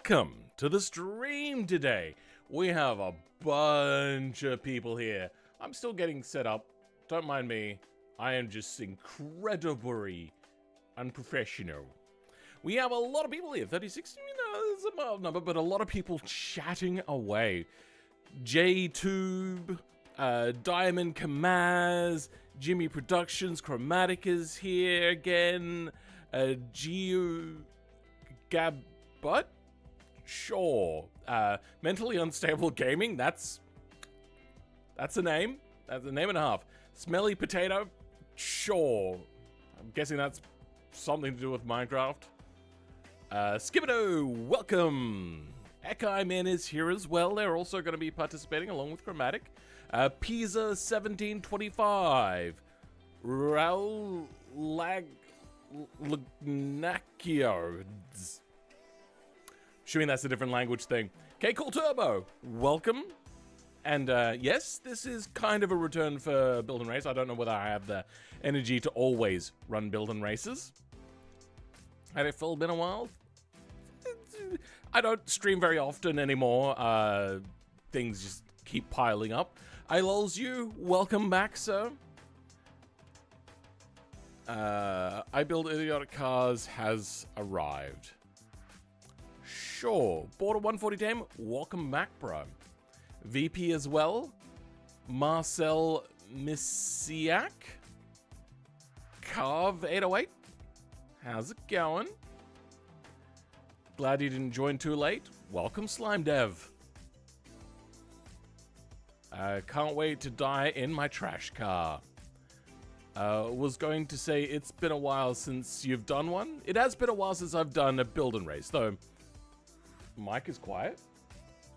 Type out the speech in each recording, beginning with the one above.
Welcome to the stream today. We have a bunch of people here. I'm still getting set up. Don't mind me. I am just incredibly unprofessional. We have a lot of people here. 36, it's a mild number, but a lot of people chatting away. JTube, Diamond Kamaz, Jimmy Productions, Chromatic is here again. Geo Gabut? Sure. Mentally Unstable Gaming, that's a name. That's a name and a half. Smelly Potato? Sure. I'm guessing that's something to do with Minecraft. Skibido, welcome. Ekai Man is here as well. They're also going to be participating along with Chromatic. Pisa 1725. Raul Lagnacchio. Assuming that's a different language thing. Okay, Cool Turbo, welcome. And yes, this is kind of a return for Build and Race. I don't know whether I have the energy to always run Build and Races. Had it been a while? I don't stream very often anymore. Things just keep piling up. I lols you, welcome back, sir. I Build Idiotic Cars has arrived. Sure. Border 140 Dame, welcome back, bro. VP as well. Marcel Misiak. Carve 808. How's it going? Glad you didn't join too late. Welcome, Slime Dev. Can't wait to die in my trash car. Was going to say it's been a while since you've done one. It has been a while since I've done a Build and Race, though. Mic is quiet.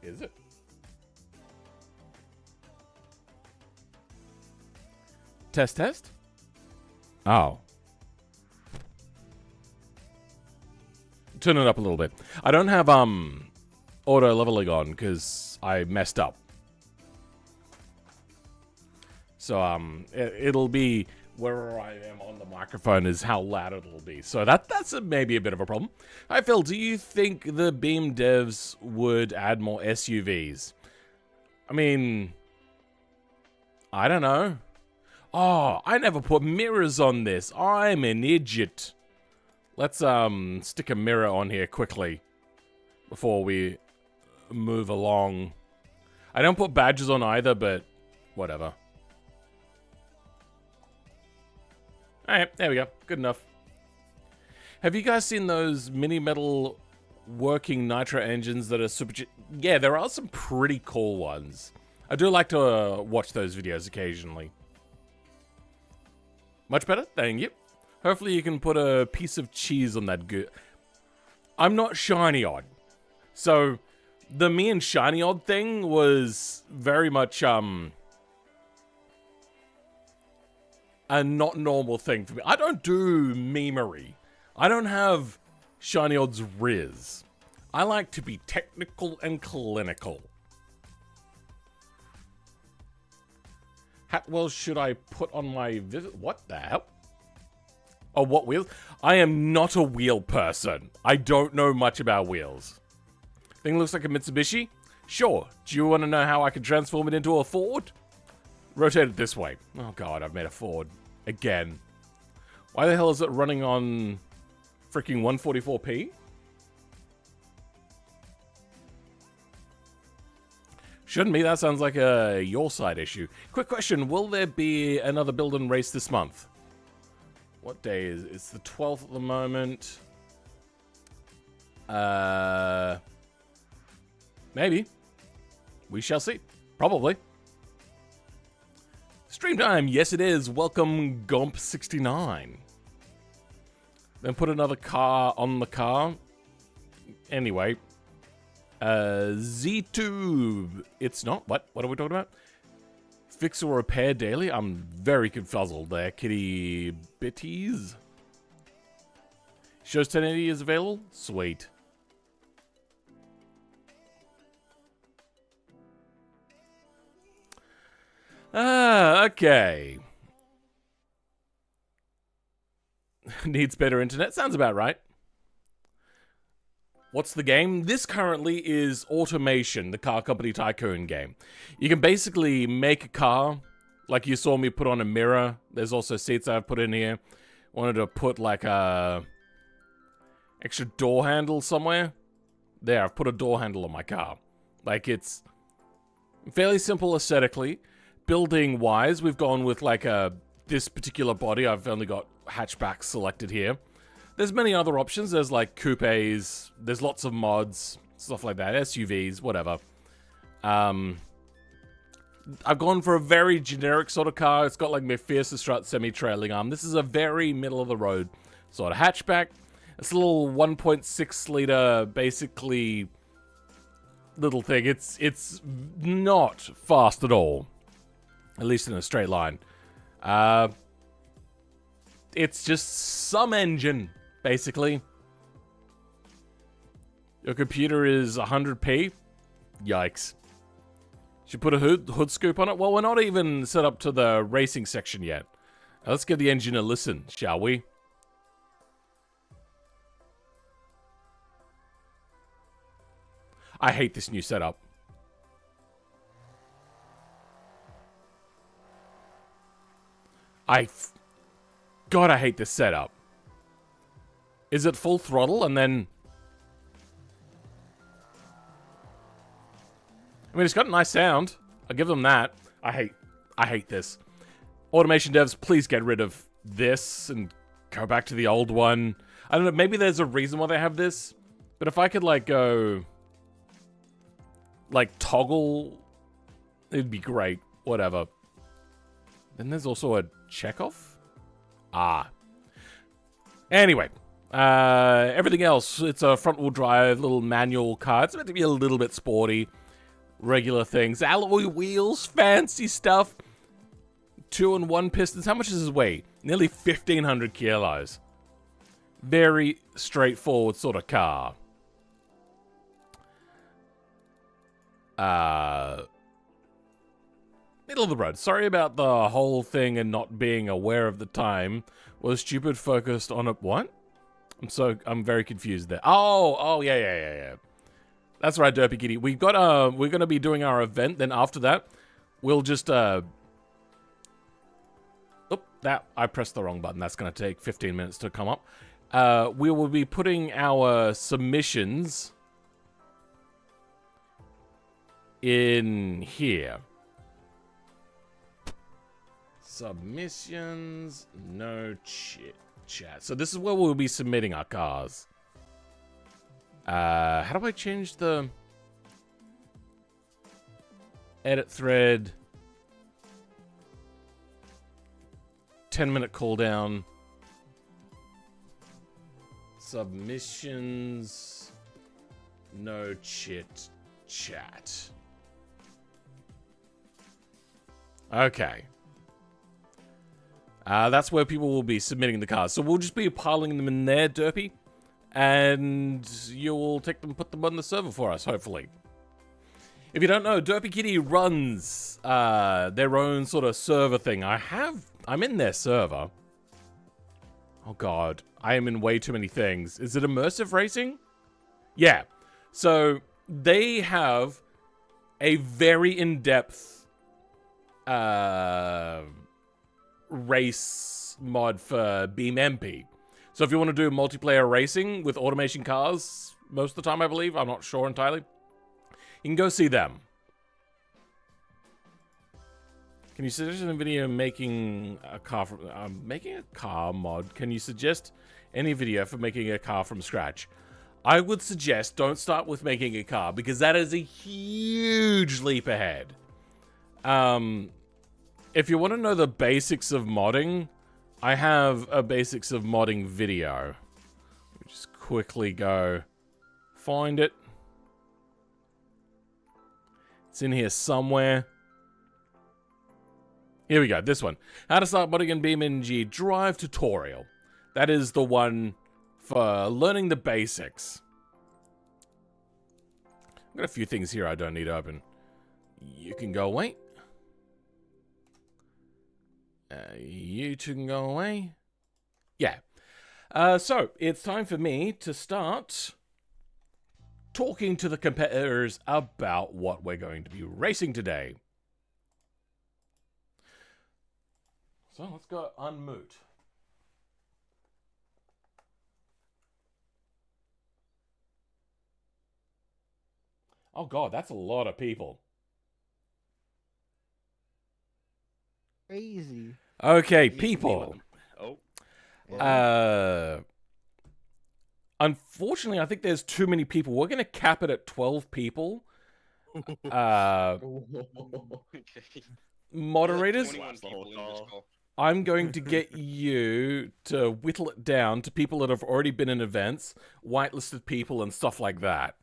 Is it? Test, test. Oh. Turn it up a little bit. I don't have auto leveling on because I messed up. So it'll be wherever I am on the microphone is how loud it'll be. So that's maybe a bit of a problem. Hi Phil, do you think the Beam devs would add more SUVs? I mean, I don't know. Oh, I never put mirrors on this. I'm an idiot. Let's stick a mirror on here quickly before we move along. I don't put badges on either, but whatever. Alright, there we go. Good enough. Have you guys seen those mini metal working nitro engines that are super... Yeah, there are some pretty cool ones. I do like to watch those videos occasionally. Much better? Thank you. Hopefully you can put a piece of cheese on that good. I'm not Shiny Odd. So, the me and Shiny Odd thing was very much, a not normal thing for me. I don't do memery. I don't have Shiny Odd's riz. I like to be technical and clinical. Well, should I put on my visit? What the hell? Oh, what wheels? I am not a wheel person. I don't know much about wheels. Thing looks like a Mitsubishi? Sure. Do you want to know how I can transform it into a Ford? Rotate it this way. Oh god, I've made a Ford. Again. Why the hell is it running on freaking 144p? Shouldn't be. That sounds like a your side issue. Quick question. Will there be another Build and Race this month? What day is it? It's the 12th at the moment. Maybe. We shall see. Probably. Stream time. Yes, it is. Welcome, Gomp69. Then put another car on the car. Anyway. Z-Tube. It's not. What? What are we talking about? Fix or repair daily? I'm very confuzzled there, kitty bitties. Shows 1080 is available? Sweet. Okay. Needs better internet? Sounds about right. What's the game? This currently is Automation, the car company tycoon game. You can basically make a car, like you saw me put on a mirror. There's also seats I've put in here. Wanted to put like a extra door handle somewhere. There, I've put a door handle on my car. Like, it's fairly simple aesthetically. Building wise, we've gone with like this particular body. I've only got hatchback selected here. There's many other options. There's like coupes. There's lots of mods, stuff like that. SUVs, whatever. I've gone for a very generic sort of car. It's got like McPherson strut, semi-trailing arm. This is a very middle of the road sort of hatchback. It's a little 1.6 liter, basically little thing. It's not fast at all, at least in a straight line. It's just some engine, basically. Your computer is 100p. Yikes. Should put a hood scoop on it. Well, we're not even set up to the racing section yet. Now, let's give the engine a listen, shall we? I hate this new setup. God, I hate this setup. Is it full throttle and then... I mean, it's got a nice sound. I'll give them that. I hate this. Automation devs, please get rid of this and go back to the old one. I don't know, maybe there's a reason why they have this. But if I could, like, go... like, toggle... it'd be great. Whatever. Then there's also a checkoff? Anyway. Everything else, it's a front-wheel drive, little manual car. It's meant to be a little bit sporty. Regular things. Alloy wheels, fancy stuff. 2-in-1 pistons. How much does this weigh? Nearly 1,500 kilos. Very straightforward sort of car. Middle of the road. Sorry about the whole thing and not being aware of the time. Was stupid focused on a... what? I'm very confused there. Oh, yeah. That's right, Derpy Kitty. We're gonna be doing our event, then after that, we'll just, I pressed the wrong button. That's gonna take 15 minutes to come up. We will be putting our submissions in here. Submissions, no chit chat. So this is where we'll be submitting our cars. How do I change the edit thread? 10-minute cooldown. Submissions, no chit chat. Okay. That's where people will be submitting the cars. So we'll just be piling them in there, Derpy. And you will take them, put them on the server for us, hopefully. If you don't know, Derpy Kitty runs their own sort of server thing. I'm in their server. Oh god, I am in way too many things. Is it immersive racing? Yeah. So they have a very in-depth race mod for Beam MP. So if you want to do multiplayer racing with automation cars, most of the time I believe, I'm not sure entirely, you can go see them. Can you suggest a video making a car from, making a car mod? Can you suggest any video for making a car from scratch? I would suggest don't start with making a car because that is a huge leap ahead. If you want to know the basics of modding, I have a basics of modding video. Just quickly go find it. It's in here somewhere. Here we go, this one. How to start modding in BeamNG Drive tutorial. That is the one for learning the basics. I've got a few things here I don't need open. You can go away. You two can go away. Yeah. So, it's time for me to start talking to the competitors about what we're going to be racing today. So let's go unmute. Oh god, that's a lot of people. Crazy. Okay, people. Oh. Unfortunately, I think there's too many people. We're going to cap it at 12 people. Moderators, 21 people in this call. I'm going to get you to whittle it down to people that have already been in events, whitelisted people, and stuff like that.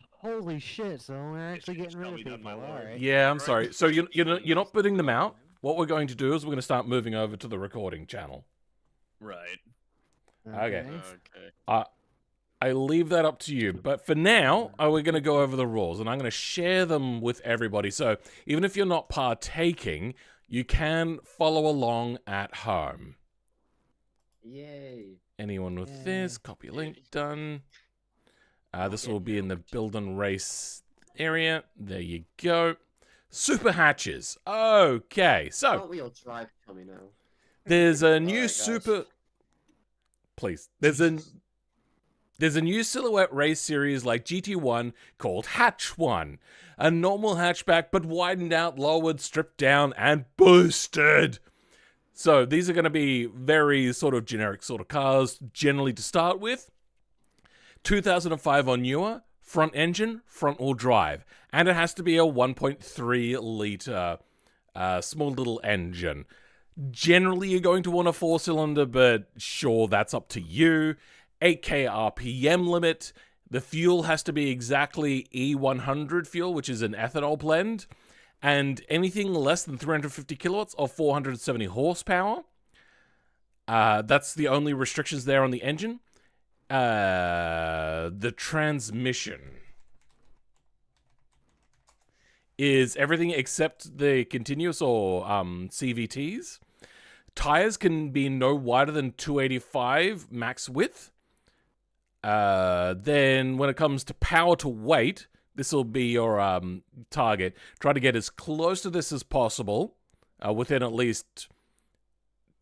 Holy shit! So we're actually getting rid of people. All right. Yeah, I'm sorry. So you're not putting them out. What we're going to do is we're going to start moving over to the recording channel. Right. Okay. Okay. I leave that up to you. But for now, we're going to go over the rules, and I'm going to share them with everybody. So even if you're not partaking, you can follow along at home. Yay. Anyone with this? Copy link done. This will be in the build and race area. There you go. Super hatches. Okay, so Front-wheel drive coming now. there's a new Alright, super. guys. Please, there's a new silhouette race series like GT1 called Hatch 1. A normal hatchback, but widened out, lowered, stripped down, and boosted. So these are going to be very sort of generic sort of cars, generally to start with. 2005 or newer, front engine, front-wheel drive. And it has to be a 1.3 litre small little engine. Generally, you're going to want a 4-cylinder, but sure, that's up to you. 8k RPM limit. The fuel has to be exactly E100 fuel, which is an ethanol blend. And anything less than 350 kilowatts or 470 horsepower. That's the only restrictions there on the engine. The transmission is everything except the continuous or CVTs. Tires can be no wider than 285 max width. Then when it comes to power to weight, this will be your target. Try to get as close to this as possible, within at least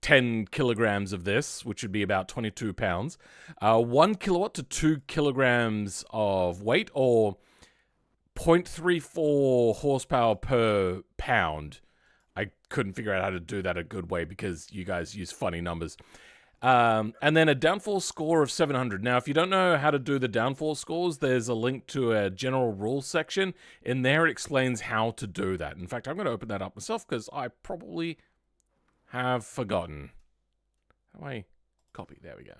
10 kilograms of this, which would be about 22 pounds. 1 kilowatt to 2 kilograms of weight, or 0.34 horsepower per pound. I couldn't figure out how to do that a good way because you guys use funny numbers. And then a downforce score of 700. Now, if you don't know how to do the downforce scores, there's a link to a general rules section. In there, it explains how to do that. In fact, I'm going to open that up myself because I probably have forgotten. How do I copy? There we go.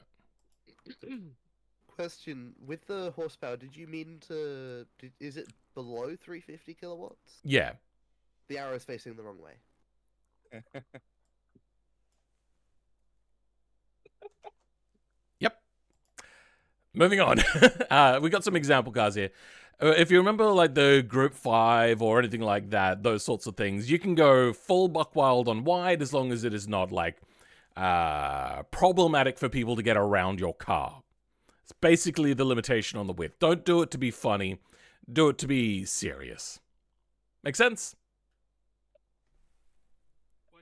Question, with the horsepower, did you mean to... is it below 350 kilowatts? Yeah. The arrow's facing the wrong way. Yep. Moving on. We got some example cars here. If you remember, like, the Group 5 or anything like that, those sorts of things, you can go full buck wild on wide as long as it is not, like, problematic for people to get around your car. It's basically the limitation on the width. Don't do it to be funny. Do it to be serious. Make sense?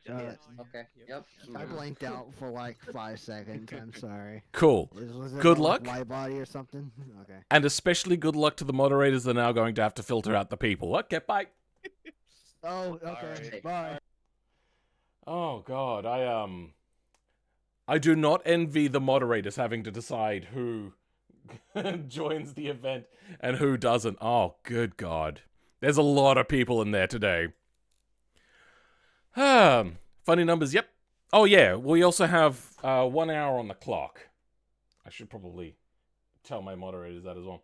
Okay. Yep. I blanked out for like 5 seconds. I'm sorry. Cool. Was it Good about, luck. Like, wide body or something? Okay. And especially good luck to the moderators that are now going to have to filter out the people. Okay, bye. Oh, okay. Alright. Bye. Oh, God. I do not envy the moderators having to decide who joins the event and who doesn't. Oh, good God. There's a lot of people in there today. Funny numbers, yep. Oh, yeah, we also have 1 hour on the clock. I should probably tell my moderators that as well.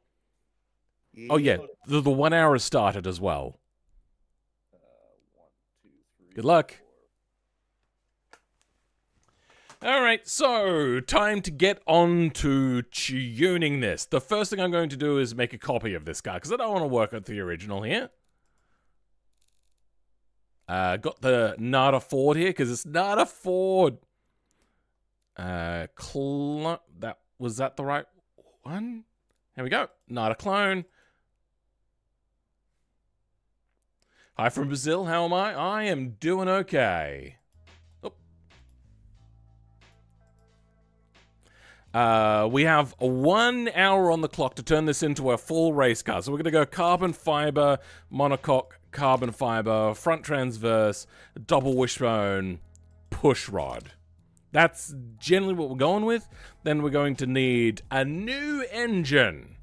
Oh, yeah, the 1 hour has started as well. 1, 2, 3. Good luck. All right, so time to get on to tuning this. The first thing I'm going to do is make a copy of this car, because I don't want to work with the original here. Got the Nada Ford here, because it's not a Ford. Was that the right one? Here we go. Not a clone. Hi from Brazil. How am I? I am doing okay. We have 1 hour on the clock to turn this into a full race car. So we're going to go carbon fiber, monocoque, carbon fiber, front transverse, double wishbone, push rod. That's generally what we're going with. Then we're going to need a new engine.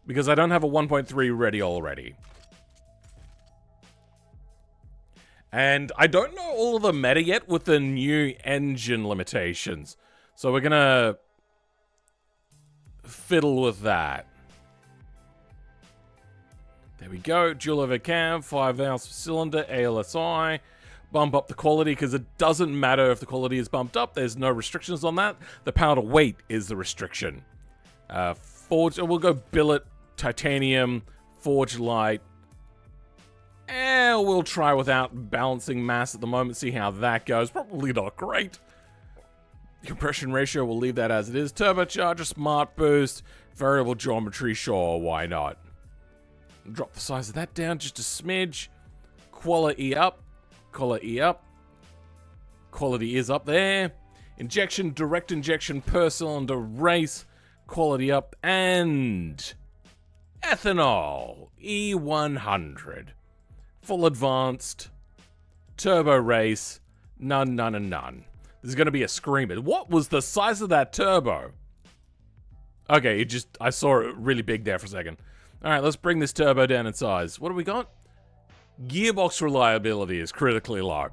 Because I don't have a 1.3 ready already. And I don't know all of the meta yet with the new engine limitations. So we're gonna fiddle with that. There we go. Dual over cam, 5 valves per cylinder, ALSI. Bump up the quality because it doesn't matter if the quality is bumped up. There's no restrictions on that. The power to weight is the restriction. Forged, we'll go billet, titanium, forged light. We'll try without balancing mass at the moment, see how that goes. Probably not great. Compression ratio, we'll leave that as it is. Turbocharger, smart boost, variable geometry, sure, why not? Drop the size of that down just a smidge. Quality up. Quality up. Quality is up there. Injection, direct injection per cylinder race. Quality up. And ethanol. E100. Full advanced. Turbo race. None, none, and none. This is going to be a screamer. What was the size of that turbo? Okay, I saw it really big there for a second. Alright, let's bring this turbo down in size. What do we got? Gearbox reliability is critically low.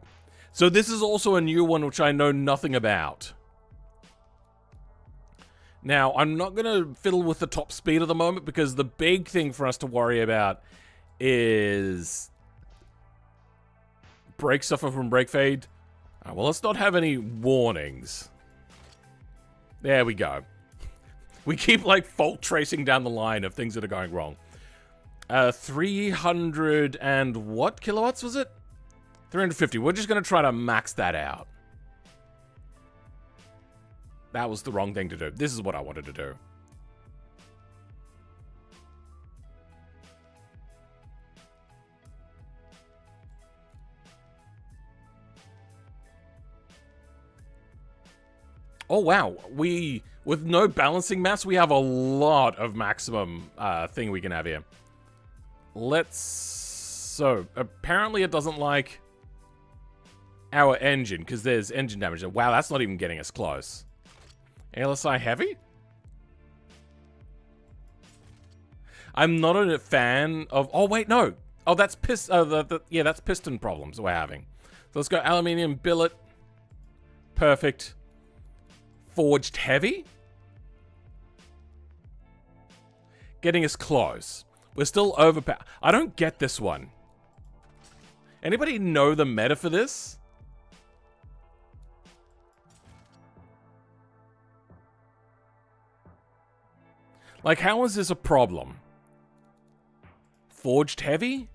So this is also a new one which I know nothing about. Now, I'm not going to fiddle with the top speed at the moment because the big thing for us to worry about is brake suffer from brake fade. Well, let's not have any warnings. There we go. We keep, like, fault tracing down the line of things that are going wrong. 300 and what kilowatts was it? 350. We're just going to try to max that out. That was the wrong thing to do. This is what I wanted to do. Oh, wow. With no balancing mass, we have a lot of maximum thing we can have here. So, apparently it doesn't like our engine, because there's engine damage. Wow, that's not even getting us close. LSI heavy? I'm not a fan of... Oh, wait, no. Oh, that's yeah, that's piston problems we're having. So let's go aluminium billet. Perfect. Forged heavy? Getting us close. We're still overpowered. I don't get this one. Anybody know the meta for this? Like, how is this a problem? Forged heavy?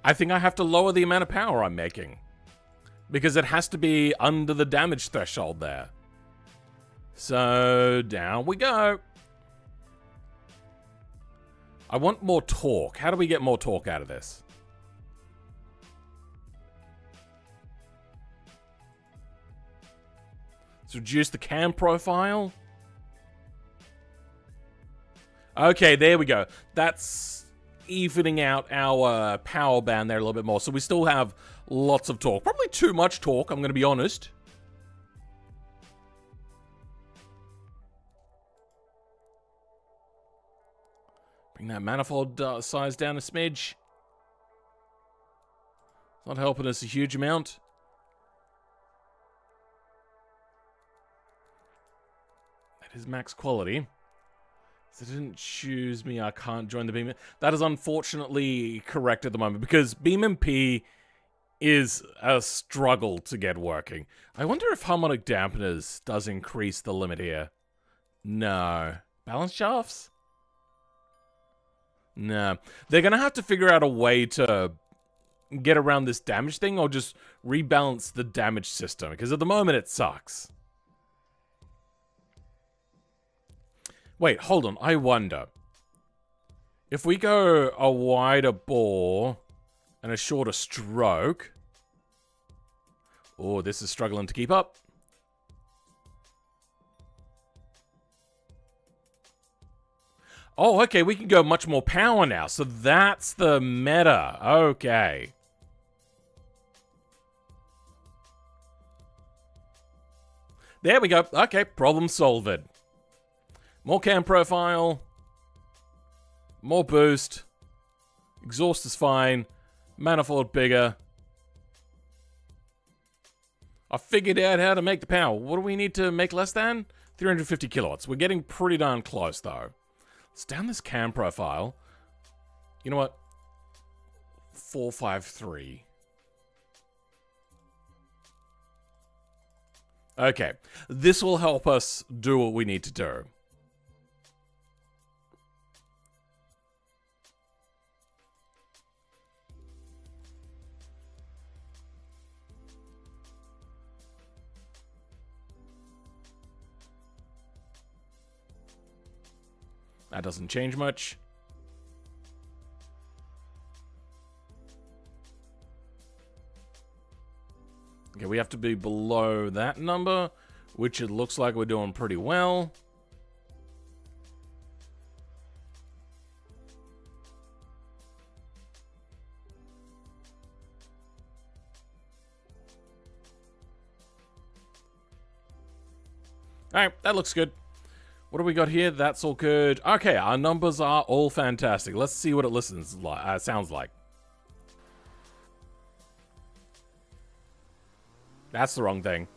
I think I have to lower the amount of power I'm making. Because it has to be under the damage threshold there. So, down we go. I want more torque. How do we get more torque out of this? Let's reduce the cam profile. Okay, there we go. That's evening out our power band there a little bit more. So we still have lots of torque. Probably too much torque, I'm going to be honest. Bring that manifold size down a smidge. Not helping us a huge amount. That is max quality. So it didn't choose me. I can't join the beam. That is unfortunately correct at the moment because BeamMP is a struggle to get working. I wonder if harmonic dampeners does increase the limit here. No. Balance shafts? No. They're going to have to figure out a way to get around this damage thing or just rebalance the damage system? Because at the moment it sucks. Wait, hold on. I wonder. If we go a wider bore and a shorter stroke... Oh, this is struggling to keep up. Oh, okay, we can go much more power now. So that's the meta. Okay. There we go. Okay, problem solved. More cam profile. More boost. Exhaust is fine. Manifold bigger. I figured out how to make the power. What do we need to make less than? 350 kilowatts. We're getting pretty darn close, though. Let's down this cam profile. You know what? 453. Okay. This will help us do what we need to do. That doesn't change much. Okay, we have to be below that number, which it looks like we're doing pretty well. Alright, that looks good. What do we got here? That's all good. Okay, our numbers are all fantastic. Let's see what it sounds like. That's the wrong thing.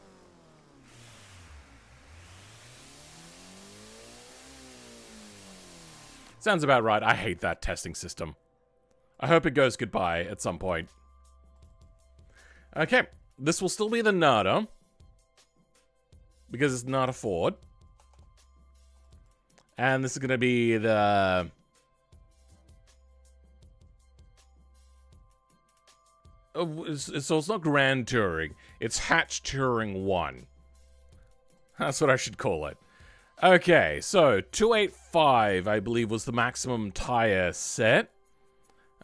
Sounds about right. I hate that testing system. I hope it goes goodbye at some point. Okay, this will still be the Nada. Because it's not a Ford. And this is going to be the... So it's not Grand Touring. It's Hatch Touring 1. That's what I should call it. Okay, so 285, I believe, was the maximum tire set.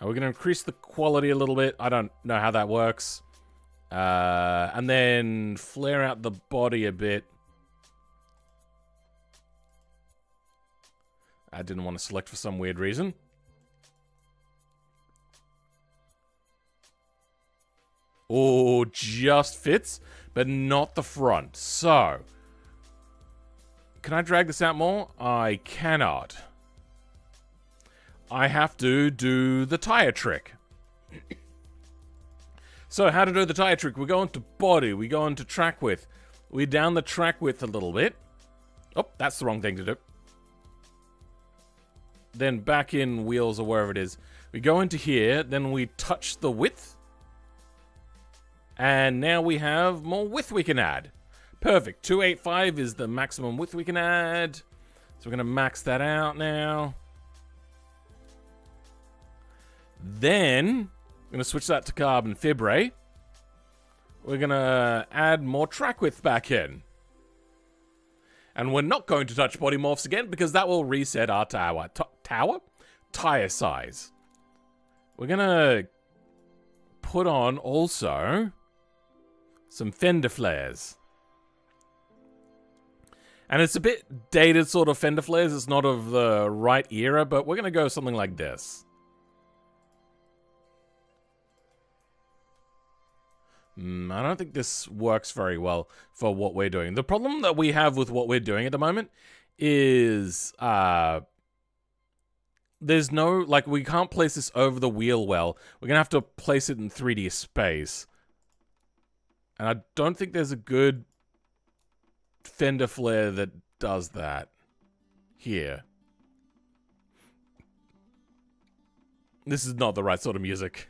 We're going to increase the quality a little bit. I don't know how that works. And then flare out the body a bit. I didn't want to select for some weird reason. Oh, just fits, but not the front. So, can I drag this out more? I cannot. I have to do the tire trick. So, how to do the tire trick? We go into body, we go into track width. We down the track width a little bit. Oh, that's the wrong thing to do. Then back in wheels or wherever it is. We go into here, then we touch the width. And now we have more width we can add. Perfect. 285 is the maximum width we can add. So we're going to max that out now. Then, we're going to switch that to carbon fibre. We're going to add more track width back in. And we're not going to touch body morphs again because that will reset our tire size. We're going to put on also some fender flares. And it's a bit dated sort of fender flares. It's not of the right era, but we're going to go something like this. I don't think this works very well for what we're doing. The problem that we have with what we're doing at the moment is there's no, like, we can't place this over the wheel well. We're going to have to place it in 3D space. And I don't think there's a good fender flare that does that here. This is not the right sort of music.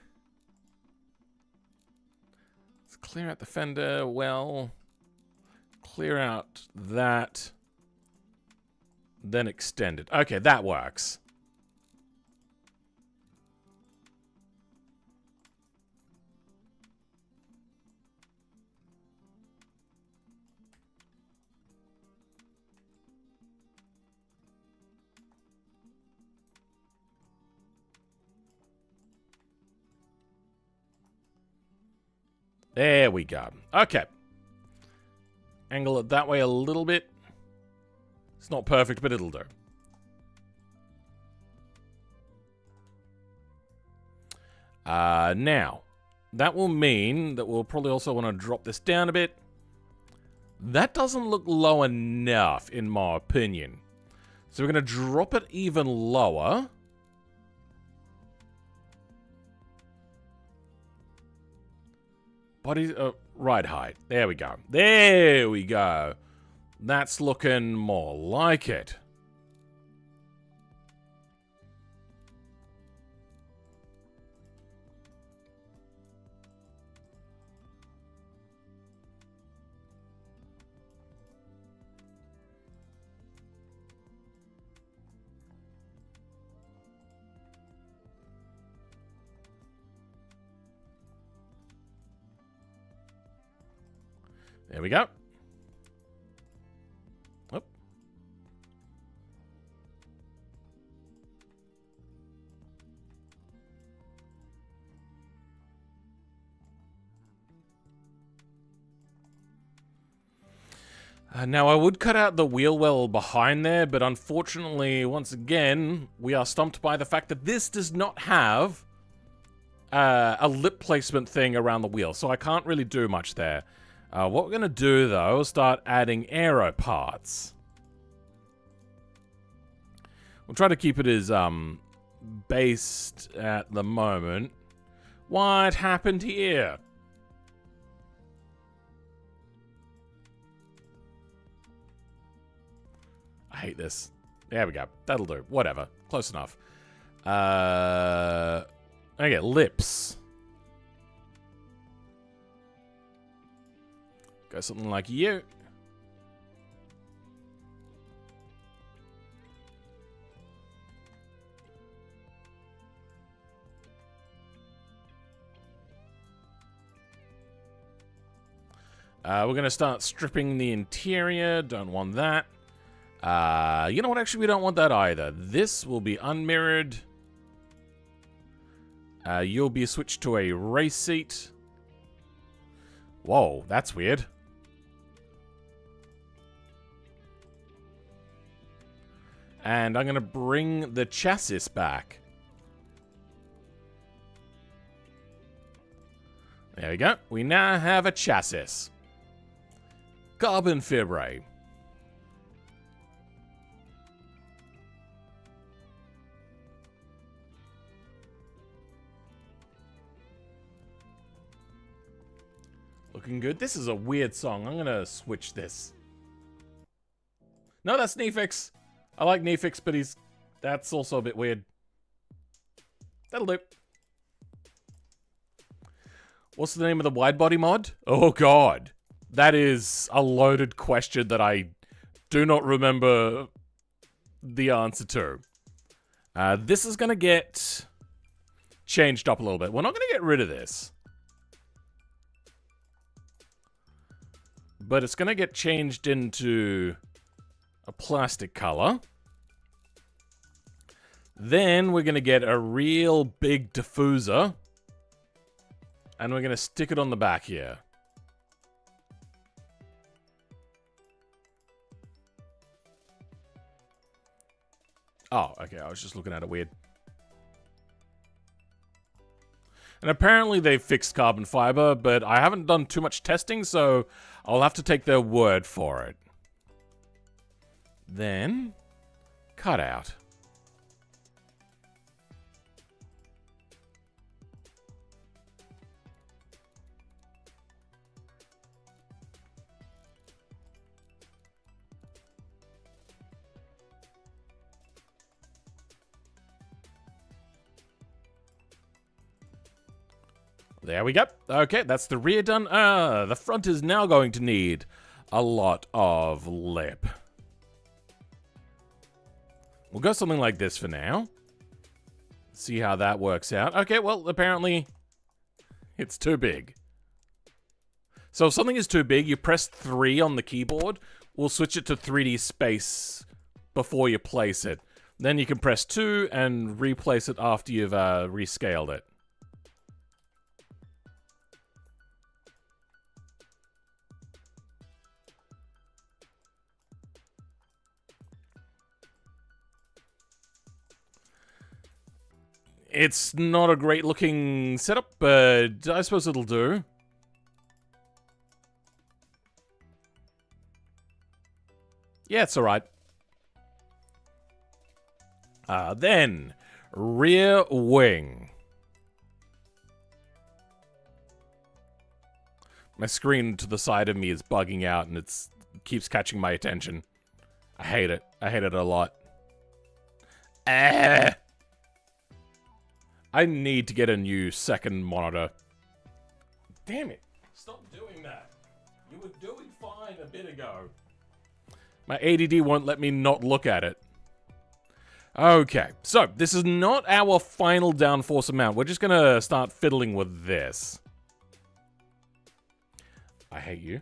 Let's clear out the fender well. Clear out that. Then extend it. Okay, that works. There we go. Okay. Angle it that way a little bit. It's not perfect, but it'll do. Now, that will mean that we'll probably also want to drop this down a bit. That doesn't look low enough, in my opinion. So we're going to drop it even lower. Body, ride height. There we go. There we go. That's looking more like it. There we go. Oh. Now, I would cut out the wheel well behind there, but unfortunately, once again, we are stumped by the fact that this does not have a lip placement thing around the wheel, so I can't really do much there. What we're going to do, though, is start adding aero parts. We'll try to keep it as based at the moment. What happened here? I hate this. There we go. That'll do. Whatever. Close enough. Okay, lips. Go something like you. We're going to start stripping the interior. Don't want that. You know what? Actually, we don't want that either. This will be unmirrored. You'll be switched to a race seat. Whoa, that's weird. And I'm going to bring the chassis back. There we go. We now have a chassis. Carbon fibre. Looking good. This is a weird song. I'm going to switch this. No, that's Nefix. I like Nefix, but that's also a bit weird. That'll do. What's the name of the wide body mod? Oh, God. That is a loaded question that I do not remember the answer to. This is going to get changed up a little bit. We're not going to get rid of this. But it's going to get changed into a plastic color. Then we're going to get a real big diffuser. And we're going to stick it on the back here. Oh, okay. I was just looking at it weird. And apparently they've fixed carbon fiber, but I haven't done too much testing, so I'll have to take their word for it. Then, cut out. There we go. Okay, that's the rear done. The front is now going to need a lot of lip. We'll go something like this for now. See how that works out. Okay, well, apparently it's too big. So if something is too big, you press 3 on the keyboard. We'll switch it to 3D space before you place it. Then you can press 2 and replace it after you've rescaled it. It's not a great looking setup, but I suppose it'll do. Yeah, it's alright. Then, rear wing. My screen to the side of me is bugging out and it keeps catching my attention. I hate it. I hate it a lot. I need to get a new second monitor. Damn it. Stop doing that. You were doing fine a bit ago. My ADD won't let me not look at it. Okay, so this is not our final downforce amount. We're just gonna start fiddling with this. I hate you.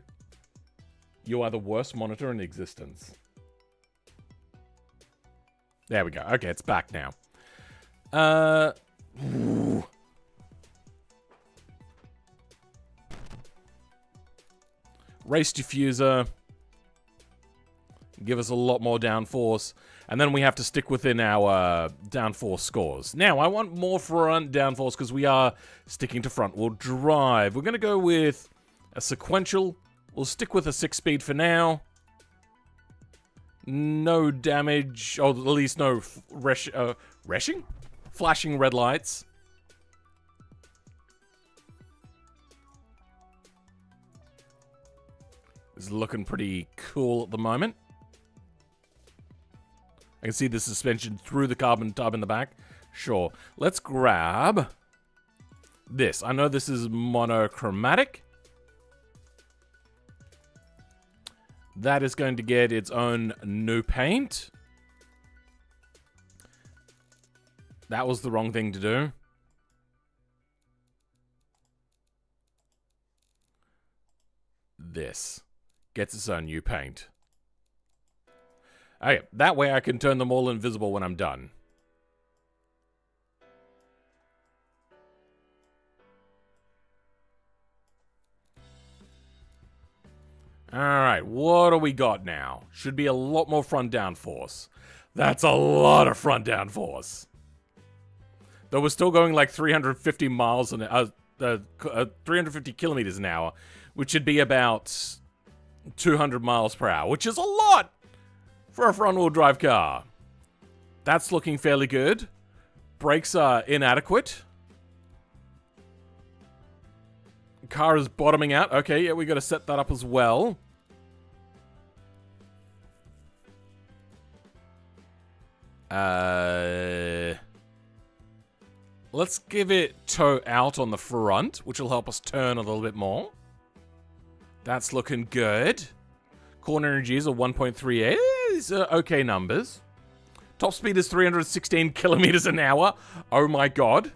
You are the worst monitor in existence. There we go. Okay, it's back now. Race diffuser. Give us a lot more downforce. And then we have to stick within our downforce scores. Now, I want more front downforce because we are sticking to front-wheel drive. We're going to go with a sequential. We'll stick with a 6-speed for now. No damage. Oh, at least no reshing? Flashing red lights. This is looking pretty cool at the moment. I can see the suspension through the carbon tub in the back. Sure. Let's grab this. I know this is monochromatic. That is going to get its own new paint. That was the wrong thing to do. This gets its own new paint. Okay, that way I can turn them all invisible when I'm done. Alright, what do we got now? Should be a lot more front downforce. That's a lot of front downforce. Though we're still going like 350 miles an 350 kilometers an hour, which should be about 200 miles per hour, which is a lot for a front-wheel drive car. That's looking fairly good. Brakes are inadequate. Car is bottoming out. Okay, yeah, we got to set that up as well. Let's give it toe out on the front, which will help us turn a little bit more. That's looking good. Corner energies are 1.38. These are okay numbers. Top speed is 316 kilometers an hour. Oh my god.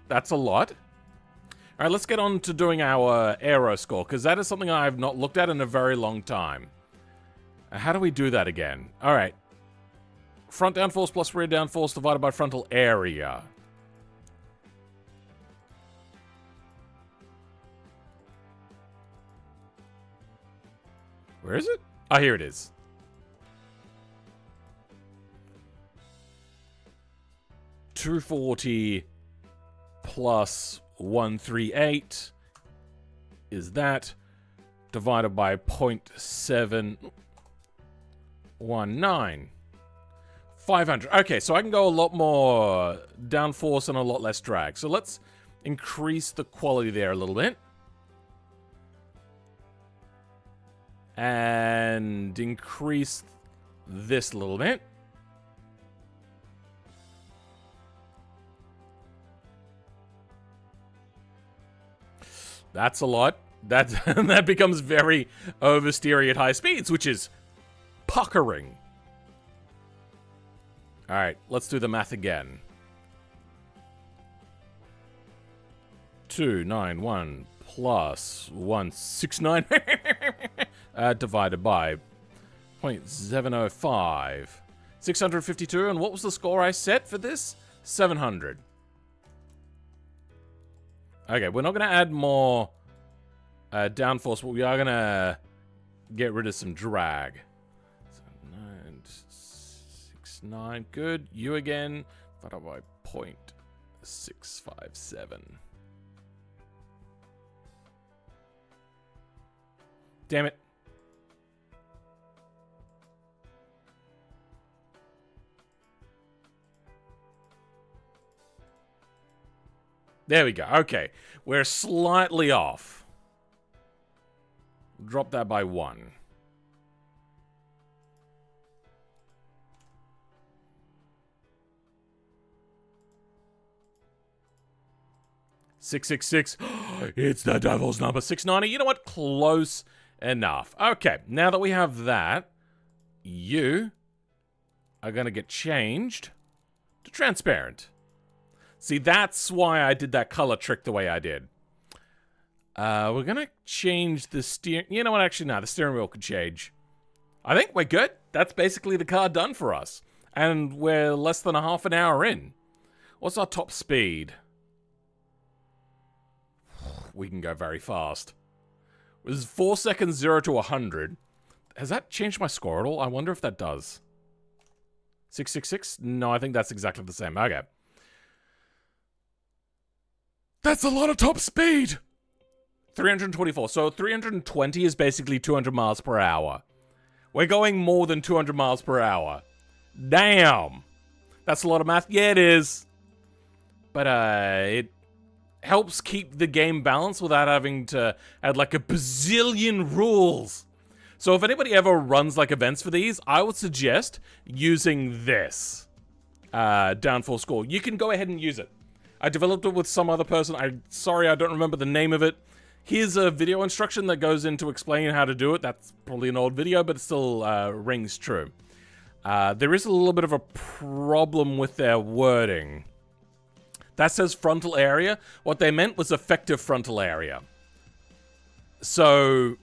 That's a lot. Alright, let's get on to doing our aero score, because that is something I've not looked at in a very long time. How do we do that again? Alright. Front downforce plus rear downforce divided by frontal area. Where is it? Oh, here it is. $240 plus 138 is that divided by 0.719. 500. Okay, so I can go a lot more downforce and a lot less drag. So let's increase the quality there a little bit. And increase this a little bit. That's a lot. That becomes very oversteery at high speeds, which is puckering. Alright, let's do the math again. 291 plus 169 divided by 0.705. 652, and what was the score I set for this? 700. Okay, we're not going to add more downforce, but we are going to get rid of some drag. So 969, good. You again, divided by 657. Damn it. There we go. Okay. We're slightly off. Drop that by 1. $666. It's the devil's number. 690. You know what? Close enough. Okay. Now that we have that, you are going to get changed to transparent. See, that's why I did that color trick the way I did. We're going to change the steering... You know what? Actually, no. The steering wheel could change. I think we're good. That's basically the car done for us. And we're less than a half an hour in. What's our top speed? We can go very fast. This is 4 seconds 0 to 100. Has that changed my score at all? I wonder if that does. 666? No, I think that's exactly the same. Okay. That's a lot of top speed! 324. So 320 is basically 200 miles per hour. We're going more than 200 miles per hour. Damn! That's a lot of math. Yeah, it is. But, it helps keep the game balanced without having to add, like, a bazillion rules. So if anybody ever runs, like, events for these, I would suggest using this downforce score. You can go ahead and use it. I developed it with some other person. Sorry, I don't remember the name of it. Here's a video instruction that goes into explaining how to do it. That's probably an old video, but it still rings true. There is a little bit of a problem with their wording. That says frontal area. What they meant was effective frontal area. So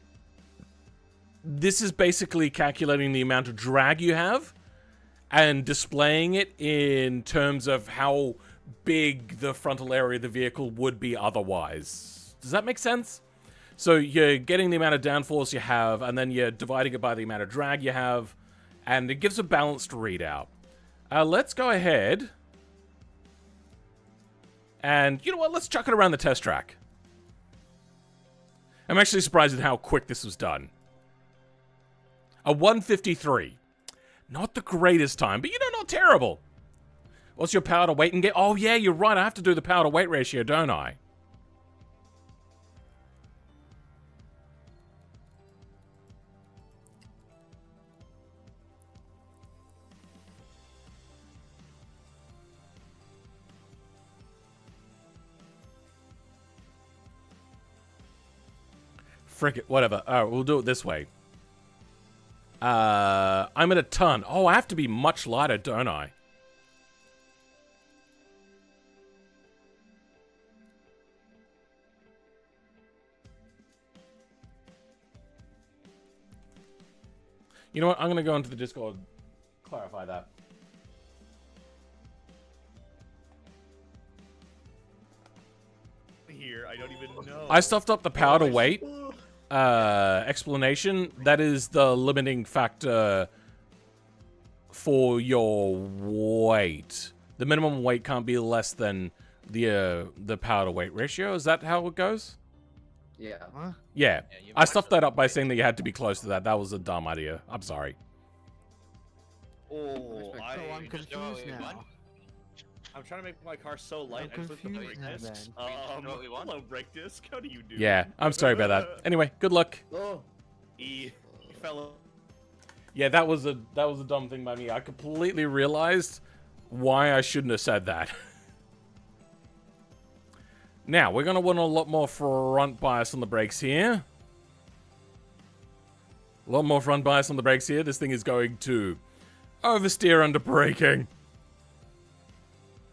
this is basically calculating the amount of drag you have and displaying it in terms of how big the frontal area of the vehicle would be otherwise. Does that make sense? So you're getting the amount of downforce you have, and then you're dividing it by the amount of drag you have, and it gives a balanced readout. Let's go ahead. And you know what? Let's chuck it around the test track. I'm actually surprised at how quick this was done. A 153. Not the greatest time, but you know, not terrible. What's your power to weight and get? Oh, yeah, you're right. I have to do the power to weight ratio, don't I? Frick it, whatever. All right, we'll do it this way. I'm at a ton. Oh, I have to be much lighter, don't I? You know what? I'm going to go into the Discord, clarify that. Here, I don't even know. I stuffed up the power to weight explanation. That is the limiting factor for your weight. The minimum weight can't be less than the power to weight ratio. Is that how it goes? Yeah. Huh? Yeah. I stuffed that up by saying that you had to be close to that. That was a dumb idea. I'm sorry. Oh, So I'm confused now. I'm trying to make my car so light. I'm I just put the confused brake now, discs. then. Hello, brake disc. How do you do? Yeah, I'm sorry about that. Anyway, good luck. Oh. E fellow. Yeah, that was a dumb thing by me. I completely realized why I shouldn't have said that. Now, we're going to want a lot more front bias on the brakes here. A lot more front bias on the brakes here. This thing is going to oversteer under braking.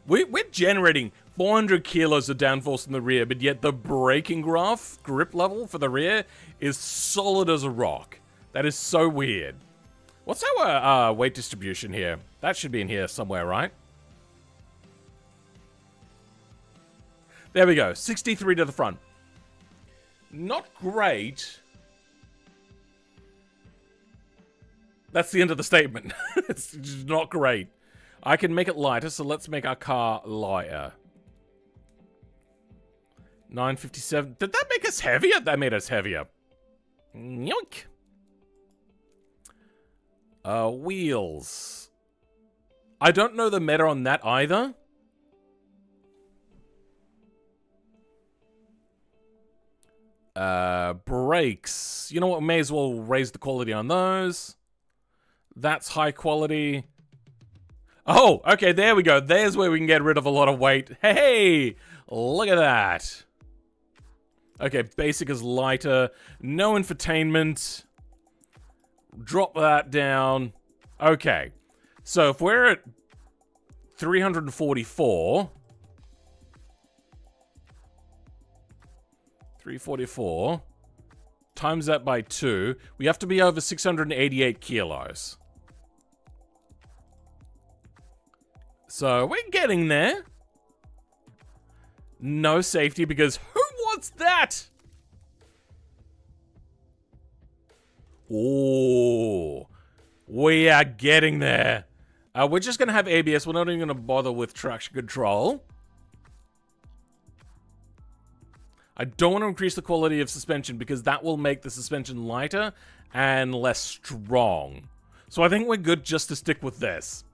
We're generating 400 kilos of downforce in the rear, but yet the braking grip level for the rear is solid as a rock. That is so weird. What's our weight distribution here? That should be in here somewhere, right? There we go. 63 to the front. Not great. That's the end of the statement. It's just not great. I can make it lighter, so let's make our car lighter. 957. Did that make us heavier? That made us heavier. Yoink. Wheels. I don't know the meta on that either. Brakes. You know what? May as well raise the quality on those. That's high quality. Oh, okay, there we go. There's where we can get rid of a lot of weight. Hey, look at that. Okay, basic is lighter. No infotainment. Drop that down. Okay, so if we're at 344... 344 times that by 2, we have to be over 688 kilos. So we're getting there. No safety because who wants that? Oh, we are getting there. We're just going to have ABS. We're not even going to bother with traction control. I don't want to increase the quality of suspension because that will make the suspension lighter and less strong. So I think we're good just to stick with this.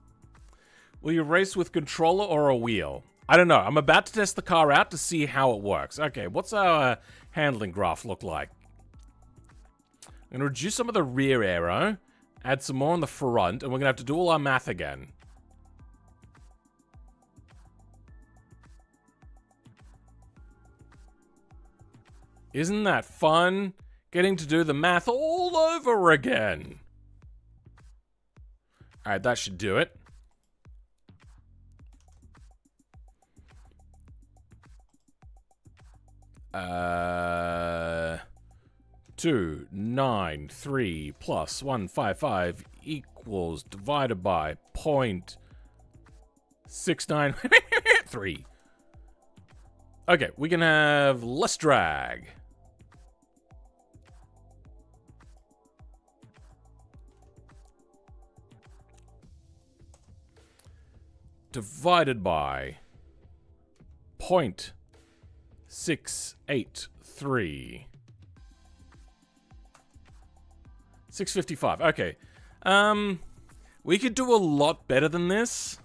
Will you race with controller or a wheel? I don't know. I'm about to test the car out to see how it works. Okay, what's our handling graph look like? I'm going to reduce some of the rear aero, add some more on the front, and we're going to have to do all our math again. Isn't that fun? Getting to do the math all over again. Alright, that should do it. Uh, 293 plus 155 equals divided by 0.693. Okay, we can have less drag. Divided by 0.683. 655. Okay. We could do a lot better than this.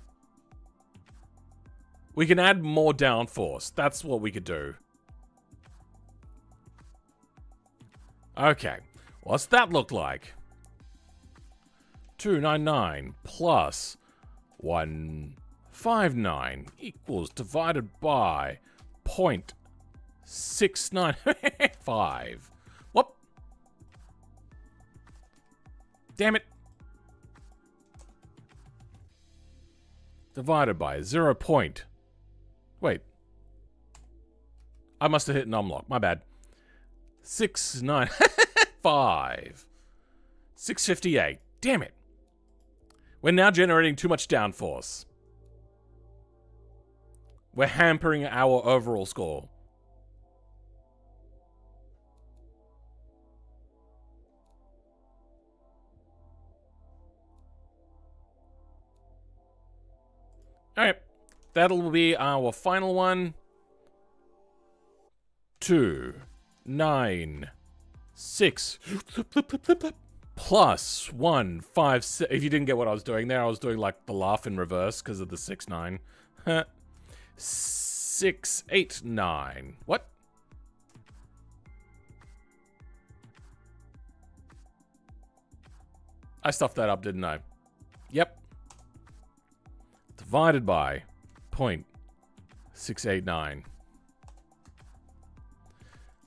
We can add more downforce. That's what we could do. Okay. What's that look like? 299 plus 159 equals divided by 0.695. What? Damn it. Divided by 0. Wait. I must have hit an unlock. My bad. 695. 658. Damn it. We're now generating too much downforce. We're hampering our overall score. Alright. That'll be our final one. 2, 9, 6. Plus 1, 5, 6. If you didn't get what I was doing there, I was doing like the laugh in reverse because of the 6, 9. 6, 8, 9. What? I stuffed that up, didn't I? Yep. Divided by 0.689.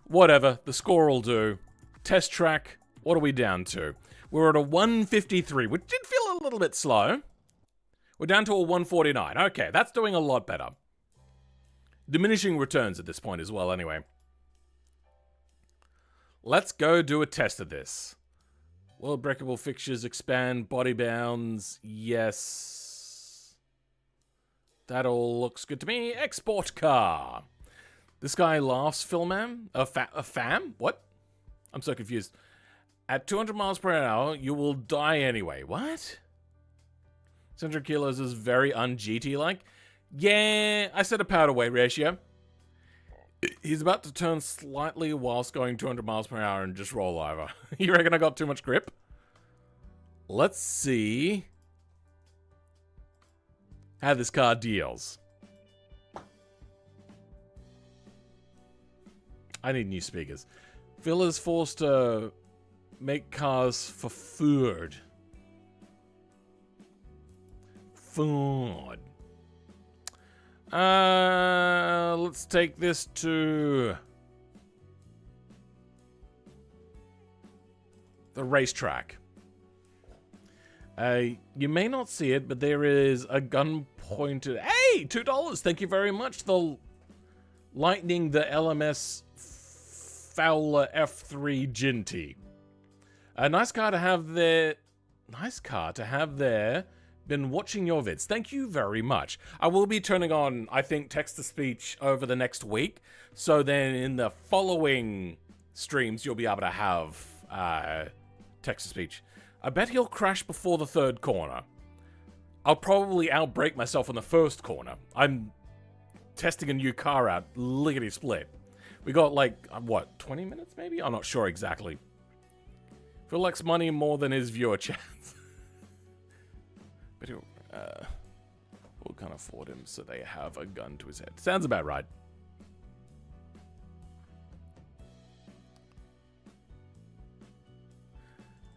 Whatever, the score will do. Test track, what are we down to? We're at a 153, which did feel a little bit slow. We're down to a 149. Okay, that's doing a lot better. Diminishing returns at this point as well, anyway. Let's go do a test of this. World breakable fixtures, expand, body bounds, yes. That all looks good to me. Export car. This guy laughs, Philman. A fam? What? I'm so confused. At 200 miles per hour, you will die anyway. What? 600 kilos is very un-GT-like. Yeah, I said a power to weight ratio. He's about to turn slightly whilst going 200 miles per hour and just roll over. You reckon I got too much grip? Let's see how this car deals. I need new speakers. Phil is forced to make cars for food. Food. Let's take this to the racetrack. You may not see it, but there is a gun pointed. Hey, $2. Thank you very much. The Lightning, the LMS Fowler F3 Ginty. A nice car to have there. Nice car to have there. Been watching your vids. Thank you very much. I will be turning on, I think, text-to-speech over the next week. So then in the following streams, you'll be able to have text-to-speech. I bet he'll crash before the third corner. I'll probably outbrake myself in the first corner. I'm testing a new car out, lickety-split. We got, like, what, 20 minutes maybe? I'm not sure exactly. Phil likes money more than his viewer chats. But we'll kind of afford him so they have a gun to his head. Sounds about right.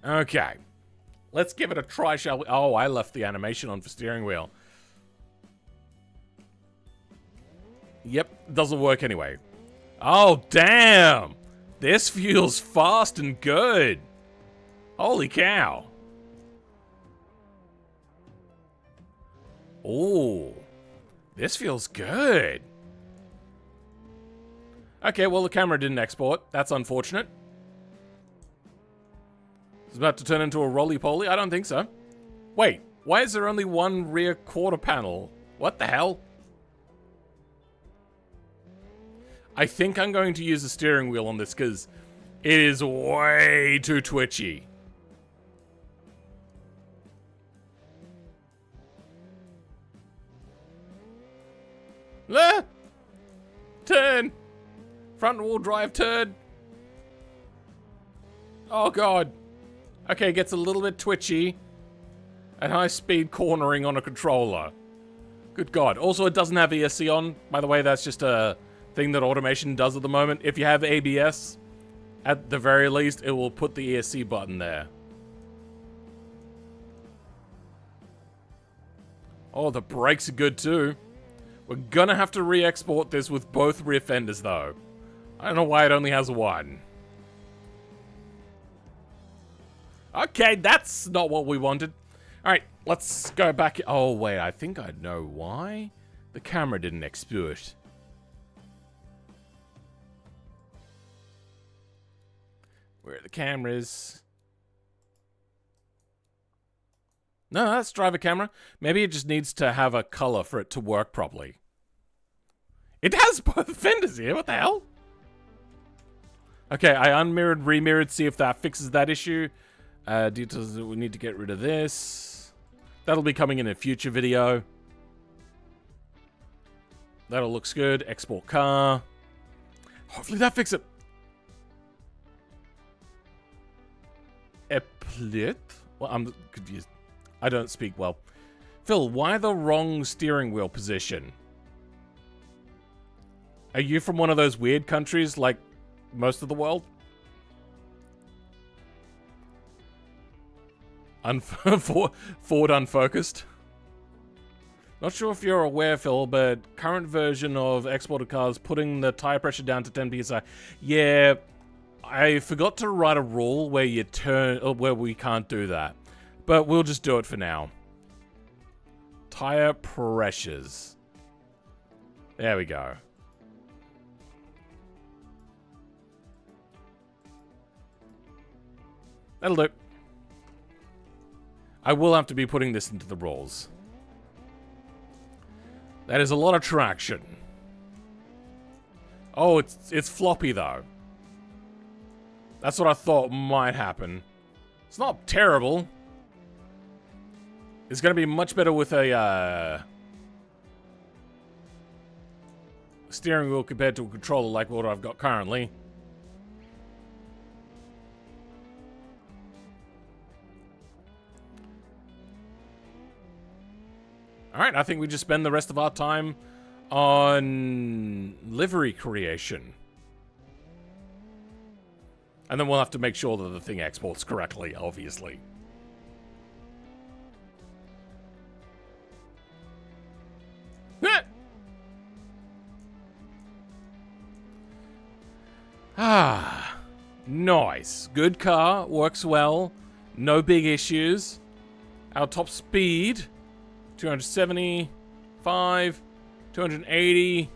Okay. Let's give it a try, shall we? Oh, I left the animation on for steering wheel. Yep, doesn't work anyway. Oh, damn! This feels fast and good. Holy cow. Oh, this feels good. Okay, well, the camera didn't export. That's unfortunate. It's about to turn into a roly-poly? I don't think so. Wait, why is there only one rear quarter panel? What the hell? I think I'm going to use the steering wheel on this because it is way too twitchy. Ah! Turn! Front wheel drive turn. Oh god. Okay, it gets a little bit twitchy at high speed cornering on a controller. Good god. Also, it doesn't have ESC on. By the way, that's just a thing that automation does at the moment. If you have ABS, at the very least, it will put the ESC button there. Oh, the brakes are good too. We're gonna have to re-export this with both rear fenders, though. I don't know why it only has one. Okay, that's not what we wanted. Alright, let's go back. Oh, wait, I think I know why. The camera didn't export. Where are the cameras? No, that's driver camera. Maybe it just needs to have a color for it to work properly. It has both fenders here. What the hell? Okay, I unmirrored, remirrored, see if that fixes that issue. Details, we need to get rid of this. That'll be coming in a future video. That all looks good. Export car. Hopefully that fixes it. Eplit? Well, I'm confused. I don't speak well. Phil, why the wrong steering wheel position? Are you from one of those weird countries like most of the world? Ford unfocused. Not sure if you're aware, Phil, but current version of exported cars putting the tire pressure down to 10 psi. Yeah, I forgot to write a rule where you turn, where we can't do that. But we'll just do it for now. Tire pressures. There we go. That'll do. I will have to be putting this into the rules. That is a lot of traction. Oh, it's floppy though. That's what I thought might happen. It's not terrible. It's going to be much better with a steering wheel compared to a controller like what I've got currently. Alright, I think we just spend the rest of our time on livery creation. And then we'll have to make sure that the thing exports correctly, obviously. Ah, nice. Good car, works well, no big issues. Our top speed, 275, 280,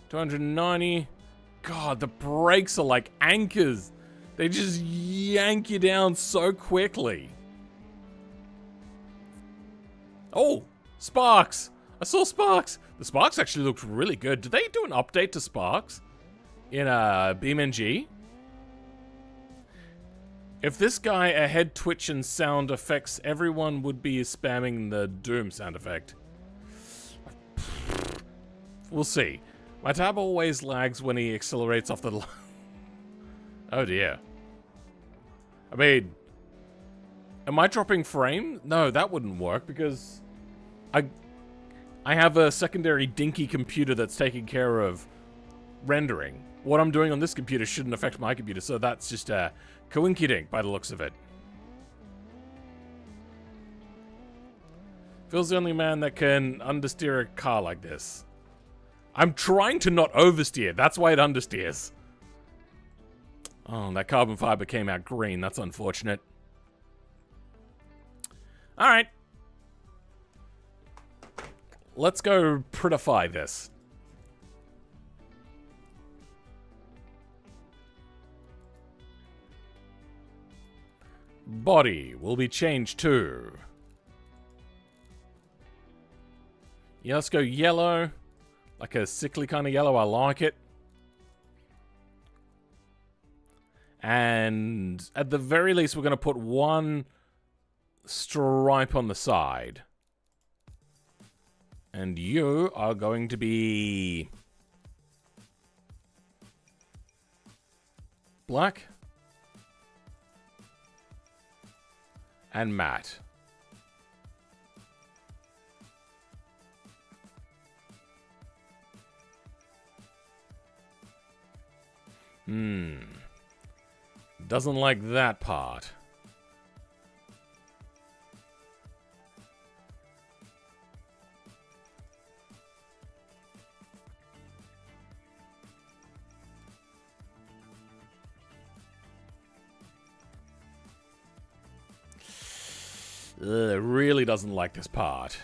290. God, the brakes are like anchors. They just yank you down so quickly. Oh, Sparks. I saw Sparks. The Sparks actually looked really good. Did they do an update to Sparks in BeamNG? If this guy a head twitch and sound effects, everyone would be spamming the Doom sound effect. We'll see. My tab always lags when he accelerates off the line. Oh dear. I mean, am I dropping frame? No, that wouldn't work because I have a secondary dinky computer that's taking care of rendering. What I'm doing on this computer shouldn't affect my computer, so that's just coinkydink by the looks of it. Phil's the only man that can understeer a car like this. I'm trying to not oversteer. That's why it understeers. Oh, that carbon fiber came out green. That's unfortunate. All right. Let's go prettify this. Body will be changed to... Yeah, let's go yellow. Like a sickly kind of yellow. I like it. And at the very least, we're going to put one stripe on the side. And you are going to be... black. And matte. Doesn't like that part. Really doesn't like this part.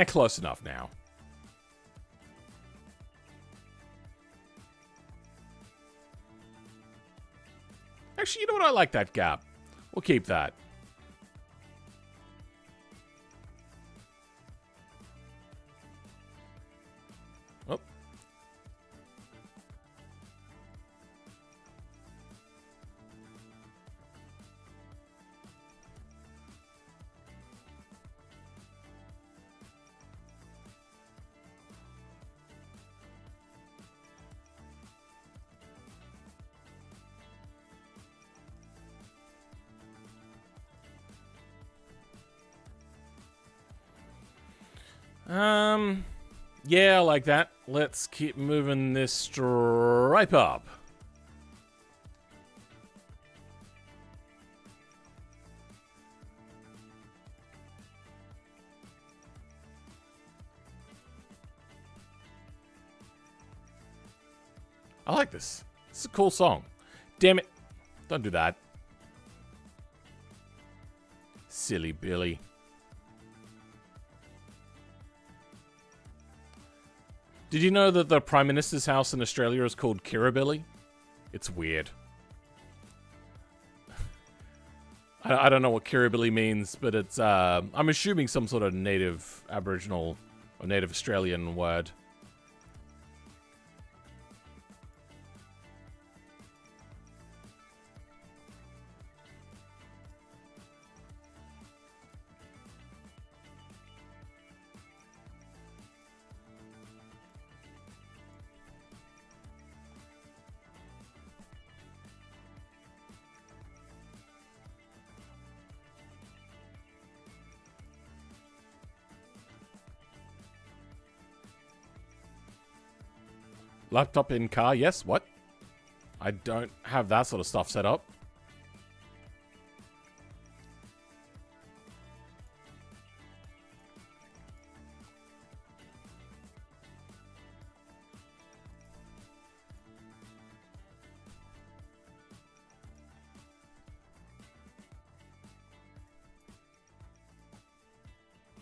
Close enough now. Actually, you know what? I like that gap. We'll keep that. Oh. Yeah, I like that. Let's keep moving this stripe up. I like this. This is a cool song. Damn it. Don't do that. Silly Billy. Did you know that the Prime Minister's house in Australia is called Kirribilli? It's weird. I don't know what Kirribilli means, but it's, I'm assuming some sort of native Aboriginal or native Australian word. Laptop in car, yes. What? I don't have that sort of stuff set up.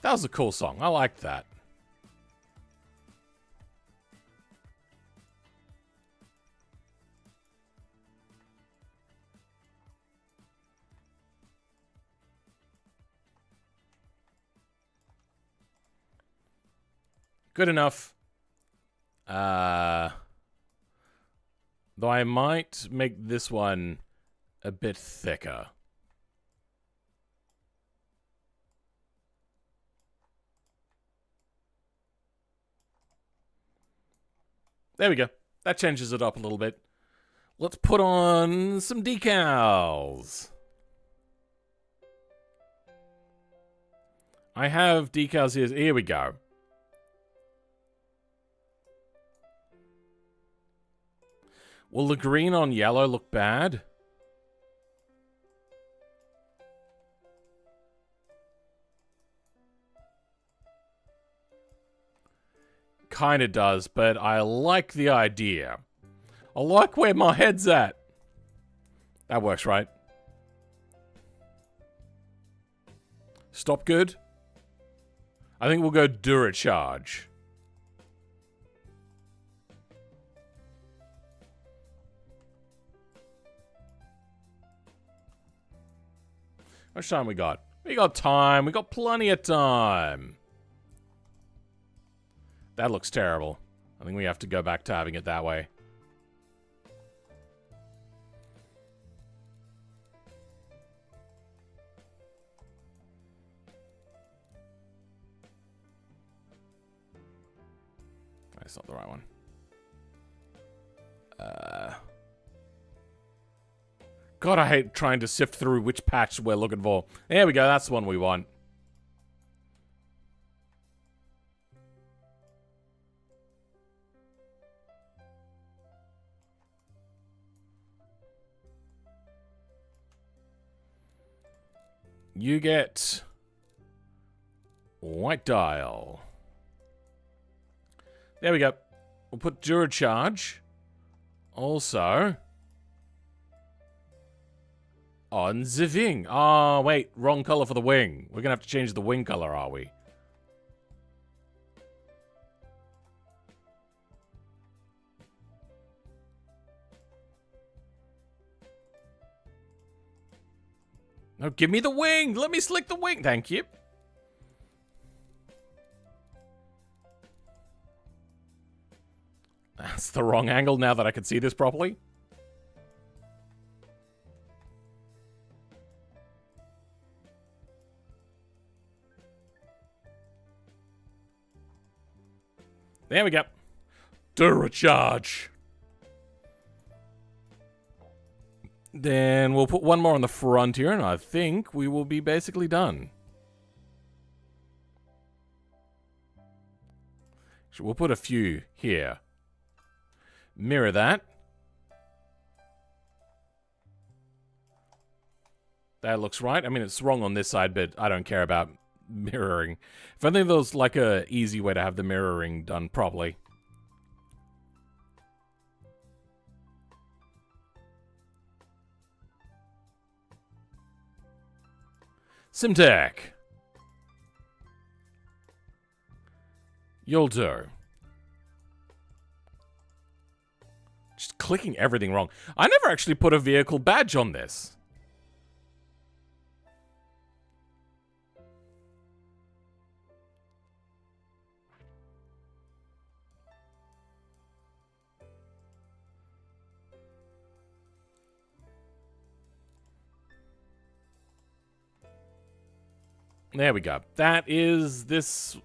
That was a cool song. I liked that. Good enough. Though I might make this one a bit thicker. There we go. That changes it up a little bit. Let's put on some decals. I have decals here. Here we go. Will the green on yellow look bad? Kinda does, but I like the idea. I like where my head's at. That works, right? Stop good? I think we'll go Duracharge. How much time we got? We got time. We got plenty of time. That looks terrible. I think we have to go back to having it that way. That's not the right one. God, I hate trying to sift through which patch we're looking for. There we go. That's the one we want. You get white dial. There we go. We'll put Duracharge also on the wing. Oh, wait. Wrong color for the wing. We're going to have to change the wing color, are we? No, give me the wing. Let me slick the wing. Thank you. That's the wrong angle now that I can see this properly. There we go. Duracharge. Then we'll put one more on the front here, and I think we will be basically done. So we'll put a few here. Mirror that. That looks right. I mean, it's wrong on this side, but I don't care about mirroring. If only there was like a easy way to have the mirroring done properly. Simtech. You'll do. Just clicking everything wrong. I never actually put a vehicle badge on this. There we go. That is this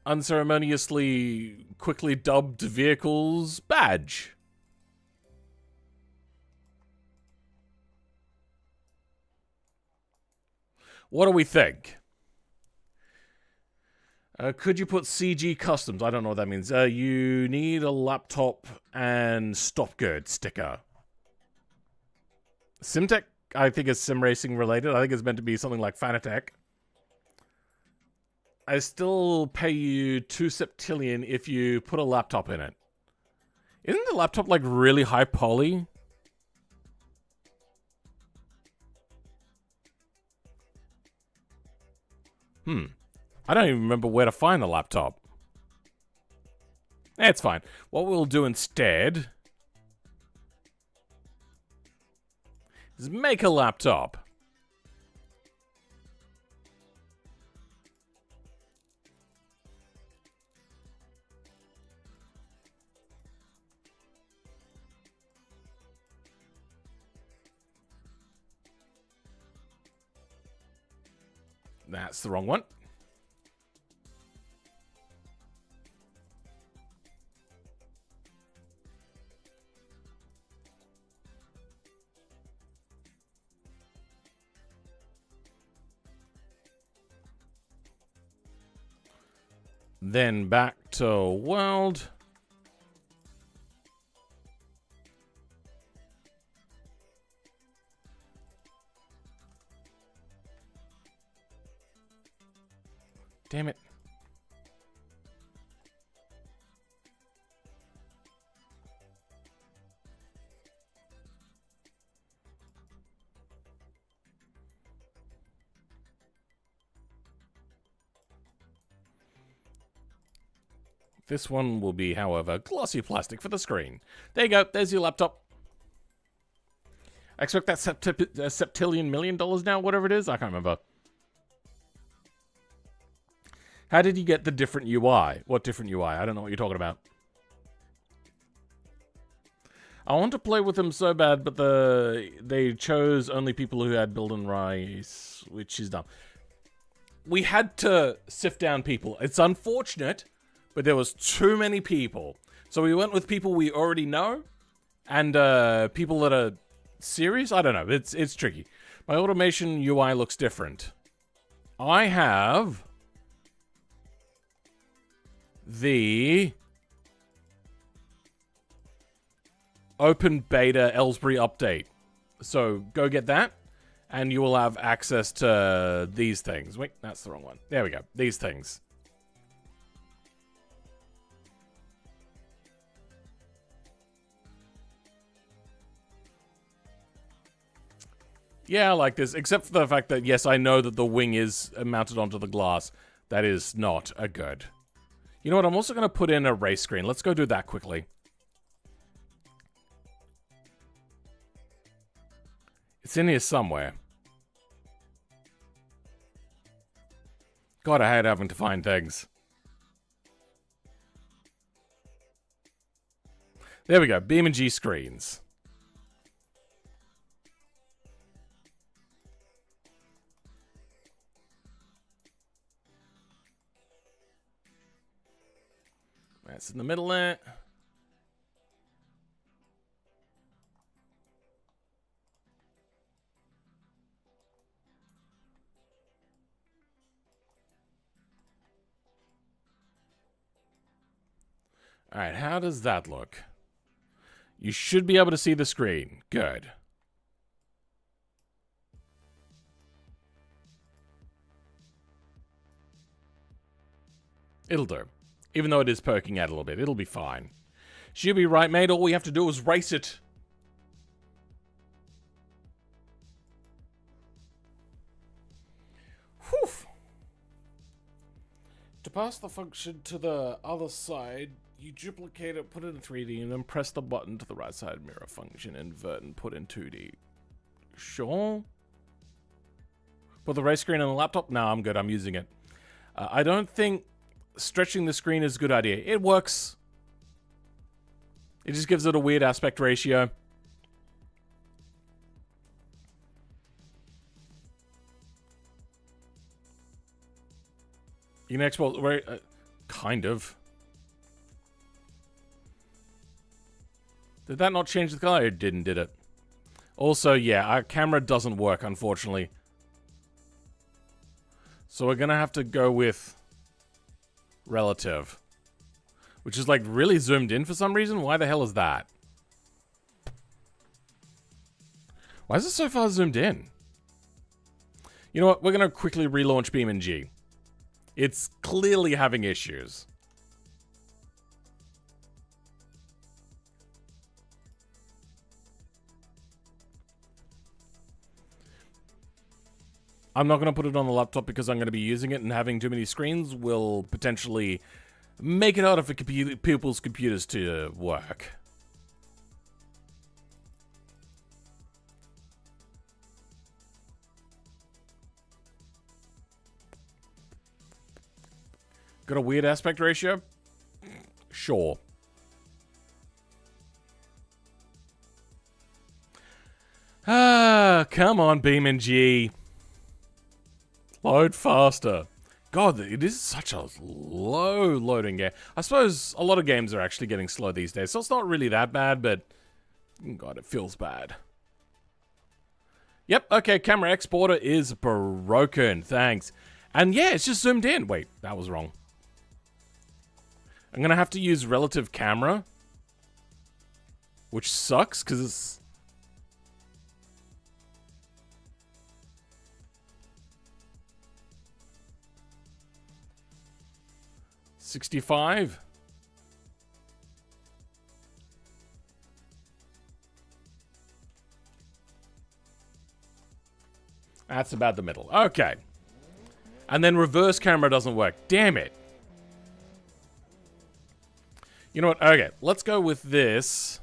unceremoniously quickly dubbed vehicle's badge. What do we think? Could you put CG customs? I don't know what that means. You need a laptop and stop good sticker. Simtech, I think is sim racing related. I think it's meant to be something like Fanatec. I still pay you 2 septillion if you put a laptop in it. Isn't the laptop like really high poly? I don't even remember where to find the laptop. It's fine. What we'll do instead is make a laptop. That's the wrong one. Then back to world. Damn it. This one will be, however, glossy plastic for the screen. There you go. There's your laptop. I expect that septillion million dollars now, whatever it is. I can't remember. How did you get the different UI? What different UI? I don't know what you're talking about. I want to play with them so bad, but they chose only people who had build and rise, which is dumb. We had to sift down people. It's unfortunate, but there was too many people. So we went with people we already know and people that are serious. I don't know. It's tricky. My automation UI looks different. I have the open beta Ellsbury update. So go get that and you will have access to these things. Wait, that's the wrong one. There we go. These things. Yeah, I like this, except for the fact that, yes, I know that the wing is mounted onto the glass. That is not a good. You know what? I'm also going to put in a race screen. Let's go do that quickly. It's in here somewhere. God, I hate having to find things. There we go. Beam and G screens. That's in the middle there. Alright, how does that look? You should be able to see the screen. Good. It'll do. Even though it is poking out a little bit, it'll be fine. She'll be right, mate. All we have to do is race it. Whew. To pass the function to the other side, you duplicate it, put it in 3D, and then press the button to the right side mirror function, invert, and put in 2D. Sure. Put the race screen on the laptop? No, I'm good. I'm using it. I don't think stretching the screen is a good idea. It works. It just gives it a weird aspect ratio. You can export, kind of. Did that not change the color? It didn't, did it? Also, yeah, our camera doesn't work, unfortunately. So we're gonna have to go with relative. Which is like really zoomed in for some reason. Why the hell is that? Why is it so far zoomed in? You know what? We're going to quickly relaunch BeamNG. It's clearly having issues. I'm not going to put it on the laptop because I'm going to be using it, and having too many screens will potentially make it harder for people's computers to work. Got a weird aspect ratio? Sure. Ah, come on, BeamNG. Load faster. God, it is such a low loading game. I suppose a lot of games are actually getting slow these days, so it's not really that bad, but God, it feels bad. Yep, okay, camera exporter is broken. Thanks. And yeah, it's just zoomed in. Wait, that was wrong. I'm gonna have to use relative camera, which sucks because it's... $65. That's about the middle. Okay. And then reverse camera doesn't work. Damn it. You know what? Okay, let's go with this.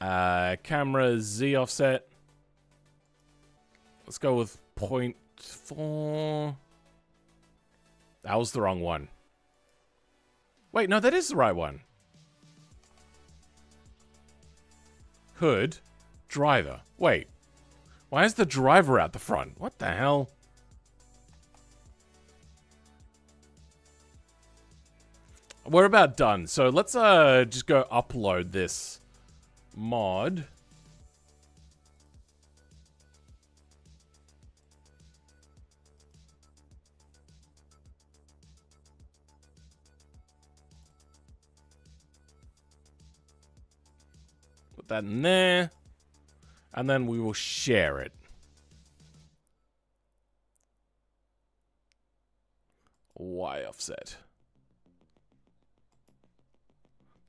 Camera Z offset. Let's go with 0.4. That was the wrong one. Wait, no, that is the right one. Hood. Driver. Wait. Why is the driver out the front? What the hell? We're about done. So let's just go upload this mod. Put that in there. And then we will share it. Y offset.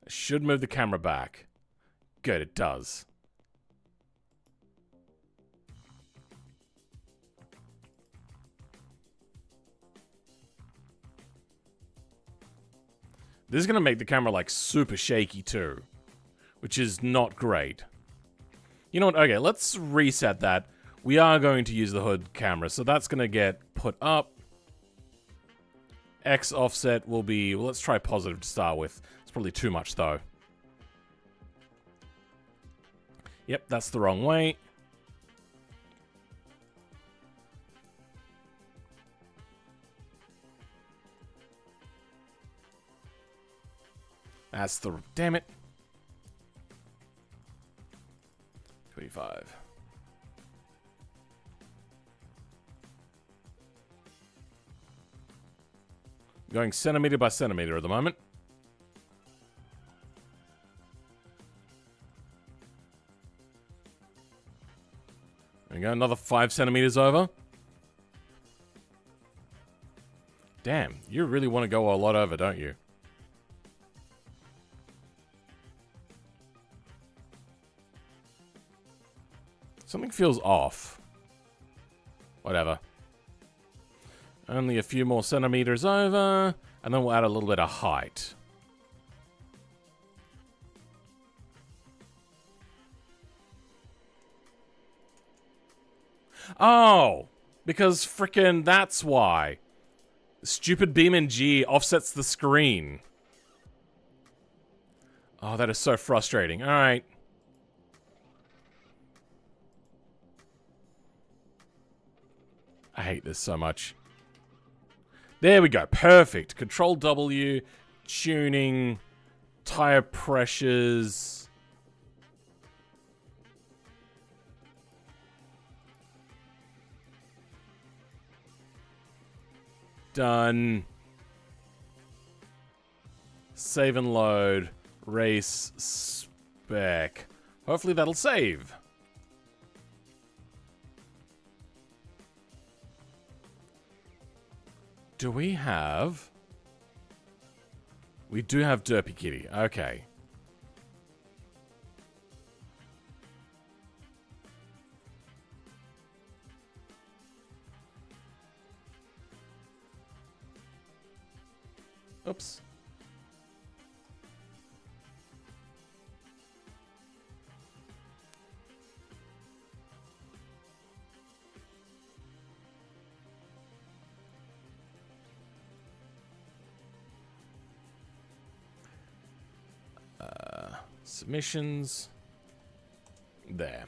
I should move the camera back. Good, it does. This is going to make the camera like super shaky too, which is not great. You know what? Okay, let's reset that. We are going to use the hood camera, so that's going to get put up. X offset will be... Well, let's try positive to start with. It's probably too much, though. Yep, that's the wrong way. That's the... Damn it. 25. Going centimeter by centimeter at the moment. There we go, another 5 centimeters over. Damn, you really want to go a lot over, don't you? Something feels off. Whatever. Only a few more centimeters over, and then we'll add a little bit of height. Oh! Because frickin' that's why. Stupid BeamNG offsets the screen. Oh, that is so frustrating. Alright. I hate this so much. There we go. Perfect. Control W, tuning, tire pressures. Done. Save and load. Race spec. Hopefully that'll save. Do we have... We do have Derpy Kitty. Okay. Oops. Submissions. There.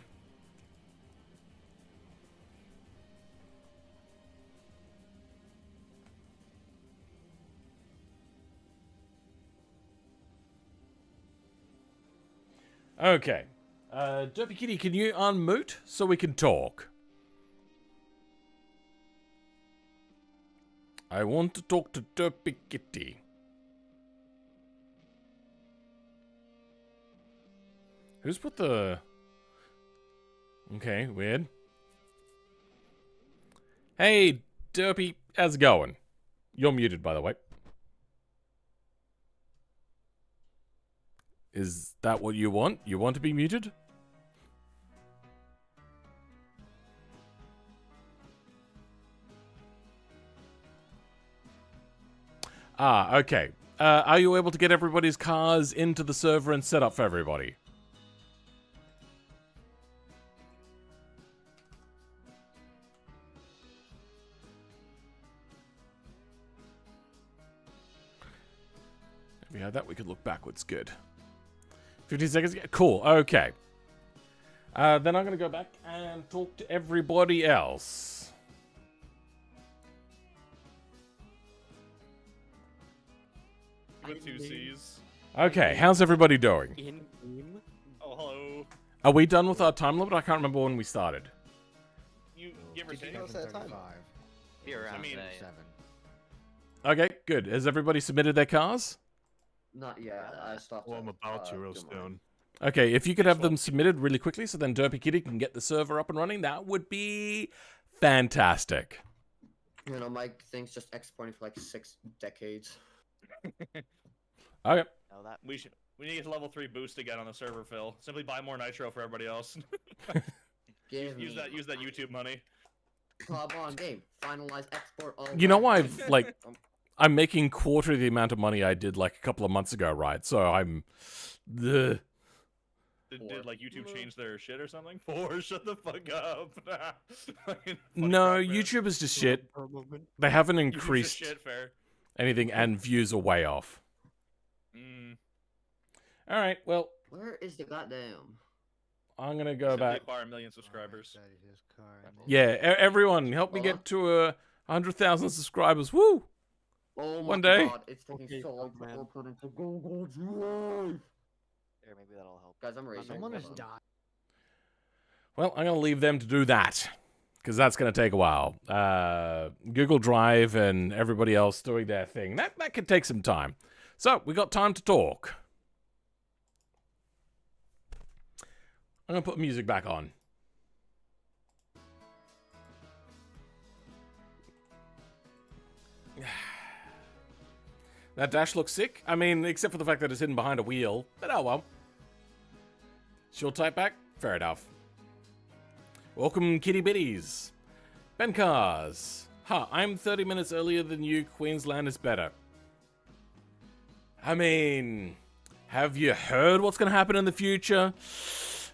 Okay. Derpy Kitty, can you unmute so we can talk? I want to talk to Derpy Kitty. Who's put the... Okay, weird. Hey, Derpy, how's it going? You're muted, by the way. Is that what you want? You want to be muted? Ah, okay. Are you able to get everybody's cars into the server and set up for everybody? If we had that, we could look backwards. Good. 15 seconds? Yeah, cool. Okay. Then I'm going to go back and talk to everybody else. With two C's. Okay, how's everybody doing? Oh, hello. Are we done with our time limit? I can't remember when we started. You give or Did you take. know it's that time? Be around I mean, today. Okay, good. Has everybody submitted their cars? Not yet. I stopped. Well, I'm about to, real do mine. soon. Okay, if you could have them submitted really quickly so then Derpy Kitty can get the server up and running, that would be fantastic. You know, my thing's just exporting for like 6 decades. Okay. Oh, that. We need to get to level 3 boost again on the server, Phil. Simply buy more nitro for everybody else. Give use me that YouTube money. club on game. Finalize export all. You know why right. I've, like, I'm making quarter of the amount of money I did, like, a couple of months ago, right? So I'm... Did like YouTube change their shit or something? Shut the fuck up. Fucking No, crap, man. YouTube is just shit. For a moment. They haven't YouTube's just increased shit, fair. anything, and views are way off. Alright, well, Where is the goddamn? I'm gonna go Simply back. acquire 1 million subscribers. Yeah, everyone, help me get to 100,000 subscribers. Woo! Oh my One day. god, it's taking Okay, so long to man. open into Google Drive. Here, maybe that'll help. Guys, I'm racing. Someone has Hold on. died. Well, I'm gonna leave them to do that. Because that's gonna take a while. Google Drive and everybody else doing their thing. That could take some time. So, we got time to talk. I'm gonna put music back on. That dash looks sick. I mean, except for the fact that it's hidden behind a wheel. But oh well. Short type back? Fair enough. Welcome, kitty bitties. Ben Cars. I'm 30 minutes earlier than you. Queensland is better. I mean, have you heard what's going to happen in the future?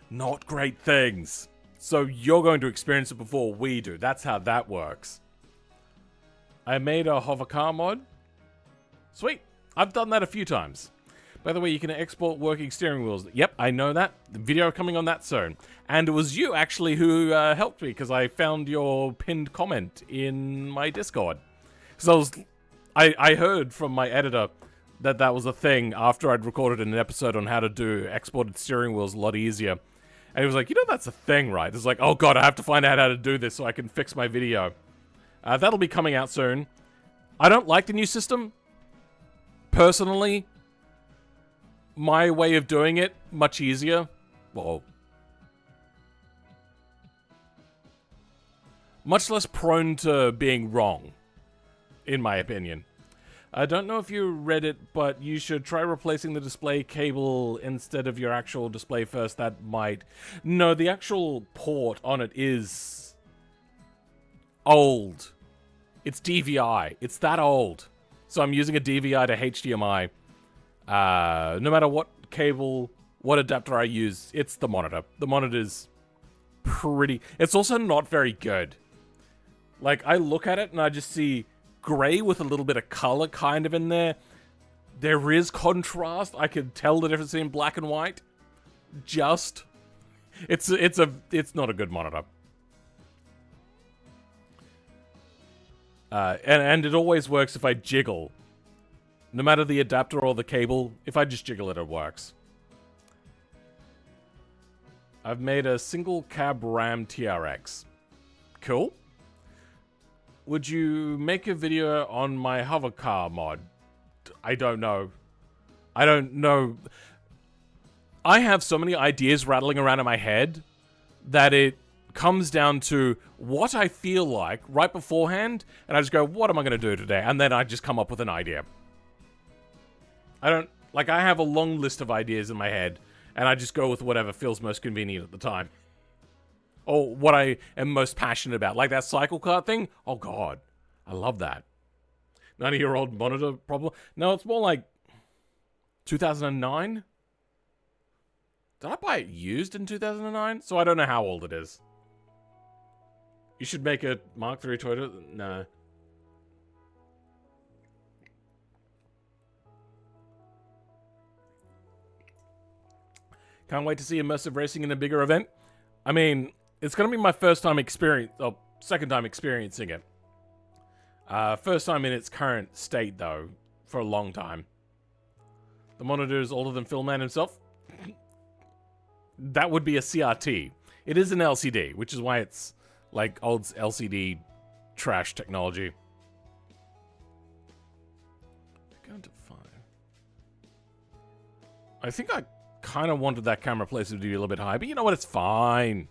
Not great things. So you're going to experience it before we do. That's how that works. I made a hover car mod. Sweet. I've done that a few times. By the way, you can export working steering wheels. Yep, I know that. The video coming on that soon. And it was you, actually, who helped me, because I found your pinned comment in my Discord. So I heard from my editor that that was a thing after I'd recorded an episode on how to do exported steering wheels a lot easier. And he was like, you know, that's a thing, right? It's like, oh god, I have to find out how to do this so I can fix my video. That'll be coming out soon. I don't like the new system. Personally, my way of doing it, much easier. Well, much less prone to being wrong, in my opinion. I don't know if you read it, but you should try replacing the display cable instead of your actual display first. That might... No, the actual port on it is old. It's DVI. It's that old. So I'm using a DVI to HDMI. No matter what cable, what adapter I use, it's the monitor. The monitor's pretty... It's also not very good. Like, I look at it and I just see gray with a little bit of color kind of in there. There is contrast. I can tell the difference in black and white. Just. It's not a good monitor. And it always works if I jiggle. No matter the adapter or the cable, if I just jiggle it, it works. I've made a single cab RAM TRX. Cool. Would you make a video on my hover car mod? I don't know. I don't know. I have so many ideas rattling around in my head that it comes down to what I feel like right beforehand, and I just go, what am I going to do today? And then I just come up with an idea. I have a long list of ideas in my head, and I just go with whatever feels most convenient at the time. Or what I am most passionate about. Like that cycle cart thing. Oh, God. I love that. 90-year-old monitor problem. No, it's more like 2009? Did I buy it used in 2009? So I don't know how old it is. You should make a Mark III Toyota. No. Can't wait to see immersive racing in a bigger event. I mean... It's going to be my first time second time experiencing it. First time in its current state, though, for a long time. The monitor is older than Philman himself. That would be a CRT. It is an LCD, which is why it's like old LCD trash technology. Going to 5. I think I kind of wanted that camera placement to be a little bit high, but you know what? It's fine.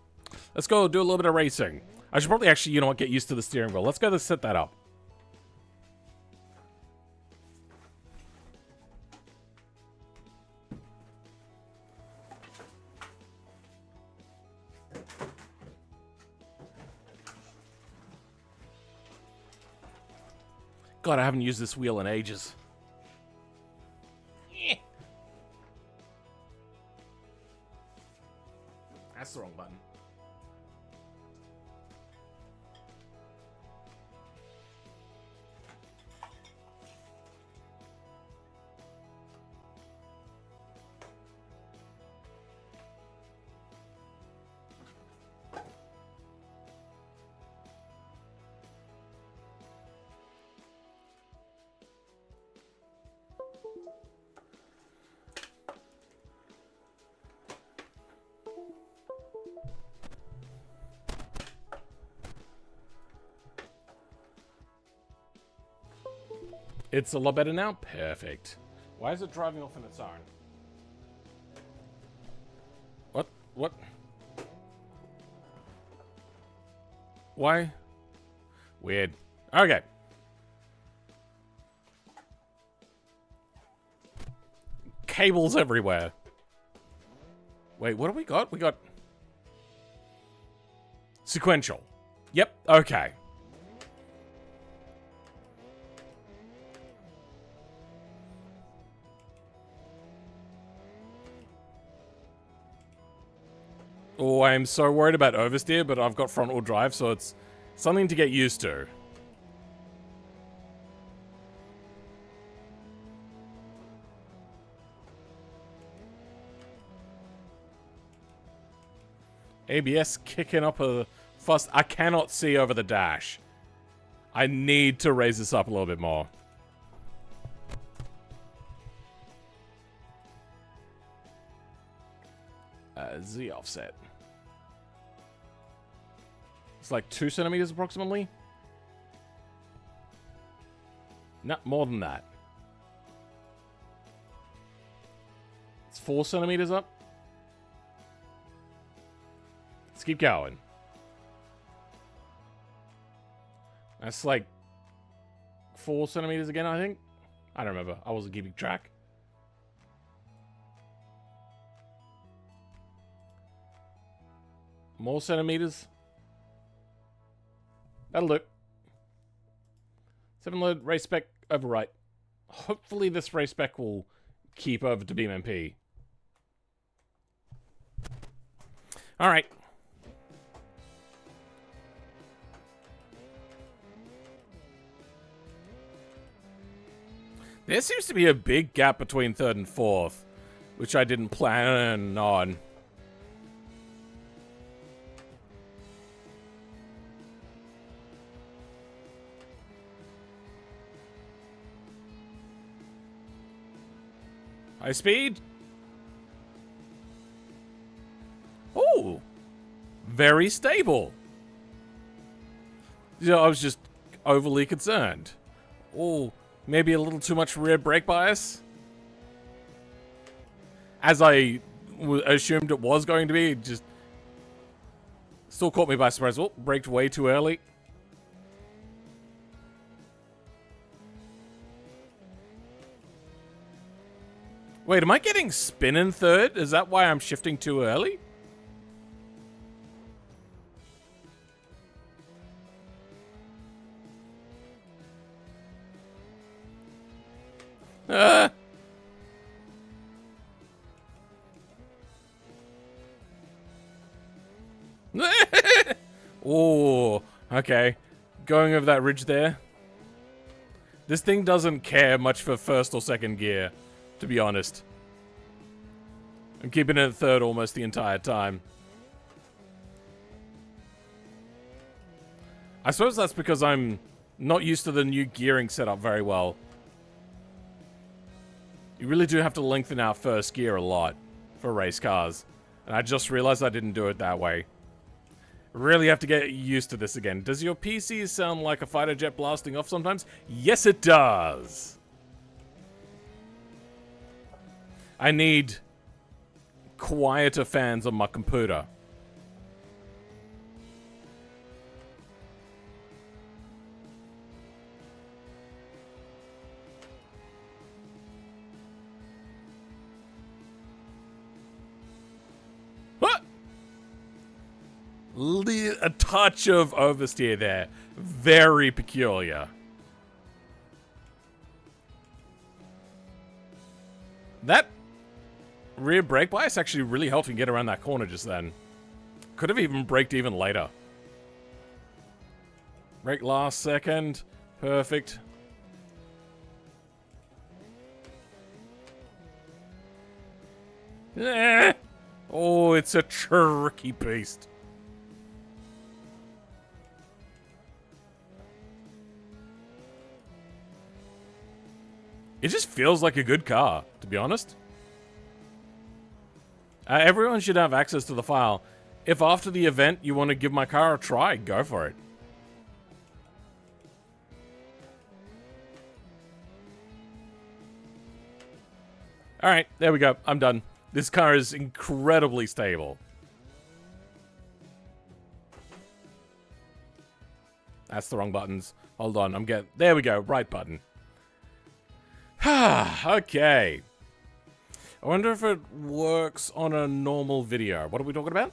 Let's go do a little bit of racing. I should probably actually, you know what, get used to the steering wheel. Let's go set that up. God, I haven't used this wheel in ages. That's the wrong button. It's a lot better now? Perfect. Why is it driving off on its own? What? What? Why? Weird. Okay. Cables everywhere. Wait, what do we got? We got... Sequential. Yep, okay. Oh, I'm so worried about oversteer, but I've got front-wheel drive, so it's something to get used to. ABS kicking up a fuss. I cannot see over the dash. I need to raise this up a little bit more. Z offset. It's like 2 centimeters approximately. Not more than that. It's 4 centimeters up. Let's keep going. That's like 4 centimeters again, I think. I don't remember. I wasn't keeping track. More centimeters. That'll do. 7 load race spec overwrite. Hopefully this race spec will keep over to BMP. Alright. There seems to be a big gap between 3rd and 4th, which I didn't plan on. High speed. Oh, very stable. You know, I was just overly concerned. Oh, maybe a little too much rear brake bias. As I assumed it was going to be, it just still caught me by surprise. Oh, braked way too early. Wait, am I getting spin in 3rd? Is that why I'm shifting too early? Oh, okay. Going over that ridge there. This thing doesn't care much for 1st or 2nd gear, to be honest. I'm keeping it at 3rd almost the entire time. I suppose that's because I'm not used to the new gearing setup very well. You really do have to lengthen out 1st gear a lot for race cars. And I just realized I didn't do it that way. Really have to get used to this again. Does your PC sound like a fighter jet blasting off sometimes? Yes, it does. I need quieter fans on my computer. What? A touch of oversteer there. Very peculiar. That rear brake bias actually really helped me get around that corner just then. Could have even braked even later. Brake last second. Perfect. Eh. Oh, it's a tricky beast. It just feels like a good car, to be honest. Everyone should have access to the file. If after the event you want to give my car a try, go for it. Alright, there we go. I'm done. This car is incredibly stable. That's the wrong buttons. Hold on, there we go, right button. Okay. I wonder if it works on a normal video. What are we talking about?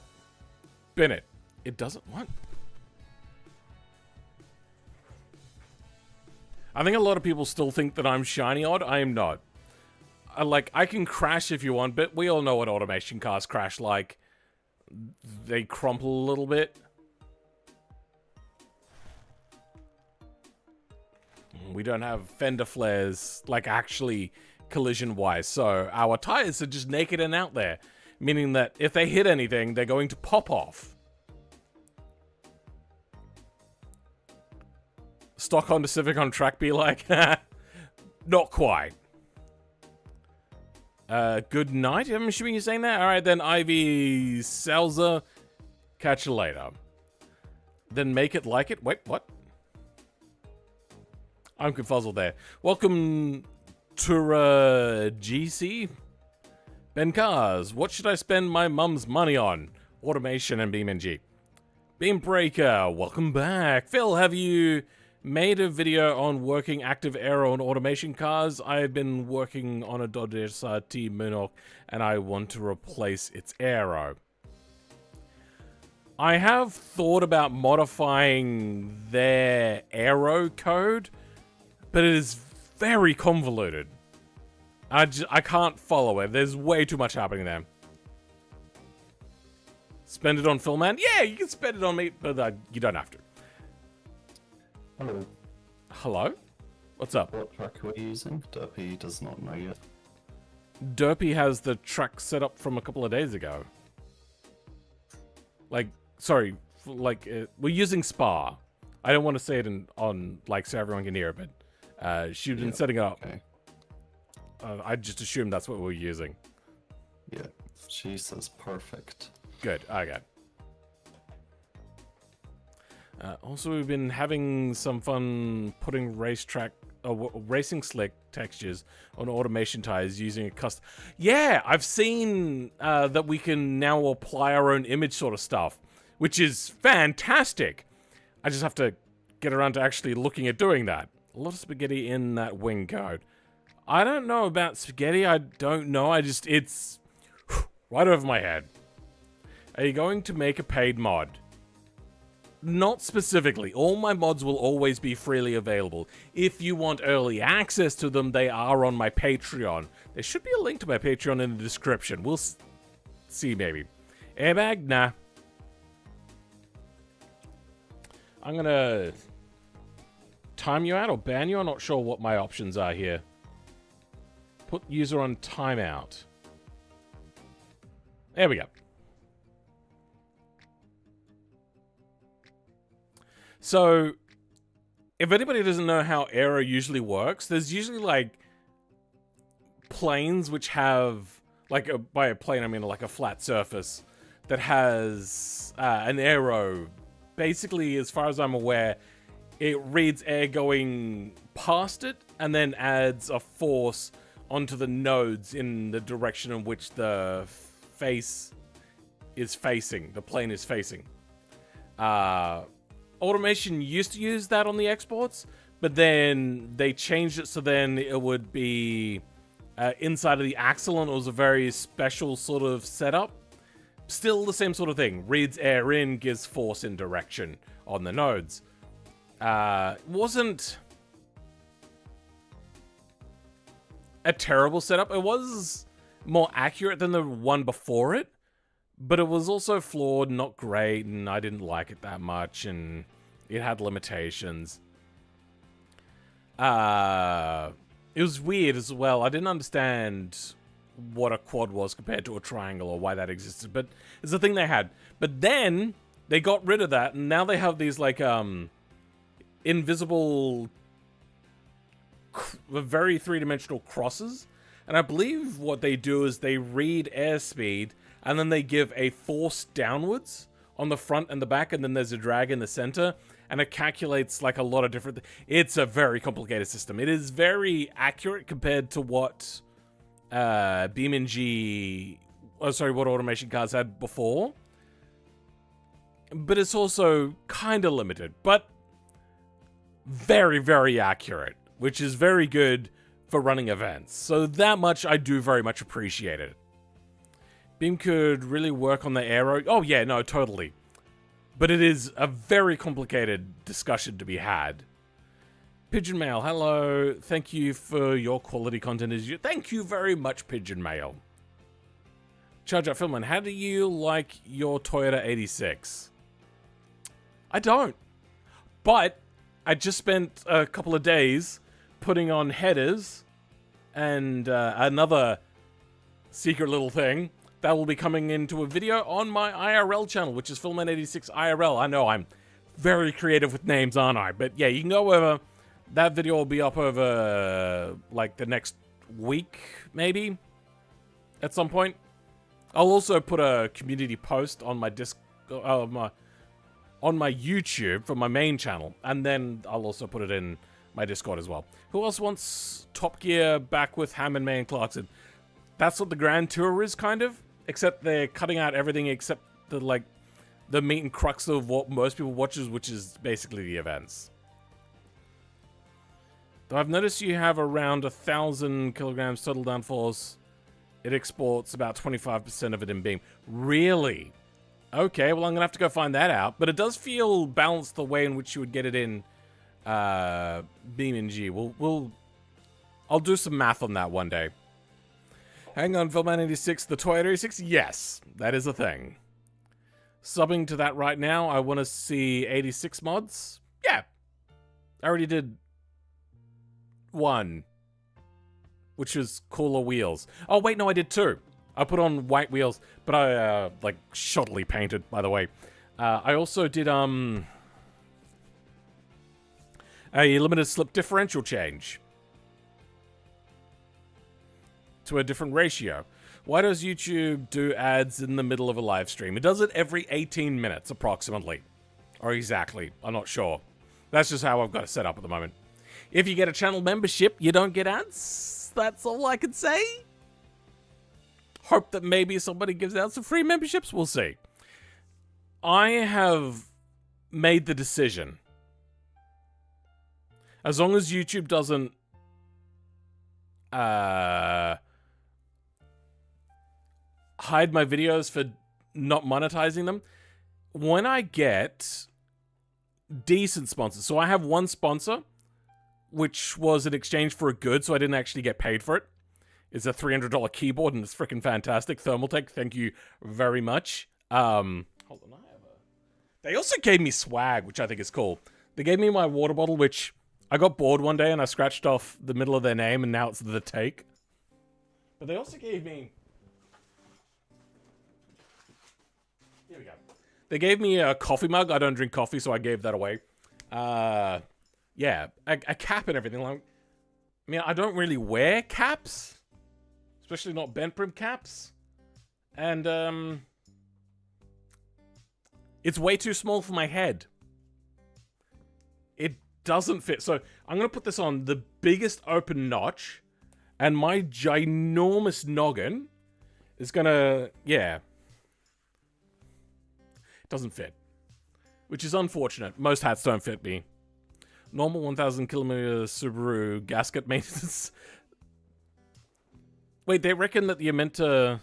Bennett. It doesn't. What? I think a lot of people still think that I'm shiny odd. I am not. I can crash if you want, but we all know what automation cars crash like. They crumple a little bit. We don't have fender flares, like actually collision-wise, so our tires are just naked and out there, meaning that if they hit anything, they're going to pop off. Stock Honda Civic on track be like? Not quite. Good night, I'm assuming you're saying that? Alright then, Ivy Salza, catch you later. Then make it like it? Wait, what? I'm confuzzled there. Welcome to GC. Ben Cars, what should I spend my mum's money on? Automation and BeamNG. Beambreaker, welcome back. Phil, have you made a video on working active aero and automation cars? I've been working on a Dodge SRT Moonhawk and I want to replace its aero. I have thought about modifying their aero code, but it is very convoluted. I can't follow it. There's way too much happening there. Spend it on Phil, man? Yeah, you can spend it on me, but you don't have to. Hello. Hello? What's up? What track are we using? Derpy does not know yet. Derpy has the track set up from a couple of days ago. Like, sorry, like, we're using Spa. I don't want to say it on, like, so everyone can hear it, but she's been setting it up. Okay. I just assumed that's what we're using. Yeah, she says perfect. Good, okay. Also, we've been having some fun putting racing slick textures on automation tires using a custom... Yeah, I've seen that we can now apply our own image sort of stuff, which is fantastic. I just have to get around to actually looking at doing that. A lot of spaghetti in that wing code. I don't know about spaghetti. I don't know. It's right over my head. Are you going to make a paid mod? Not specifically. All my mods will always be freely available. If you want early access to them, they are on my Patreon. There should be a link to my Patreon in the description. We'll see, maybe. Airbag? Nah. I'm gonna time you out or ban you. I'm not sure what my options are here. Put user on timeout. There we go. So, if anybody doesn't know how aero usually works, there's usually like planes which have, like by a plane I mean like a flat surface that has an aero. Basically, as far as I'm aware, it reads air going past it and then adds a force onto the nodes in the direction in which the face is facing, the plane is facing. Automation used to use that on the exports, but then they changed it so then it would be inside of the axle, and it was a very special sort of setup. Still the same sort of thing. Reads air in, gives force in direction on the nodes. Wasn't a terrible setup. It was more accurate than the one before it, but it was also flawed, not great, and I didn't like it that much, and it had limitations. It was weird as well. I didn't understand what a quad was compared to a triangle or why that existed, but it's the thing they had. But then they got rid of that, and now they have these like invisible, very three-dimensional crosses. And I believe what they do is they read airspeed, and then they give a force downwards on the front and the back, and then there's a drag in the center, and it calculates like a lot of different... It's a very complicated system. It is very accurate compared to what BeamNG... Oh, sorry, what automation cars had before. But it's also kind of limited, but very, very accurate, which is very good for running events. So that much I do very much appreciate it. Beam could really work on the aero. Oh yeah, no, totally. But it is a very complicated discussion to be had. Pigeon Mail, hello. Thank you for your quality content. Thank you very much, Pigeon Mail. Charge Up Filman, how do you like your Toyota 86? I don't. But I just spent a couple of days putting on headers and another secret little thing that will be coming into a video on my IRL channel, which is Filman86 IRL. I know I'm very creative with names, aren't I? But yeah, you can go over. That video will be up over like the next week, maybe, at some point. I'll also put a community post on my on my YouTube for my main channel, and then I'll also put it in my Discord as well. Who else wants Top Gear back with Hammond, May, and Clarkson? That's what the Grand Tour is, kind of. Except they're cutting out everything except the, like, the meat and crux of what most people watches, which is basically the events. Though I've noticed you have around 1,000 kilograms total downforce. It exports about 25% of it in beam. Really? Okay, well, I'm going to have to go find that out. But it does feel balanced the way in which you would get it in beam and G. I'll do some math on that one day. Hang on, Philman86, the Toyota 86? Yes, that is a thing. Subbing to that right now, I want to see 86 mods. Yeah, I already did one, which was cooler wheels. Oh, wait, no, I did two. I put on white wheels, but I, like, shoddily painted, by the way. I also did, a limited slip differential change to a different ratio. Why does YouTube do ads in the middle of a live stream? It does it every 18 minutes, approximately. Or exactly. I'm not sure. That's just how I've got it set up at the moment. If you get a channel membership, you don't get ads. That's all I can say. Hope that maybe somebody gives out some free memberships. We'll see. I have made the decision. As long as YouTube doesn't hide my videos for not monetizing them, when I get decent sponsors. So I have one sponsor, which was in exchange for a good, so I didn't actually get paid for it. It's a $300 keyboard, and it's freaking fantastic. Thermaltake, thank you very much. Hold on, They also gave me swag, which I think is cool. They gave me my water bottle, which I got bored one day, and I scratched off the middle of their name, and now it's The Take. But they also gave me... Here we go. They gave me a coffee mug. I don't drink coffee, so I gave that away. Yeah, a cap and everything. Like, I mean, I don't really wear caps. Especially not bent brim caps. And, it's way too small for my head. It doesn't fit. So, I'm going to put this on the biggest open notch. And my ginormous noggin is going to, yeah. It doesn't fit. Which is unfortunate. Most hats don't fit me. Normal 1,000 kilometer Subaru gasket maintenance. Wait, they reckon that you're meant to...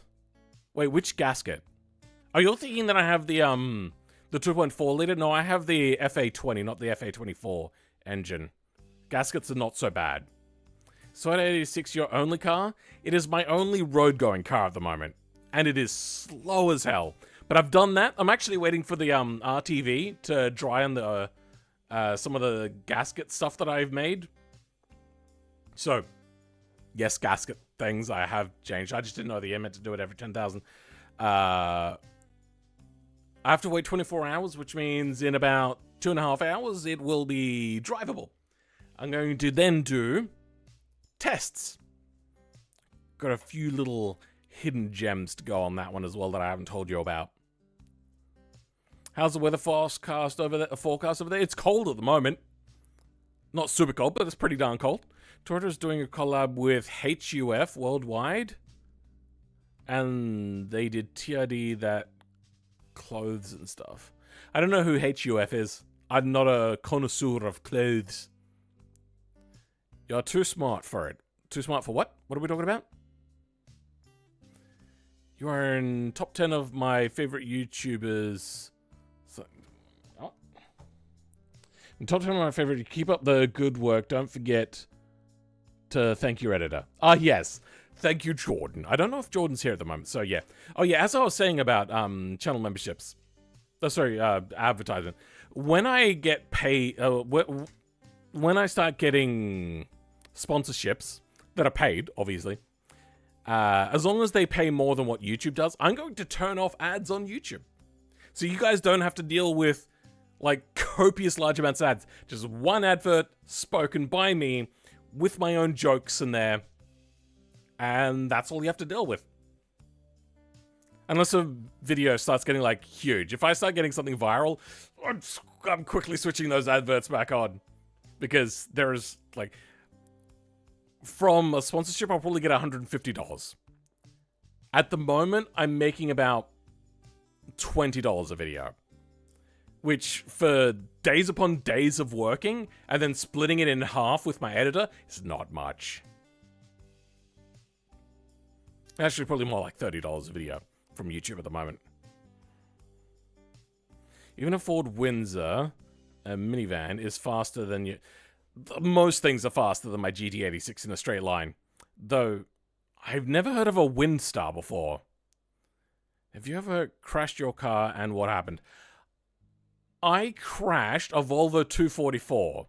Wait, which gasket? Oh, you're thinking that I have the 2.4 liter? No, I have the FA20, not the FA24 engine. Gaskets are not so bad. So at 86, your only car? It is my only road-going car at the moment. And it is slow as hell. But I've done that. I'm actually waiting for the RTV to dry on the some of the gasket stuff that I've made. So, yes, gasket things I have changed. I just didn't know the year meant to do it every 10,000. I have to wait 24 hours, which means in about 2.5 hours, it will be drivable. I'm going to then do tests. Got a few little hidden gems to go on that one as well that I haven't told you about. How's the weather forecast over there? It's cold at the moment. Not super cold, but it's pretty darn cold. Toyota's doing a collab with HUF worldwide. And they did TRD that clothes and stuff. I don't know who HUF is. I'm not a connoisseur of clothes. You're too smart for it. Too smart for what? What are we talking about? You are in top 10 of my favorite YouTubers. In top 10 of my favorite. Keep up the good work. Don't forget to thank your editor. Ah, yes. Thank you, Jordan. I don't know if Jordan's here at the moment, so yeah. Oh, yeah, as I was saying about channel memberships. Oh, sorry, advertisement. When I get paid... when I start getting sponsorships that are paid, obviously, as long as they pay more than what YouTube does, I'm going to turn off ads on YouTube. So you guys don't have to deal with, like, copious large amounts of ads. Just one advert spoken by me with my own jokes in there. And that's all you have to deal with. Unless a video starts getting, like, huge. If I start getting something viral, I'm quickly switching those adverts back on. because there's like, from a sponsorship, I'll probably get $150. At the moment, I'm making about $20 a video, which for days upon days of working and then splitting it in half with my editor is not much. Actually, probably more like $30 a video from YouTube at the moment. Even a Ford Windsor, a minivan, is faster than you. Most things are faster than my GT86 in a straight line. Though, I've never heard of a Windstar before. Have you ever crashed your car and what happened? I crashed a Volvo 244.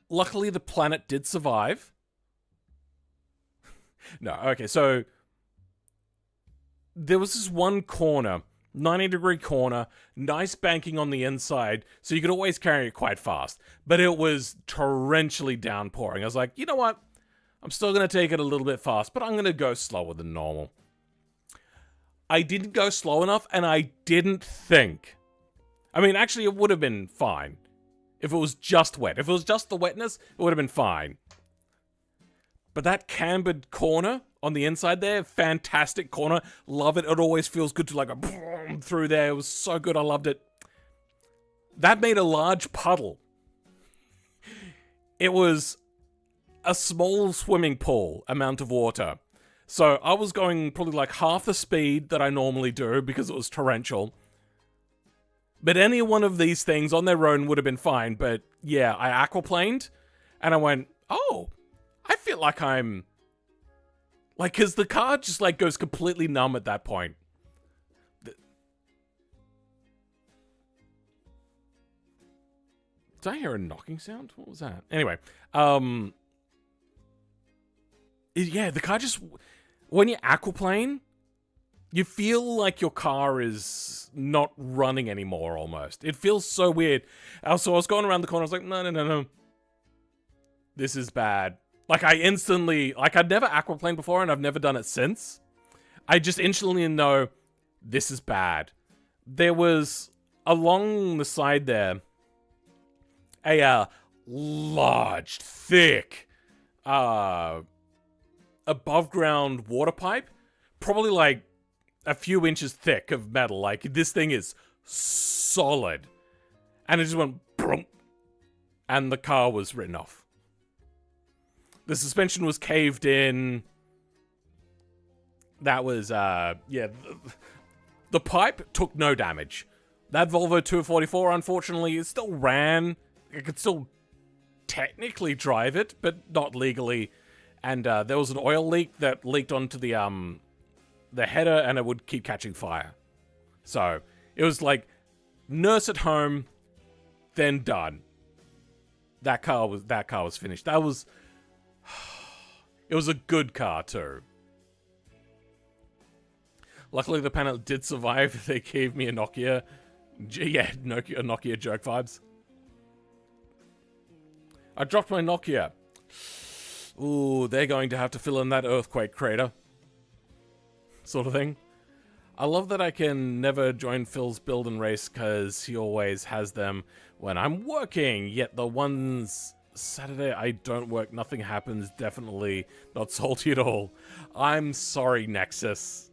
Luckily, the Planet did survive. No, okay, so there was this one corner, 90-degree corner, nice banking on the inside, so you could always carry it quite fast. But it was torrentially downpouring. I was like, you know what? I'm still going to take it a little bit fast, but I'm going to go slower than normal. I didn't go slow enough, and I didn't think. I mean, actually, it would have been fine if it was just wet. If it was just the wetness, it would have been fine. But that cambered corner on the inside there, fantastic corner. Love it. It always feels good to like a boom through there. It was so good. I loved it. That made a large puddle. It was a small swimming pool amount of water. So I was going probably like half the speed that I normally do because it was torrential. But any one of these things on their own would have been fine. But yeah, I aquaplaned and I went, oh, I feel like I'm like, because the car just like goes completely numb at that point. Did I hear a knocking sound? What was that? Anyway, yeah, the car just, when you aquaplane, you feel like your car is not running anymore almost. It feels so weird. So I was going around the corner, I was like, no. This is bad. Like, I instantly, like, I'd never aquaplaned before, and I've never done it since. I just instantly know, this is bad. There was, along the side there, a large, thick, above-ground water pipe. Probably, like, a few inches thick of metal. Like, this thing is solid. And it just went, boom, and the car was written off. The suspension was caved in. That was, yeah. The pipe took no damage. That Volvo 244, unfortunately, it still ran. I could still technically drive it, but not legally. And there was an oil leak that leaked onto the header, and it would keep catching fire. So, it was like, nurse at home, then done. That car was finished. That was... It was a good car, too. Luckily, the panel did survive. They gave me a Nokia. Yeah, Nokia joke vibes. I dropped my Nokia. Ooh, they're going to have to fill in that earthquake crater. Sort of thing. I love that I can never join Phil's build and race because he always has them when I'm working, yet the ones... Saturday, I don't work, nothing happens, definitely not salty at all. I'm sorry, Nexus.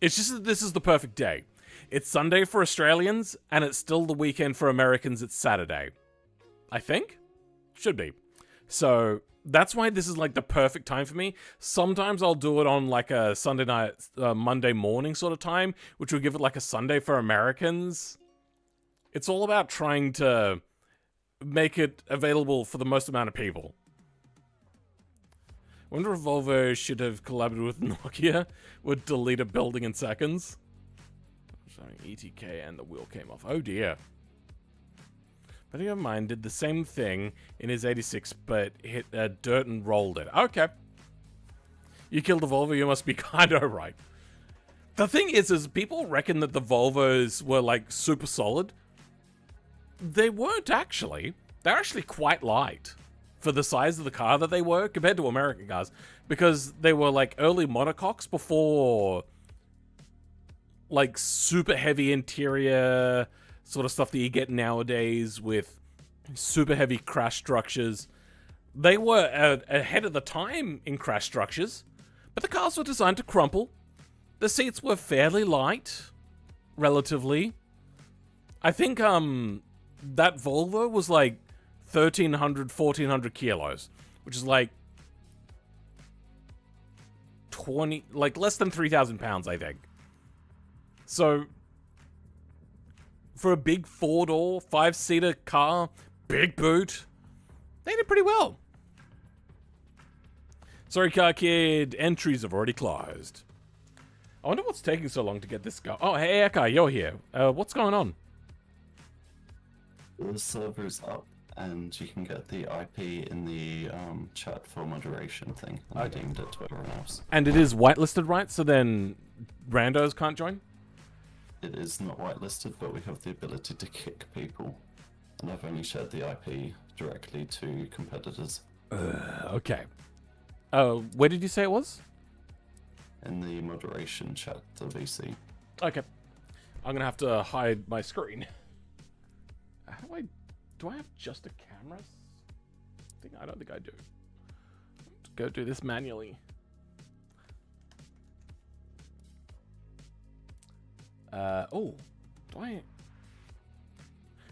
It's just that this is the perfect day. It's Sunday for Australians, and it's still the weekend for Americans, it's Saturday. I think? Should be. So, that's why this is like the perfect time for me. Sometimes I'll do it on like a Sunday night, Monday morning sort of time, which will give it like a Sunday for Americans. It's all about trying to... make it available for the most amount of people. Wonder if Volvo should have collaborated with Nokia. Would delete a building in seconds. Showing ETK and the wheel came off. Oh dear. A buddy of mine did the same thing in his 86, but hit dirt and rolled it. Okay. You killed the Volvo, you must be kinda right. The thing is people reckon that the Volvos were like super solid. They weren't actually. They're actually quite light for the size of the car that they were compared to American cars, because they were like early monocoques before like super heavy interior, sort of stuff that you get nowadays with super heavy crash structures. They were ahead of the time in crash structures, but the cars were designed to crumple. The seats were fairly light, relatively. I think that Volvo was like 1,300, 1,400 kilos, which is like 20, like less than 3,000 pounds, I think. So, for a big 4-door, 5-seater car, big boot, they did pretty well. Sorry, Car Kid, entries have already closed. I wonder what's taking so long to get this guy. Oh, hey, Eka, you're here. What's going on? The server's up, and you can get the IP in the chat for moderation thing. And I deemed it to everyone else. And it is whitelisted, right? So then randos can't join? It is not whitelisted, but we have the ability to kick people. And I've only shared the IP directly to competitors. Okay. Where did you say it was? In the moderation chat, the VC. Okay. I'm gonna have to hide my screen. Do I have just a camera? I don't think I do. Let's go do this manually. Do I?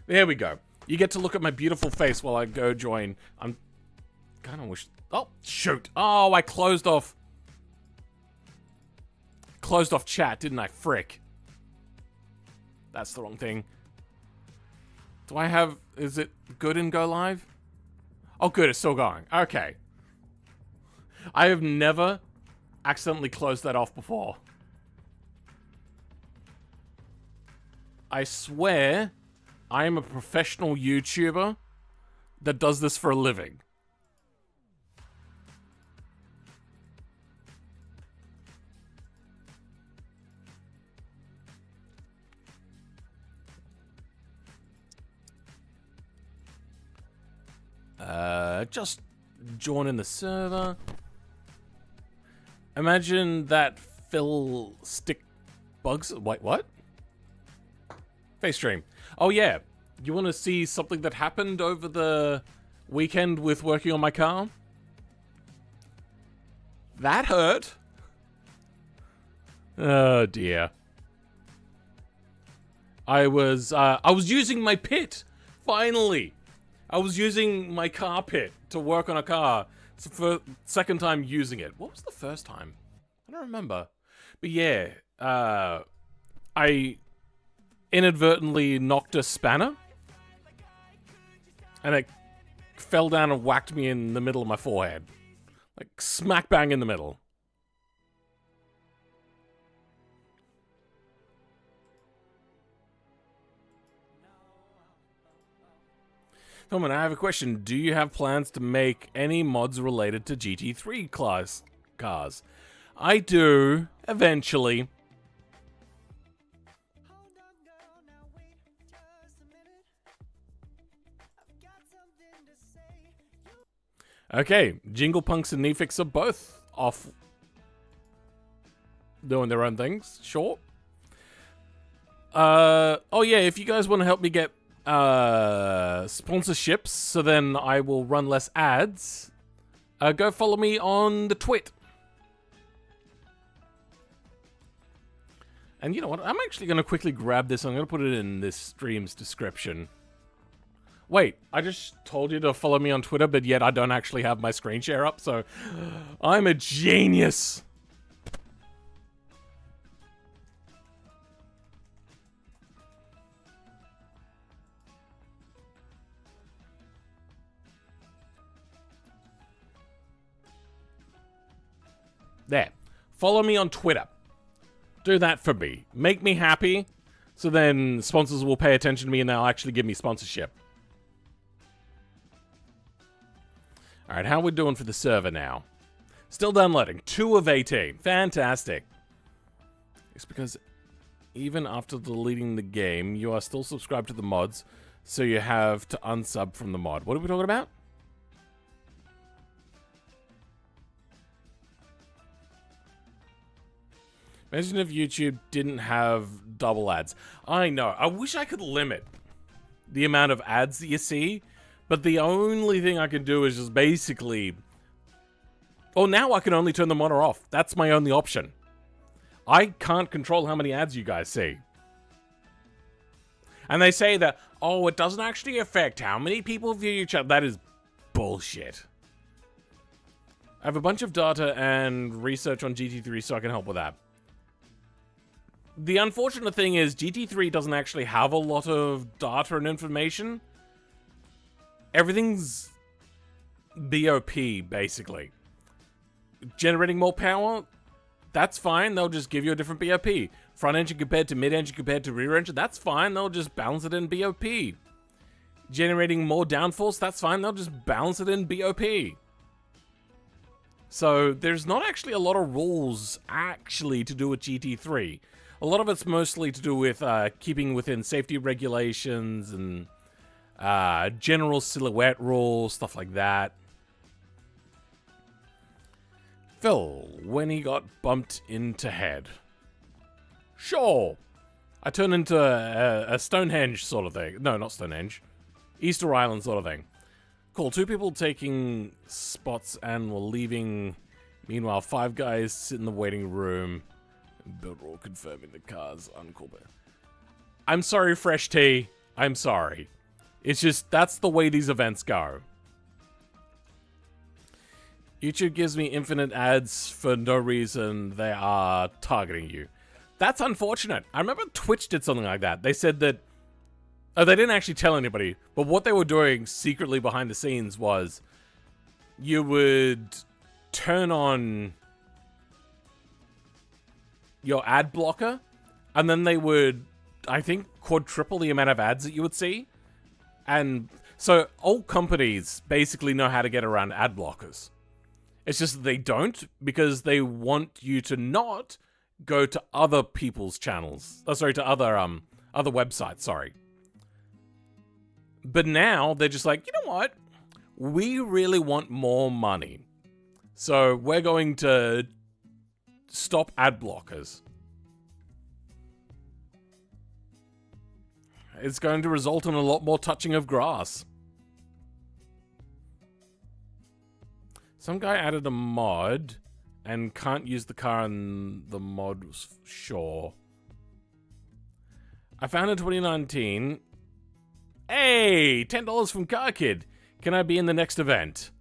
There we go. You get to look at my beautiful face while I go join. I'm kind of wish. Oh, shoot. Oh, I closed off chat, didn't I? Frick. That's the wrong thing. Do I have... Is it good in Go Live? Oh, good. It's still going. Okay. I have never accidentally closed that off before. I swear I am a professional YouTuber that does this for a living. Just joining the server. Imagine that Phil stick bugs. Wait, what? Face stream. Oh yeah, you want to see something that happened over the weekend with working on my car? That hurt. Oh dear. I was using my pit. Finally. I was using my car pit to work on a car. It's the second time using it. What was the first time? I don't remember. But yeah, I inadvertently knocked a spanner. And it fell down and whacked me in the middle of my forehead. Like, smack bang in the middle. Thoman, I have a question. Do you have plans to make any mods related to GT3 class cars? I do, eventually. Okay, Jingle Punks and Nefix are both off doing their own things. Sure. Oh yeah, if you guys want to help me get sponsorships, so then I will run less ads, go follow me on the Twit. And you know what? I'm actually going to quickly grab this. I'm going to put it in this stream's description. Wait, I just told you to follow me on Twitter, but yet I don't actually have my screen share up, so I'm a genius. There. Follow me on Twitter. Do that for me. Make me happy, so then sponsors will pay attention to me and they'll actually give me sponsorship. Alright, how are we doing for the server now? Still downloading. 2 of 18. Fantastic. It's because even after deleting the game, you are still subscribed to the mods, so you have to unsub from the mod. What are we talking about? Imagine if YouTube didn't have double ads. I know. I wish I could limit the amount of ads that you see, but the only thing I can do is just basically... Oh, now I can only turn the monitor off. That's my only option. I can't control how many ads you guys see. And they say that, oh, it doesn't actually affect how many people view your channel. That is bullshit. I have a bunch of data and research on GT3 so I can help with that. The unfortunate thing is GT3 doesn't actually have a lot of data and information. Everything's BOP, basically. Generating more power, that's fine. They'll just give you a different BOP. Front engine compared to mid engine compared to rear engine, that's fine. They'll just balance it in BOP. Generating more downforce, that's fine. They'll just balance it in BOP. So there's not actually a lot of rules actually to do with GT3. A lot of it's mostly to do with keeping within safety regulations and general silhouette rules, stuff like that. Phil, when he got bumped into head. Sure. I turned into a Stonehenge sort of thing. No, not Stonehenge. Easter Island sort of thing. Cool, 2 people taking spots and were leaving. Meanwhile, 5 guys sit in the waiting room. Build rule confirming the car's uncool. I'm sorry, Fresh Tea. I'm sorry. It's just, that's the way these events go. YouTube gives me infinite ads for no reason. They are targeting you. That's unfortunate. I remember Twitch did something like that. They said that... Oh, they didn't actually tell anybody. But what they were doing secretly behind the scenes was... You would turn on... your ad blocker, and then they would, I think, quadruple the amount of ads that you would see. And so all companies basically know how to get around ad blockers. It's just that they don't, because they want you to not go to other people's channels. Oh, sorry, to other websites, sorry. But now they're just like, you know what? We really want more money. So we're going to stop ad blockers. It's going to result in a lot more touching of grass. Some guy added a mod and can't use the car and the mod was sure. I found in 2019. Hey, $10 from Car Kid. Can I be in the next event?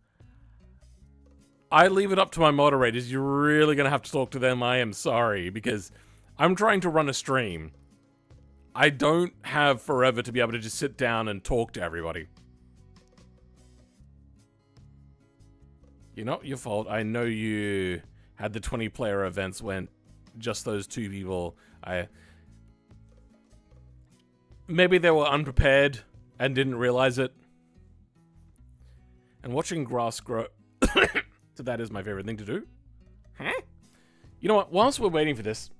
I leave it up to my moderators. You're really going to have to talk to them. I am sorry, because I'm trying to run a stream. I don't have forever to be able to just sit down and talk to everybody. You're not your fault. I know you had the 20-player events when just those 2 people. Maybe they were unprepared and didn't realize it. And watching grass grow... So that is my favorite thing to do. Huh? You know what? Whilst we're waiting for this...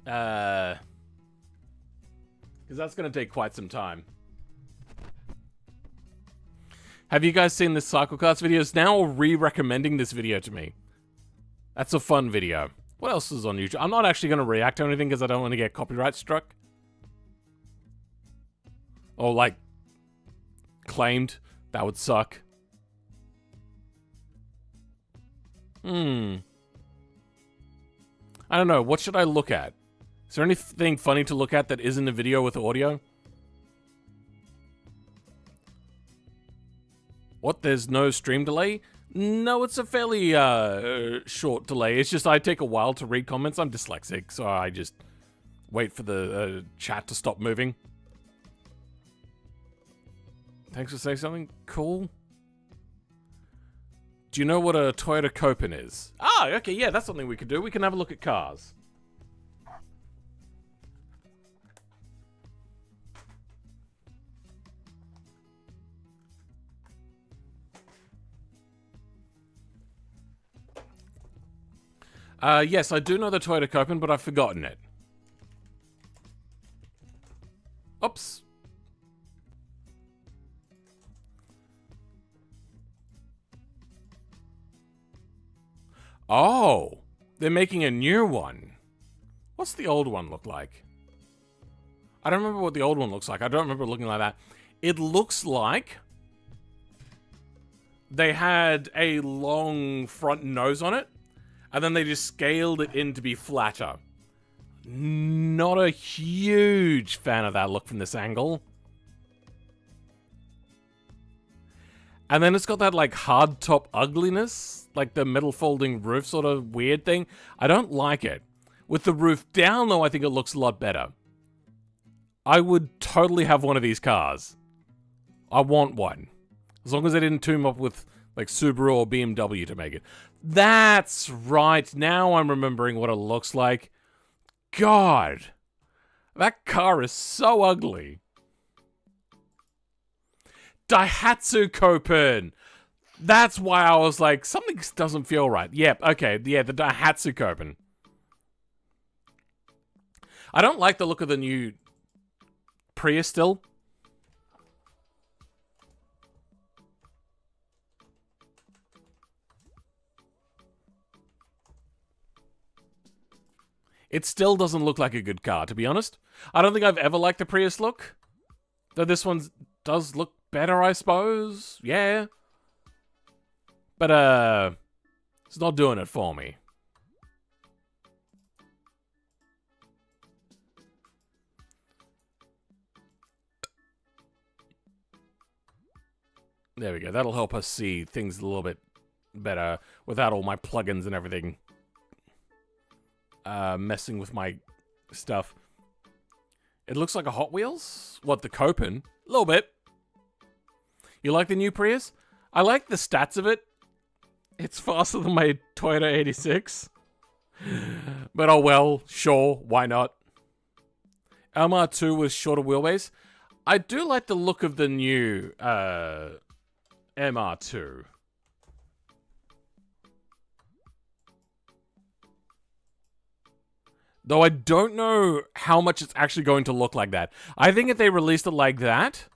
Because that's going to take quite some time. Have you guys seen this Cycle Carts video? It's now re-recommending this video to me. That's a fun video. What else is on YouTube? I'm not actually going to react to anything because I don't want to get copyright struck. Or, like, claimed. That would suck. I don't know. What should I look at? Is there anything funny to look at that isn't a video with audio? What? There's no stream delay? No, it's a fairly short delay. It's just I take a while to read comments. I'm dyslexic, so I just wait for the chat to stop moving. Thanks for saying something cool. Do you know what a Toyota Copen is? Ah, okay, yeah, that's something we could do. We can have a look at cars. Yes, I do know the Toyota Copen, but I've forgotten it. Oops. Oh, they're making a new one. What's the old one look like? I don't remember what the old one looks like. I don't remember looking like that. It looks like they had a long front nose on it, and then they just scaled it in to be flatter. Not a huge fan of that look from this angle. And then it's got that like hardtop ugliness, like the metal folding roof sort of weird thing. I don't like it. With the roof down though, I think it looks a lot better. I would totally have one of these cars. I want one. As long as they didn't team up with like Subaru or BMW to make it. That's right. Now I'm remembering what it looks like. God. That car is so ugly. Daihatsu Copen. That's why I was like, something doesn't feel right. Yep, okay, yeah, the Daihatsu Copen. I don't like the look of the new Prius still. It still doesn't look like a good car, to be honest. I don't think I've ever liked the Prius look. Though this one does look better, I suppose. Yeah. But, it's not doing it for me. There we go. That'll help us see things a little bit better without all my plugins and everything messing with my stuff. It looks like a Hot Wheels. What, the Copen? A little bit. You like the new Prius? I like the stats of it. It's faster than my Toyota 86. But oh well, sure, why not? LMR2 with shorter wheelbase. I do like the look of the new MR2. Though I don't know how much it's actually going to look like that. I think if they released it like that,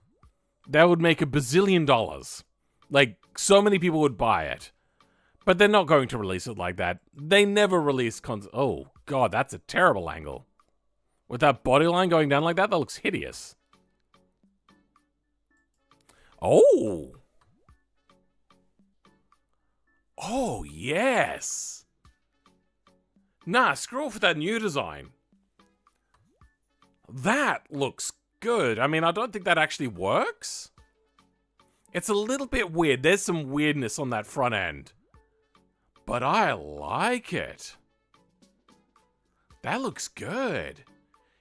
that would make $1 bazillion. Like, so many people would buy it. But they're not going to release it like that. They never release oh, God, that's a terrible angle. With that body line going down like that, that looks hideous. Oh. Oh, yes. Nah, screw off with that new design. That looks good. I mean, I don't think that actually works. It's a little bit weird. There's some weirdness on that front end. But I like it. That looks good.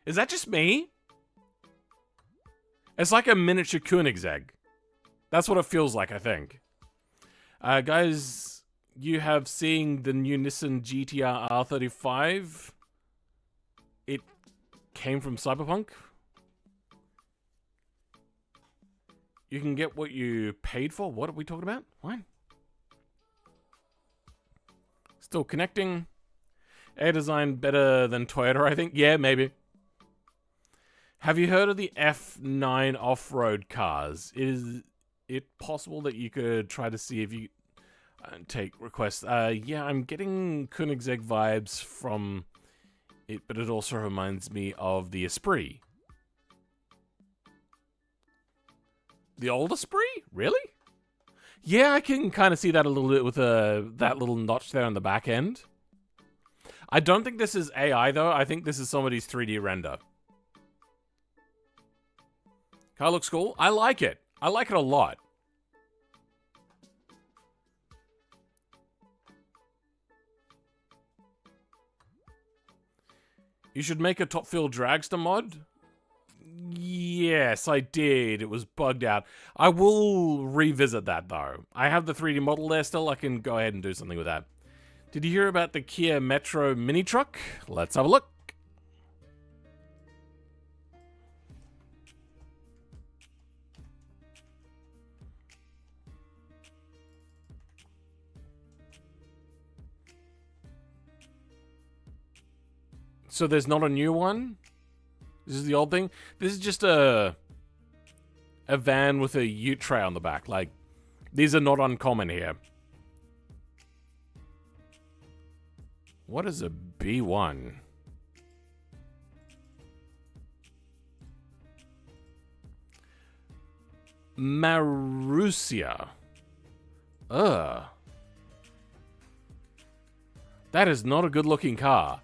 Is that just me? It's like a miniature Koenigsegg. That's what it feels like, I think. Guys, you have seen the new Nissan GTR R35. It came from Cyberpunk. You can get what you paid for. What are we talking about? What? Still connecting. Air design better than Toyota, I think. Yeah, maybe. Have you heard of the F9 off-road cars? Is it possible that you could try to see if you take requests? Yeah, I'm getting Koenigsegg vibes from it, but it also reminds me of the Esprit. The old Esprit? Really? Yeah, I can kind of see that a little bit with that little notch there on the back end. I don't think this is AI, though. I think this is somebody's 3D render. Car looks cool. I like it. I like it a lot. You should make a Top Fuel Dragster mod? Yes, I did. It was bugged out. I will revisit that, though. I have the 3D model there still. I can go ahead and do something with that. Did you hear about the Kia Metro mini truck? Let's have a look. So there's not a new one? This is the old thing? This is just a van with a ute tray on the back. Like, these are not uncommon here. What is a B1? Marussia. Ugh. That is not a good looking car.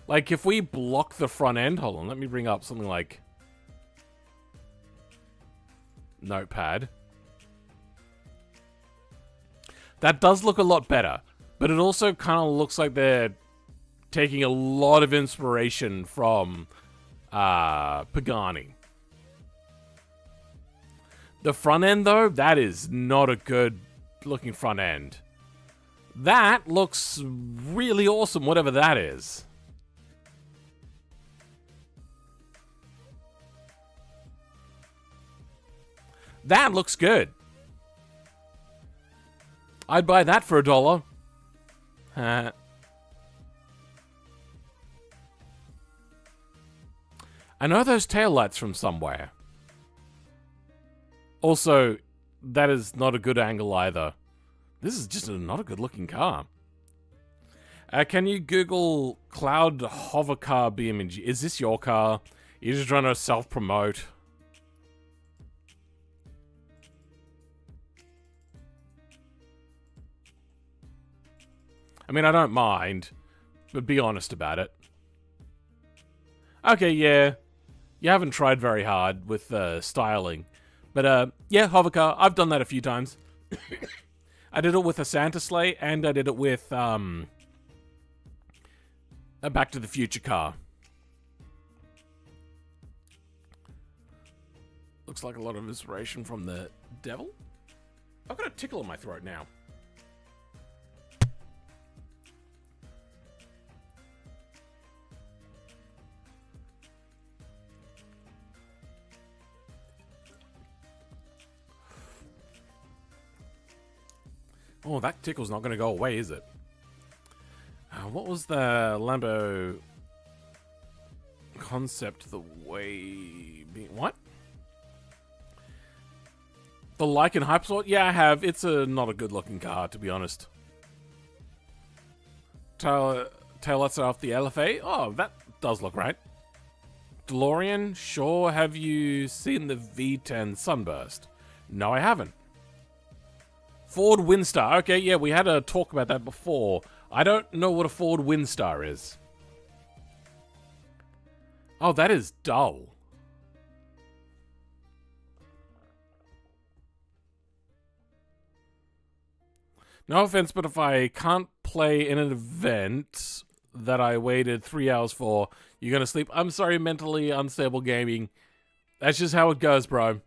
Like, if we block the front end... Hold on, let me bring up something like... Notepad. That does look a lot better. But it also kind of looks like they're taking a lot of inspiration from Pagani. The front end, though, that is not a good looking front end. That looks really awesome, whatever that is. That looks good. I'd buy that for $1. I know those taillights from somewhere. Also, that is not a good angle either. This is just not a good looking car. Can you Google Cloud Hover Car BMG? Is this your car? You're just trying to self-promote. I mean, I don't mind, but be honest about it. Okay, yeah. You haven't tried very hard with styling. But, yeah, hovercar. I've done that a few times. I did it with a Santa sleigh, and I did it with, a Back to the Future car. Looks like a lot of inspiration from the devil. I've got a tickle in my throat now. Oh, that tickle's not going to go away, is it? What was the Lambo concept? The way... What? The Lycan Hypersport? Yeah, I have. It's not a good-looking car, to be honest. Taillights off the LFA? Oh, that does look right. DeLorean? Sure. Have you seen the V10 Sunburst? No, I haven't. Ford Windstar. Okay, yeah, we had a talk about that before. I don't know what a Ford Windstar is. Oh, that is dull. No offense, but if I can't play in an event that I waited 3 hours for, you're gonna sleep. I'm sorry, mentally unstable gaming. That's just how it goes, bro.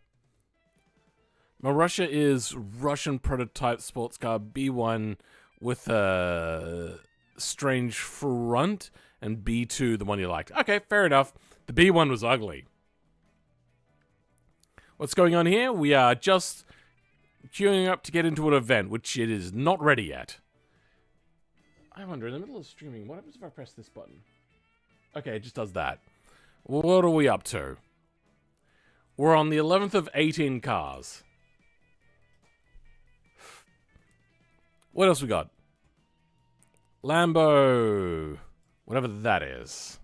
Marussia is Russian prototype sports car B1 with a strange front, and B2 the one you liked. Okay, fair enough. The B1 was ugly. What's going on here? We are just queuing up to get into an event, which it is not ready yet. I wonder, in the middle of streaming, what happens if I press this button? Okay, it just does that. What are we up to? We're on the 11th of 18 cars. What else we got? Lambo. Whatever that is.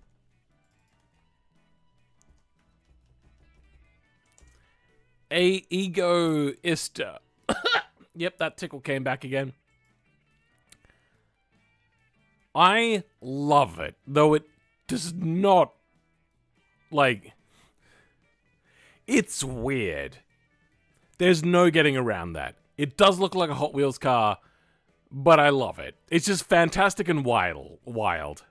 A Egoista. Yep, that tickle came back again. I love it, though it does not, like, it's weird. There's no getting around that. It does look like a Hot Wheels car, but I love it. It's just fantastic and wild.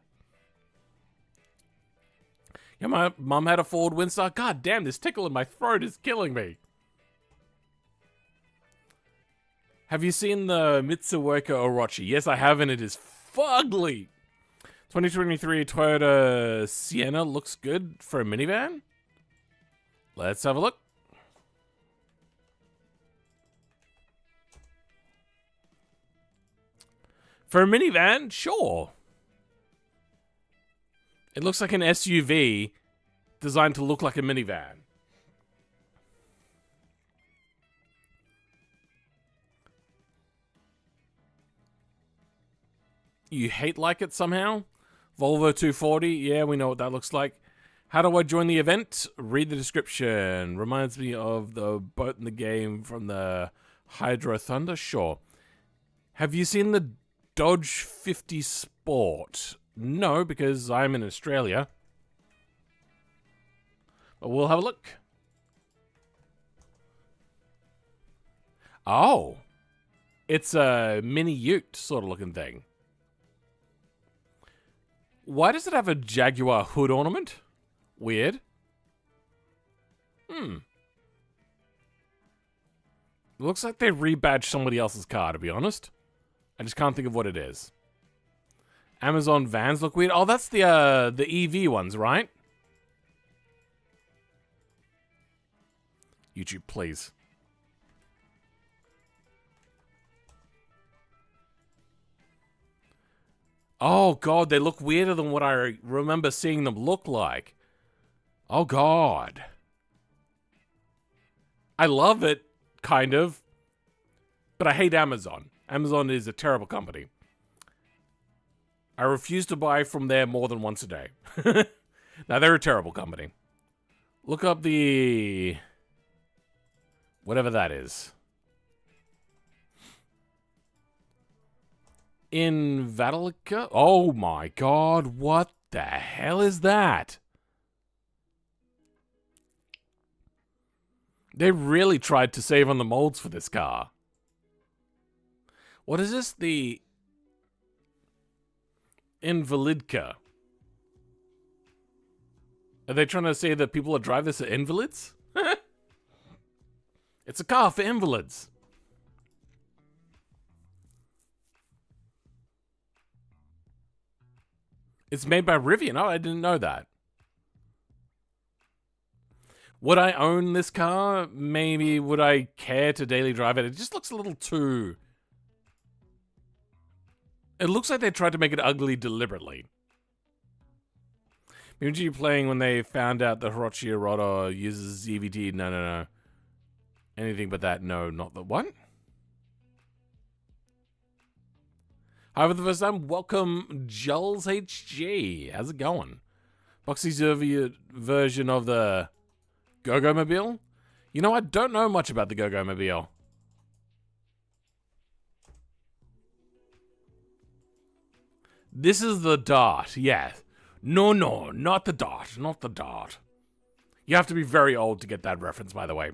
Yeah, my mum had a Ford Windstar. God damn, this tickle in my throat is killing me. Have you seen the Mitsuoka Orochi? Yes, I have, and it is fugly. 2023 Toyota Sienna looks good for a minivan. Let's have a look. For a minivan, sure. It looks like an SUV designed to look like a minivan. You hate like it somehow? Volvo 240, yeah, we know what that looks like. How do I join the event? Read the description. Reminds me of the boat in the game from the Hydro Thunder? Sure. Have you seen the Dodge 50 Sport? No, because I'm in Australia. But we'll have a look. Oh. It's a mini ute sort of looking thing. Why does it have a Jaguar hood ornament? Weird. Looks like they rebadged somebody else's car, to be honest. I just can't think of what it is. Amazon vans look weird. Oh, that's the EV ones, right? YouTube, please. Oh, God, they look weirder than what I remember seeing them look like. Oh, God. I love it, kind of. But I hate Amazon. Amazon is a terrible company. I refuse to buy from there more than once a day. Now, they're a terrible company. Look up the... whatever that is. Invalica? Oh my God, what the hell is that? They really tried to save on the molds for this car. What is this? The Invalidka. Are they trying to say that people that drive this are invalids? It's a car for invalids. It's made by Rivian. Oh, I didn't know that. Would I own this car? Maybe. Would I care to daily drive it? It just looks a little too... It looks like they tried to make it ugly deliberately. Imagine you playing when they found out the Hiroshi Roto uses ZVT. No. Anything but that. No, not the what? However, the first time, welcome Jules HG. How's it going? Boxy's version of the Go-Go Mobile? You know, I don't know much about the Go-Go Mobile. This is the Dart, yeah. No, not the Dart, not the Dart. You have to be very old to get that reference, by the way.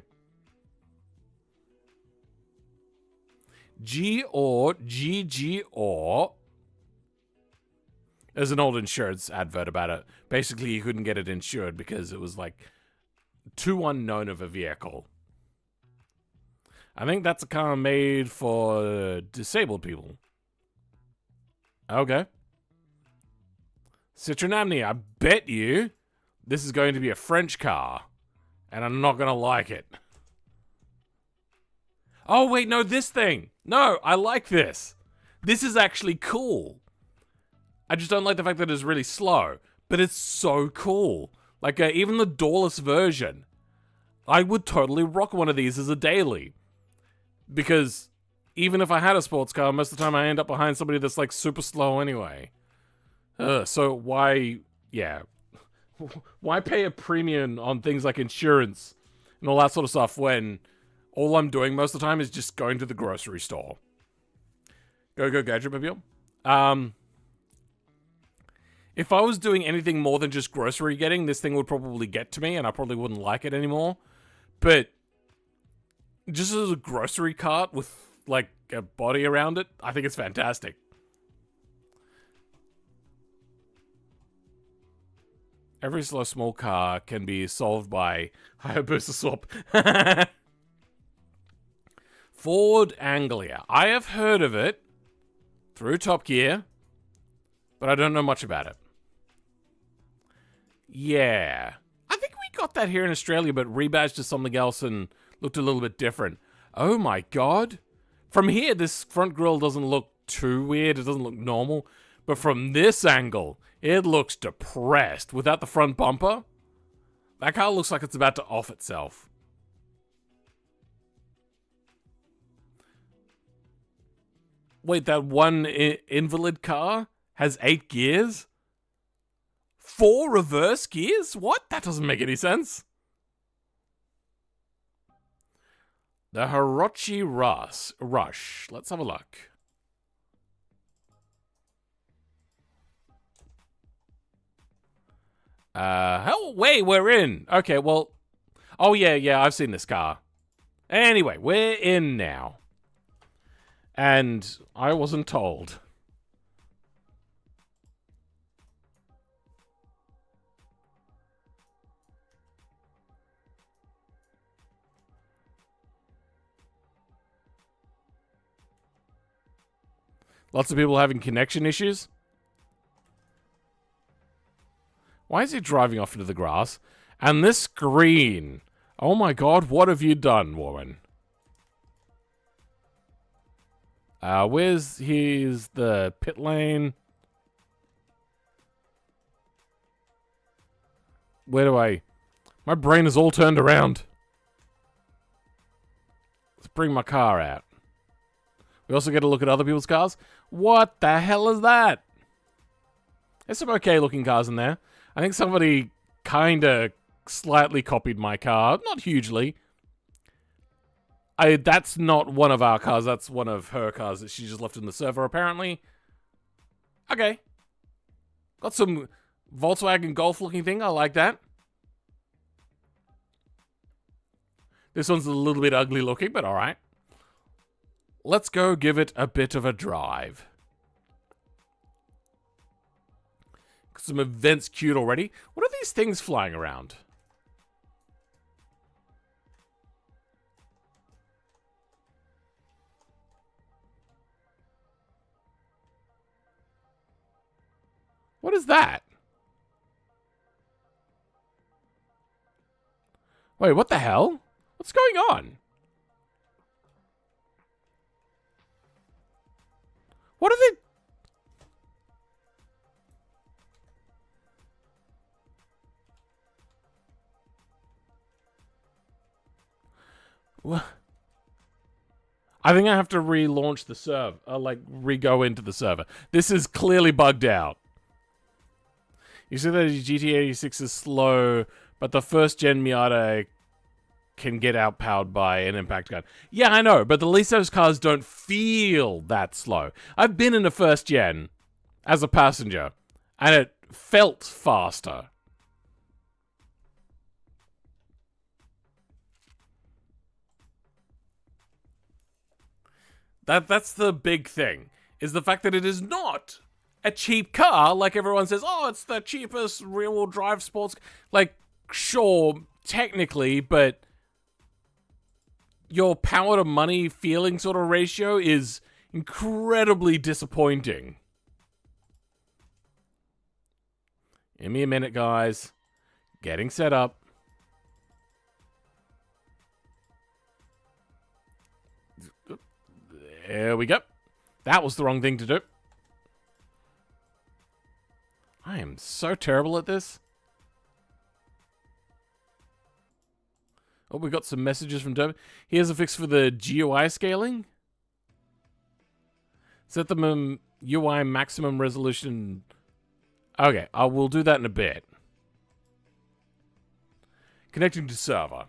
GG. There's an old insurance advert about it. Basically, you couldn't get it insured because it was like too unknown of a vehicle. I think that's a car made for disabled people. Okay. Citronamni, I bet you this is going to be a French car. And I'm not going to like it. Oh, wait, no, this thing. No, I like this. This is actually cool. I just don't like the fact that it's really slow. But it's so cool. Like, even the doorless version. I would totally rock one of these as a daily. Because even if I had a sports car, most of the time I end up behind somebody that's, like, super slow anyway. So why... yeah. Why pay a premium on things like insurance and all that sort of stuff when... all I'm doing most of the time is just going to the grocery store. Go Gadget Mobile. If I was doing anything more than just grocery getting, this thing would probably get to me and I probably wouldn't like it anymore. But just as a grocery cart with like a body around it, I think it's fantastic. Every slow small car can be solved by Hayabusa swap. Ford Anglia. I have heard of it through Top Gear, but I don't know much about it. Yeah. I think we got that here in Australia, but rebadged to something else and looked a little bit different. Oh my God. From here, this front grille doesn't look too weird. It doesn't look normal. But from this angle, it looks depressed. Without the front bumper, that car looks like it's about to off itself. Wait, that one invalid car has 8 gears? 4 reverse gears? What? That doesn't make any sense. The Hirochi Rush. Let's have a look. Oh, wait, we're in. Okay, well. Oh, yeah, I've seen this car. Anyway, we're in now. And I wasn't told. Lots of people having connection issues. Why is he driving off into the grass? And this screen. Oh my god, what have you done, woman? Where's the pit lane? Where do I... My brain is all turned around. Let's bring my car out. We also get to look at other people's cars. What the hell is that? There's some okay looking cars in there. I think somebody kinda slightly copied my car. Not hugely. That's not one of our cars. That's one of her cars that she just left in the server, apparently. Okay. Got some Volkswagen Golf looking thing. I like that. This one's a little bit ugly looking, but alright. Let's go give it a bit of a drive. Some events queued already. What are these things flying around? What is that? Wait, what the hell? What's going on? What are they? What? I think I have to relaunch the server. Re-go into the server. This is clearly bugged out. You said that GT86 is slow, but the first gen Miata can get outpowered by an impact gun. Yeah, I know, but at least those cars don't feel that slow. I've been in a first gen as a passenger, and it felt faster. That's the big thing, is the fact that it is not a cheap car, like everyone says, oh, it's the cheapest rear-wheel drive sports. Like, sure, technically, but your power to money feeling sort of ratio is incredibly disappointing. Give me a minute, guys. Getting set up. There we go. That was the wrong thing to do. I am so terrible at this. Oh, we got some messages from Derby. Here's a fix for the GUI scaling. Set the UI maximum resolution. Okay, I will do that in a bit. Connecting to server.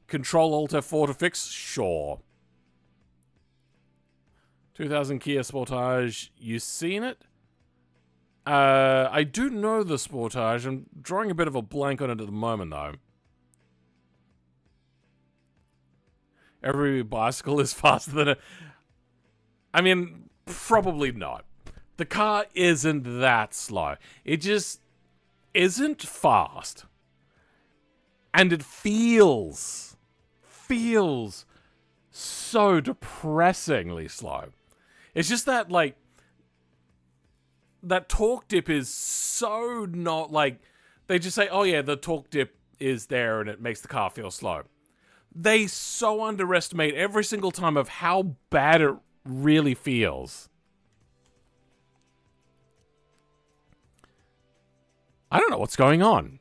Control Alt F4 to fix? Sure. 2000 Kia Sportage. You seen it? I do know the Sportage. I'm drawing a bit of a blank on it at the moment, though. Every bicycle is faster than a... I mean, probably not. The car isn't that slow. It just isn't fast. And it feels so depressingly slow. It's just that, like, that torque dip is so not, like, they just say, oh yeah, the torque dip is there and it makes the car feel slow. They so underestimate every single time of how bad it really feels. I don't know what's going on.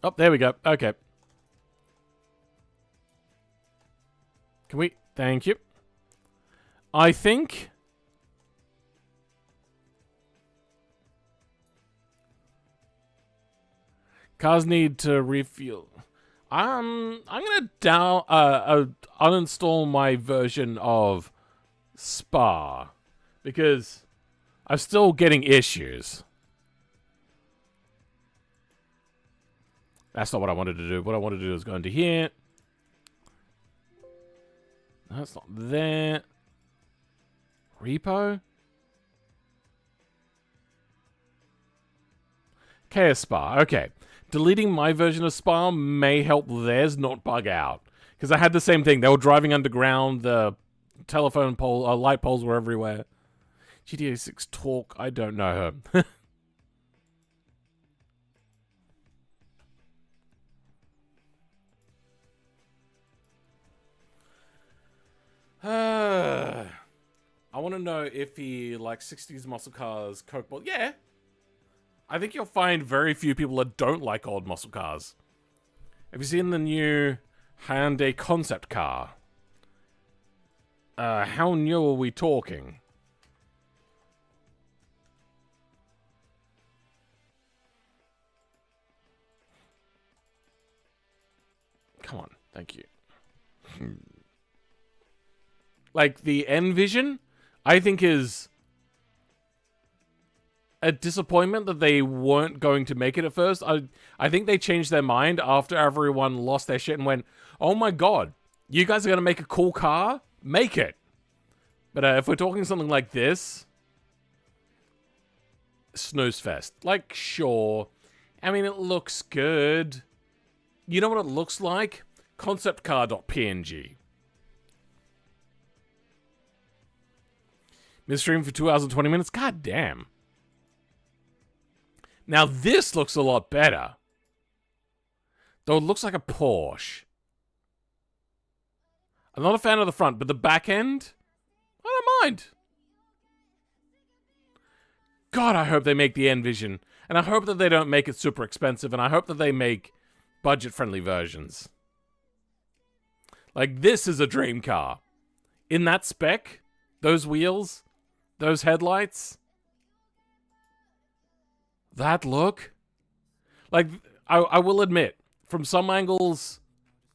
Oh, there we go. Okay. Can we? Thank you. I think... Cars need to refuel. I'm gonna uninstall my version of Spa because I'm still getting issues. That's not what I wanted to do. What I wanted to do is go into here. No, it's not there. Repo. KS Spa. Okay. Deleting my version of Spa may help theirs not bug out. Because I had the same thing. They were driving underground. The telephone pole, light poles were everywhere. GTA 6 Talk. I don't know her. I want to know if he likes 60s muscle cars, Coke ball. Yeah. I think you'll find very few people that don't like old muscle cars. Have you seen the new Hyundai concept car? How new are we talking? Come on, thank you. Like, the Envision, I think is a disappointment that they weren't going to make it at first. I think they changed their mind after everyone lost their shit and went, oh my god, you guys are going to make a cool car? Make it. But if we're talking something like this, snooze fest. Like, sure. I mean, it looks good. You know what it looks like? Conceptcar.png. Mid-stream for 2 hours and 20 minutes? God damn. Now this looks a lot better. Though it looks like a Porsche. I'm not a fan of the front, but the back end, I don't mind. God, I hope they make the Envision. And I hope that they don't make it super expensive. And I hope that they make budget-friendly versions. Like, this is a dream car. In that spec, those wheels, those headlights, that look. Like, I will admit, from some angles,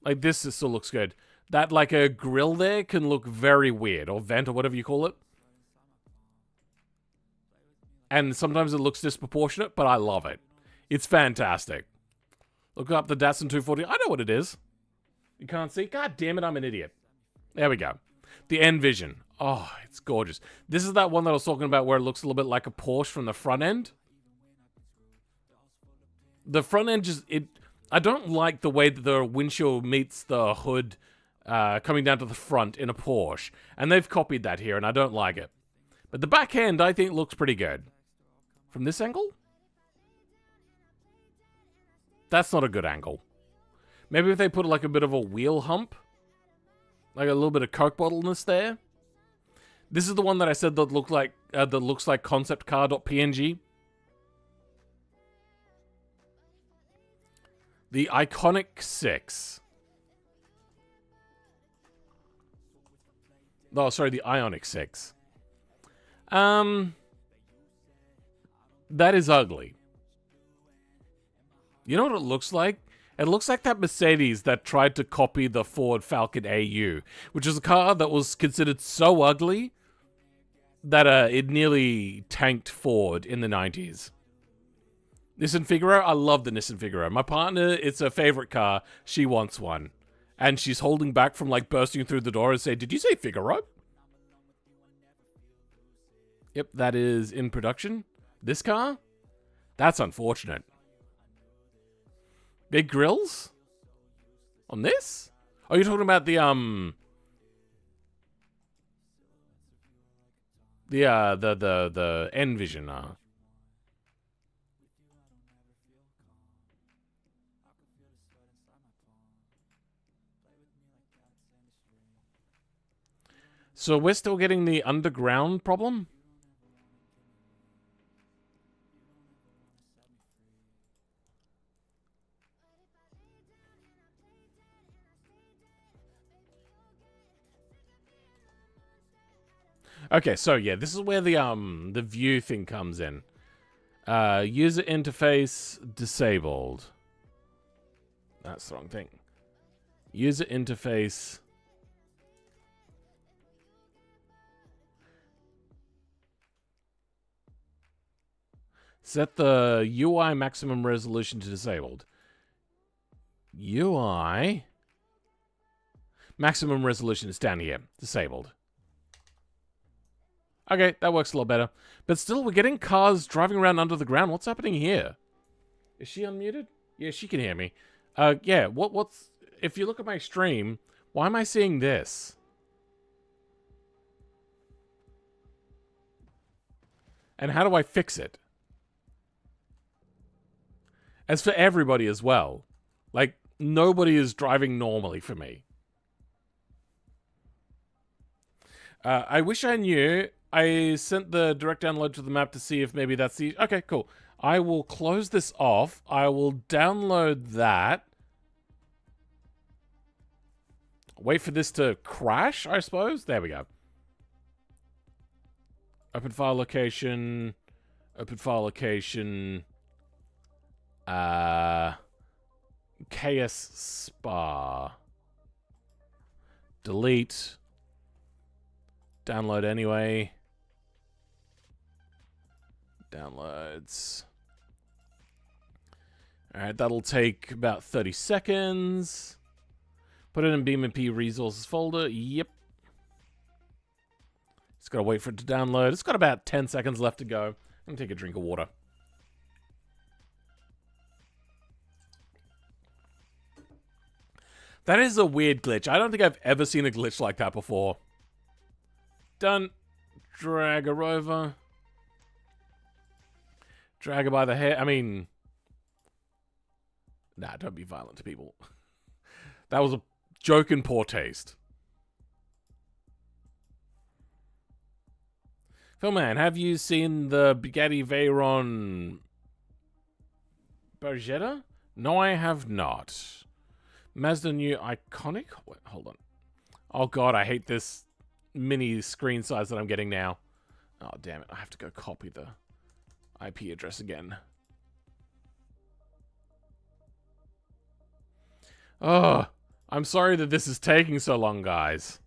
like, this still looks good. That, like, a grill there can look very weird, or vent, or whatever you call it. And sometimes it looks disproportionate, but I love it. It's fantastic. Look up the Datsun 240. I know what it is. You can't see? God damn it, I'm an idiot. There we go. The Envision. Oh, it's gorgeous. This is that one that I was talking about where it looks a little bit like a Porsche from the front end. The front end just... I don't like the way that the windshield meets the hood coming down to the front in a Porsche. And they've copied that here, and I don't like it. But the back end, I think, looks pretty good. From this angle? That's not a good angle. Maybe if they put like a bit of a wheel hump. Like a little bit of Coke bottleness there. This is the one that I said that looks like conceptcar.png. The Iconic 6. Oh, sorry, the Ionic 6. That is ugly. You know what it looks like? It looks like that Mercedes that tried to copy the Ford Falcon AU, which is a car that was considered so ugly that it nearly tanked Ford in the 90s. Nissan Figaro, I love the Nissan Figaro. My partner, it's her favorite car. She wants one. And she's holding back from like bursting through the door and say, "Did you say Figaro?" Yep, that is in production. This car? That's unfortunate. Big grills? On this? Oh, you're talking about the Envision, So we're still getting the underground problem? Okay, so yeah, this is where the view thing comes in. User interface disabled. That's the wrong thing. User interface. Set the UI maximum resolution to disabled. UI maximum resolution is down here. Disabled. Okay, that works a lot better. But still, we're getting cars driving around under the ground. What's happening here? Is she unmuted? Yeah, she can hear me. Yeah, what's... If you look at my stream, why am I seeing this? And how do I fix it? As for everybody as well. Like, nobody is driving normally for me. I wish I knew. I sent the direct download to the map to see if maybe that's the... Okay, cool. I will close this off. I will download that. Wait for this to crash, I suppose. There we go. Open file location. Open file location. KS Spa. Delete. Download anyway. Downloads. Alright, that'll take about 30 seconds. Put it in BeamNP resources folder. Yep. Just gotta wait for it to download. It's got about 10 seconds left to go. I'm gonna take a drink of water. That is a weird glitch. I don't think I've ever seen a glitch like that before. Done. Drag her over. Drag her by the hair. I mean... Nah, don't be violent to people. That was a joke in poor taste. Philman, have you seen the Bugatti Veyron Bergetta? No, I have not. Mazda new iconic? Wait, hold on. Oh god, I hate this mini screen size that I'm getting now. Oh damn it, I have to go copy the IP address again. Oh, I'm sorry that this is taking so long, guys.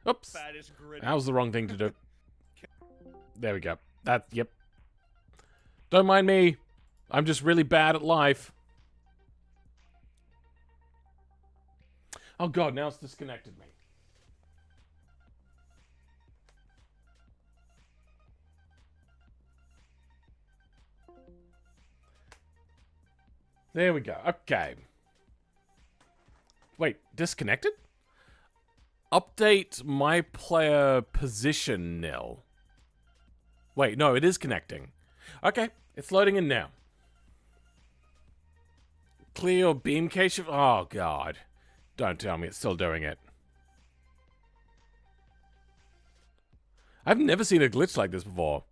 Oops. That was the wrong thing to do. There we go. Yep. Don't mind me. I'm just really bad at life. Oh god, now it's disconnected me. There we go. Okay. Wait, disconnected? Update my player position nil. Wait, no, it is connecting. Okay, it's loading in now. Clear your beam cache. Oh, God. Don't tell me it's still doing it. I've never seen a glitch like this before.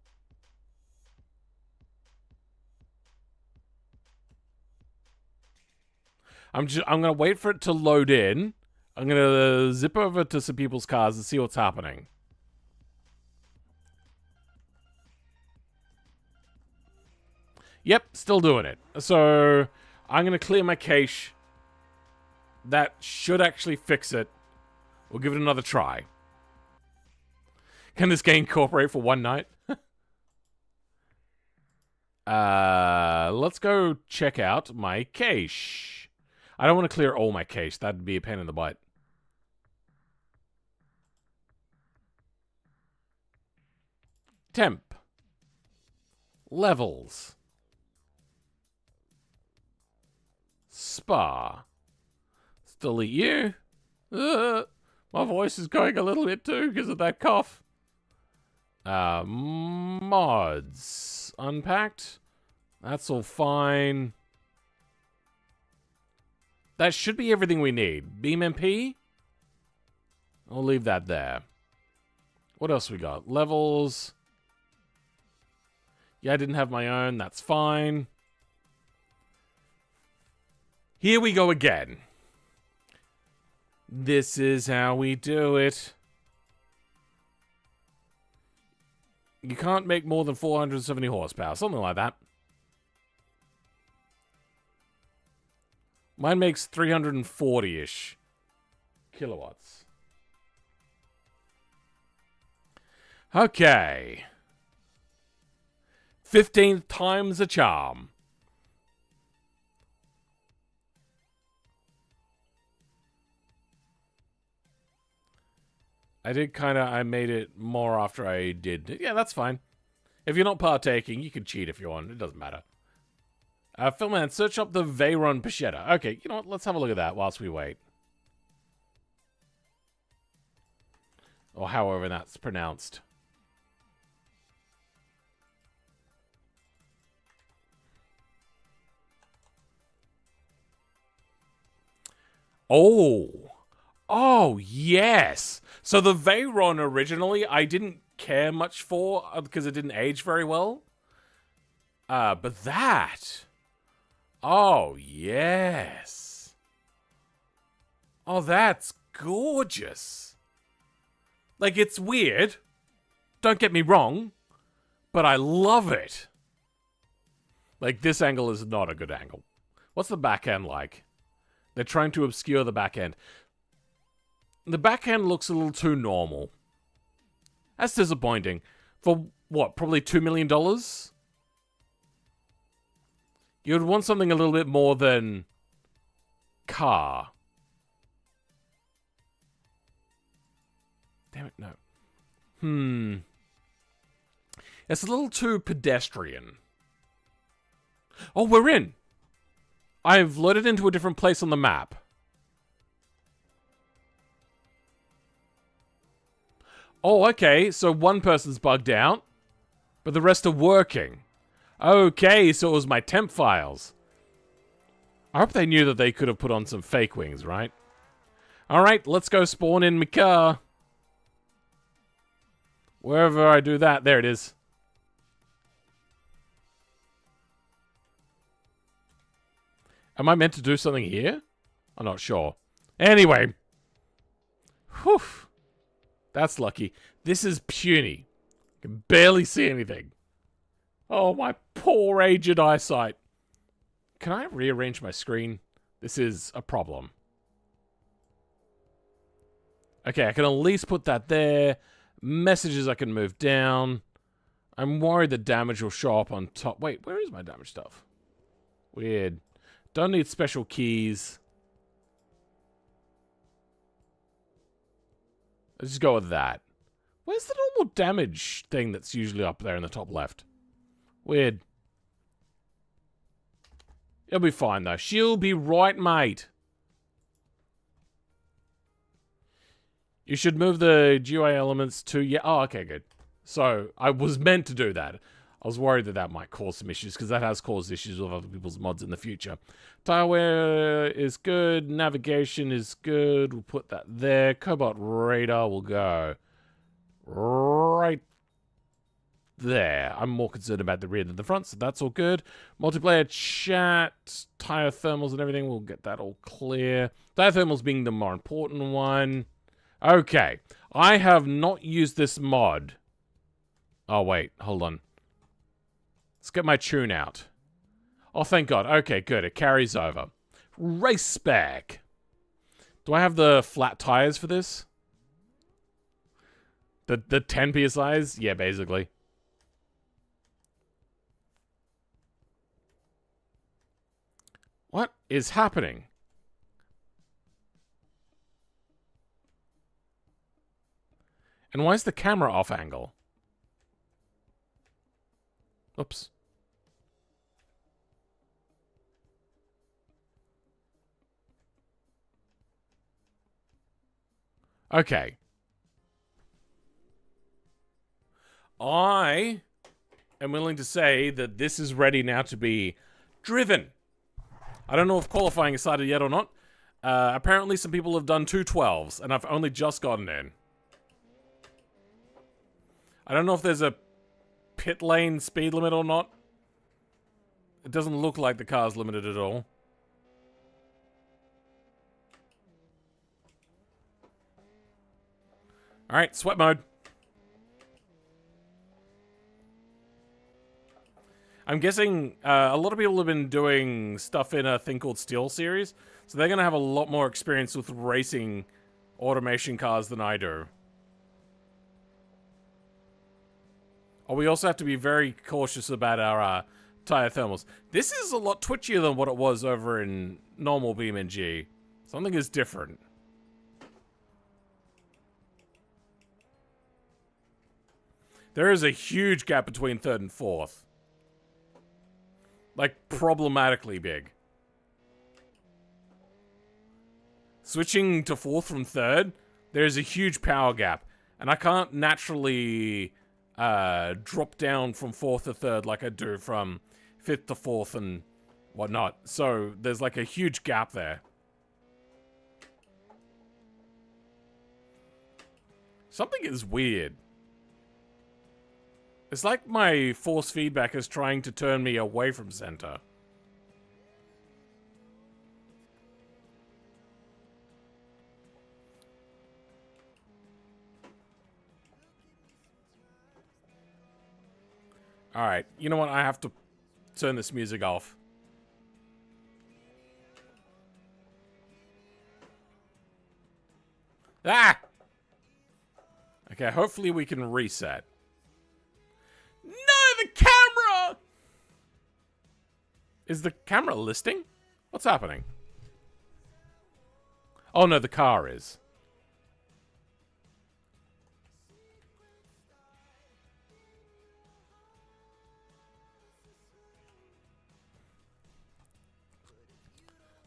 I'm gonna wait for it to load in. I'm gonna zip over to some people's cars and see what's happening. Yep, still doing it. So I'm gonna clear my cache. That should actually fix it. We'll give it another try. Can this game cooperate for one night? Let's go check out my cache. I don't want to clear all my cache. That'd be a pain in the butt. Temp. Levels. Spa. Let's delete you. My voice is going a little bit too because of that cough. Mods. Unpacked. That's all fine. That should be everything we need. BeamNP? I'll leave that there. What else we got? Levels. Yeah, I didn't have my own. That's fine. Here we go again. This is how we do it. You can't make more than 470 horsepower. Something like that. Mine makes 340-ish kilowatts. Okay. 15th time's a charm. I made it more after I did. Yeah, that's fine. If you're not partaking, you can cheat if you want. It doesn't matter. Philman, search up the Veyron Pachetta. Okay, you know what? Let's have a look at that whilst we wait. Or however that's pronounced. Oh, yes. So the Veyron originally, I didn't care much for because it didn't age very well. But that... Oh, yes. Oh, that's gorgeous. Like, it's weird. Don't get me wrong. But I love it. Like, this angle is not a good angle. What's the back end like? They're trying to obscure the back end. The back end looks a little too normal. That's disappointing. For, what, probably $2 million? You'd want something a little bit more than car. Damn it, no. It's a little too pedestrian. Oh, we're in. I've loaded into a different place on the map. Oh, okay, so one person's bugged out, but the rest are working. Okay, so it was my temp files. I hope they knew that they could have put on some fake wings, right? Alright, let's go spawn in my car. Wherever I do that, there it is. Am I meant to do something here? I'm not sure. Anyway. Whew. That's lucky. This is puny. I can barely see anything. Oh, my poor aged eyesight. Can I rearrange my screen? This is a problem. Okay, I can at least put that there. Messages I can move down. I'm worried the damage will show up on top. Wait, where is my damage stuff? Weird. Don't need special keys. Let's just go with that. Where's the normal damage thing that's usually up there in the top left? Weird. It'll be fine, though. She'll be right, mate. You should move the GUI elements to... Yeah. Oh, okay, good. So, I was meant to do that. I was worried that that might cause some issues, because that has caused issues with other people's mods in the future. Tire wear is good. Navigation is good. We'll put that there. Cobalt radar will go right there. I'm more concerned about the rear than the front, so that's all good. Multiplayer chat, tire thermals and everything, we'll get that all clear. Tire thermals being the more important one. Okay, I have not used this mod. Oh, wait, hold on. Let's get my tune out. Oh, thank God. Okay, good. It carries over. Race spec. Do I have the flat tires for this? The 10 PSIs? Yeah, basically. What is happening? And why is the camera off angle? Oops. Okay. I am willing to say that this is ready now to be driven. I don't know if qualifying is started yet or not. Apparently some people have done 212s, and I've only just gotten in. I don't know if there's a pit lane speed limit or not. It doesn't look like the car's limited at all. Alright, sweat mode. I'm guessing a lot of people have been doing stuff in a thing called Steel Series, so they're going to have a lot more experience with racing automation cars than I do. Oh, we also have to be very cautious about our tire thermals. This is a lot twitchier than what it was over in normal BeamNG. Something is different. There is a huge gap between third and fourth. Like, problematically big. Switching to fourth from third, there's a huge power gap. And I can't naturally drop down from fourth to third like I do from fifth to fourth and whatnot. So, there's like a huge gap there. Something is weird. It's like my force feedback is trying to turn me away from center. Alright, you know what? I have to turn this music off. Ah! Okay, hopefully we can reset. No, the camera! Is the camera listing? What's happening? Oh no, the car is.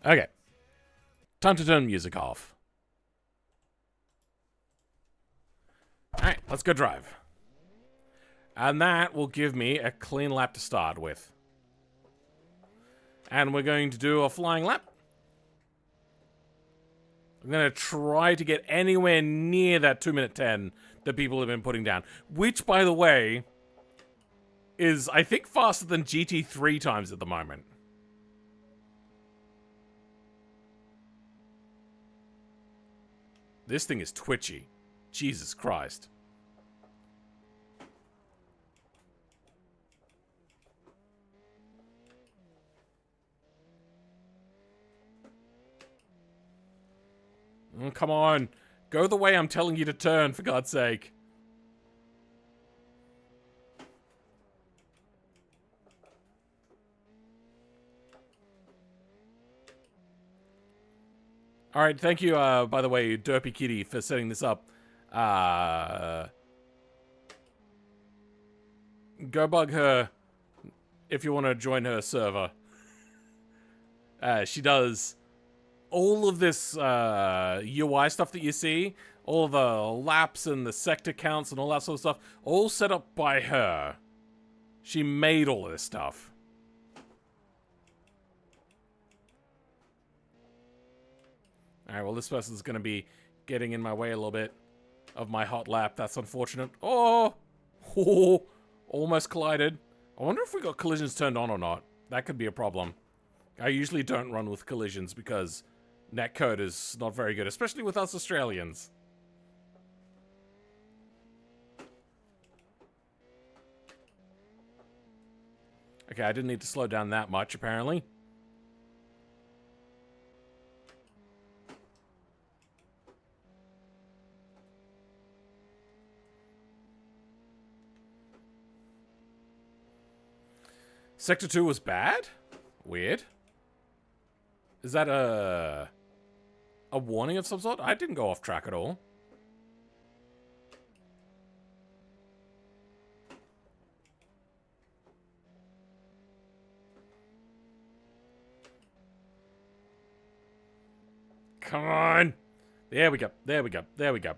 Okay. Time to turn music off. Alright, let's go drive. And that will give me a clean lap to start with. And we're going to do a flying lap. I'm going to try to get anywhere near that 2:10 that people have been putting down. Which, by the way, is, I think, faster than GT3 times at the moment. This thing is twitchy. Jesus Christ. Oh, come on. Go the way I'm telling you to turn, for God's sake. Alright, thank you, by the way, Derpy Kitty, for setting this up. Go bug her if you want to join her server. She does all of this UI stuff that you see, all the laps and the sector counts and all that sort of stuff, all set up by her. She made all of this stuff. Alright, well, this person's going to be getting in my way a little bit of my hot lap. That's unfortunate. Oh! Oh! Almost collided. I wonder if we got collisions turned on or not. That could be a problem. I usually don't run with collisions because netcode is not very good, especially with us Australians. Okay, I didn't need to slow down that much, apparently. Sector 2 was bad? Weird. Is that a warning of some sort? I didn't go off track at all. Come on! There we go. There we go. There we go.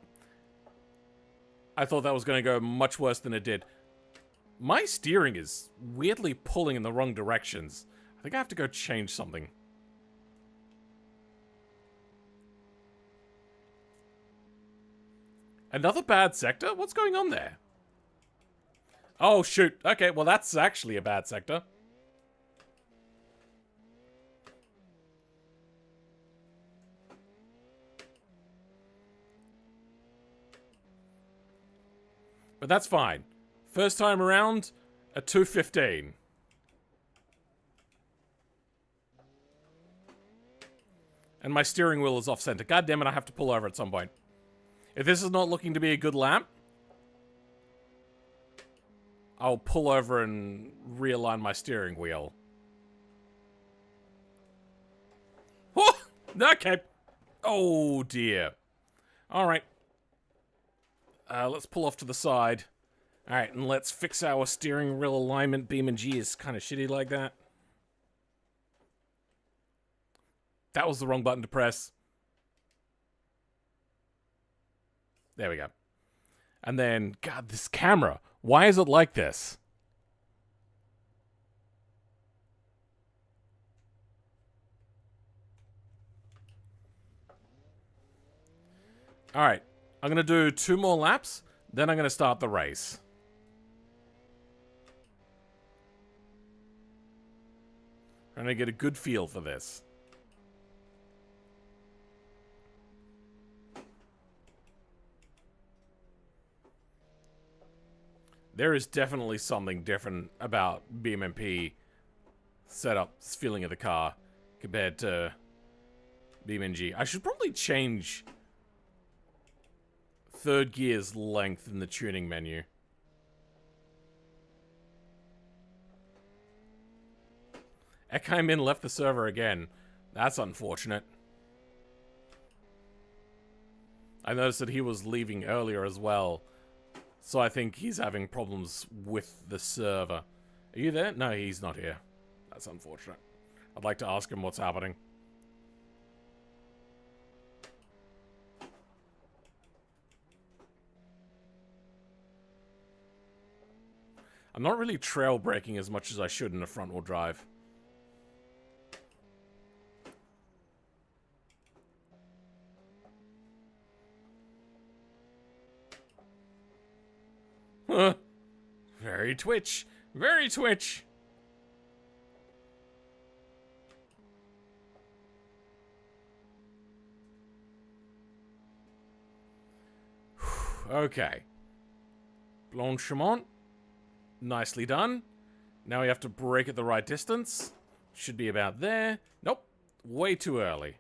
I thought that was going to go much worse than it did. My steering is weirdly pulling in the wrong directions. I think I have to go change something. Another bad sector? What's going on there? Oh, shoot. Okay, well, that's actually a bad sector. But that's fine. First time around, a 215. And my steering wheel is off center. God damn it, I have to pull over at some point. If this is not looking to be a good lap, I'll pull over and realign my steering wheel. Oh, okay. Oh, dear. All right. Let's pull off to the side. All right, and let's fix our steering wheel alignment. Beam and G is kind of shitty like that. That was the wrong button to press. There we go. And then, God, this camera. Why is it like this? All right. I'm going to do 2 more laps. Then I'm going to start the race. Trying to get a good feel for this. There is definitely something different about BMP setup, feeling of the car, compared to BMG. I should probably change third gear's length in the tuning menu. Ekaimin left the server again. That's unfortunate. I noticed that he was leaving earlier as well. So I think he's having problems with the server. Are you there? No, he's not here. That's unfortunate. I'd like to ask him what's happening. I'm not really trail braking as much as I should in a front-wheel drive. Very twitch. Very twitch. Okay. Blanchiment. Nicely done. Now we have to brake at the right distance. Should be about there. Nope. Way too early.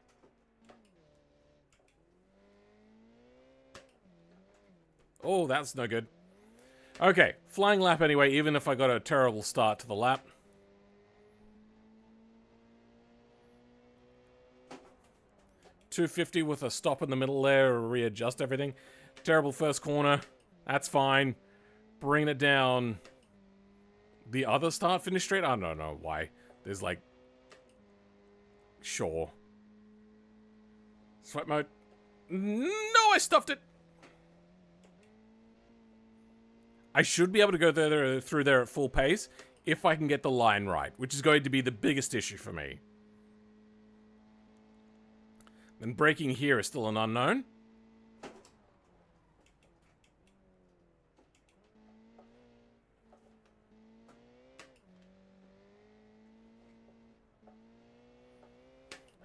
Oh, that's no good. Okay, flying lap anyway, even if I got a terrible start to the lap. .250 with a stop in the middle there, readjust everything. Terrible first corner. That's fine. Bring it down. The other start-finish straight? I don't know why. There's like... Sure. Swipe mode. No, I stuffed it! I should be able to go through there at full pace if I can get the line right, which is going to be the biggest issue for me. Then braking here is still an unknown.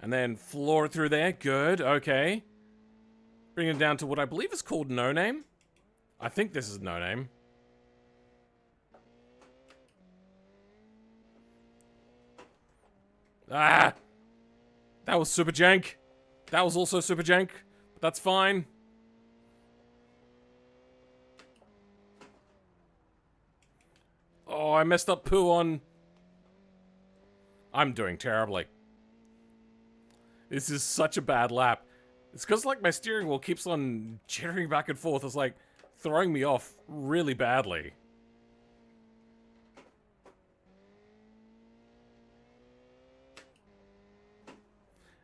And then floor it through there. Good, okay. Bring it down to what I believe is called no name. I think this is no name. Ah! That was super jank. That was also super jank. But that's fine. Oh, I messed up poo on... I'm doing terribly. This is such a bad lap. It's because, like, my steering wheel keeps on jittering back and forth. It's, like, throwing me off really badly.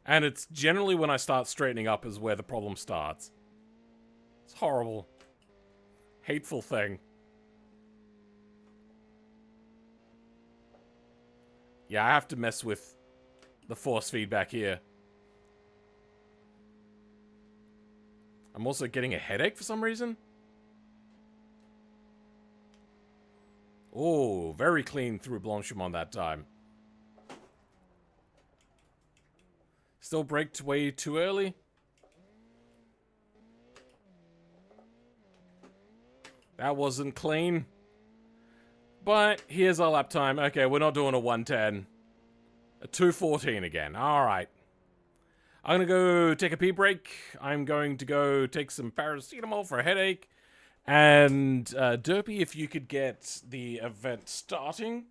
And it's generally when I start straightening up is where the problem starts. It's horrible. Hateful thing. Yeah, I have to mess with the force feedback here. I'm also getting a headache for some reason. Oh, very clean through Blanchimont that time. Still braked way too early. That wasn't clean. But here's our lap time. Okay, we're not doing a 110. A 2:14 again. Alright. I'm gonna go take a pee break. I'm going to go take some paracetamol for a headache. And Derpy, if you could get the event starting,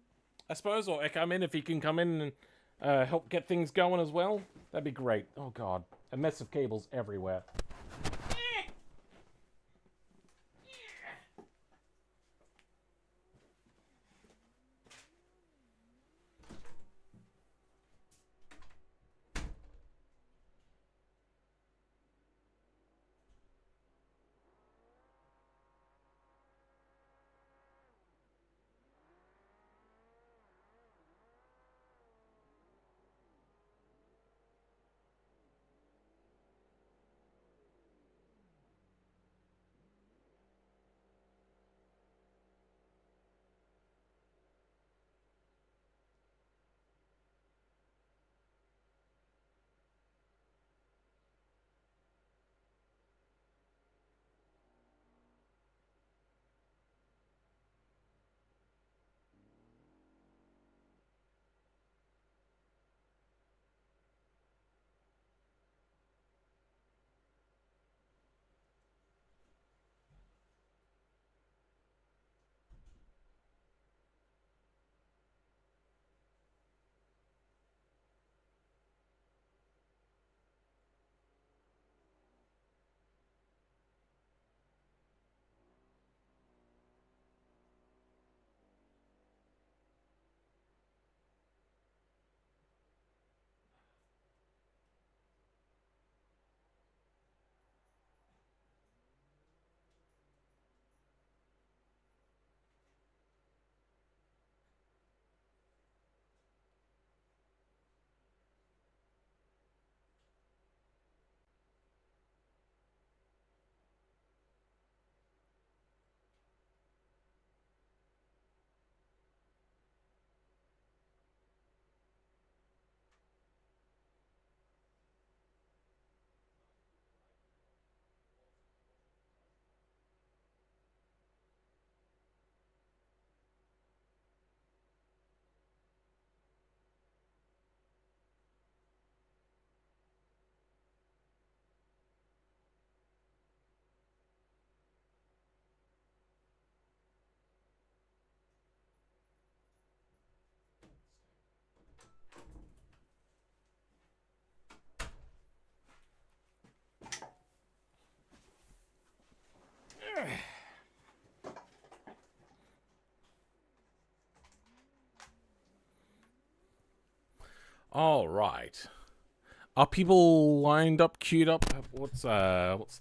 I suppose, or Ekamin, if he can come in and help get things going as well, that'd be great. Oh god, a mess of cables everywhere. All right. Are people lined up, queued up? What's the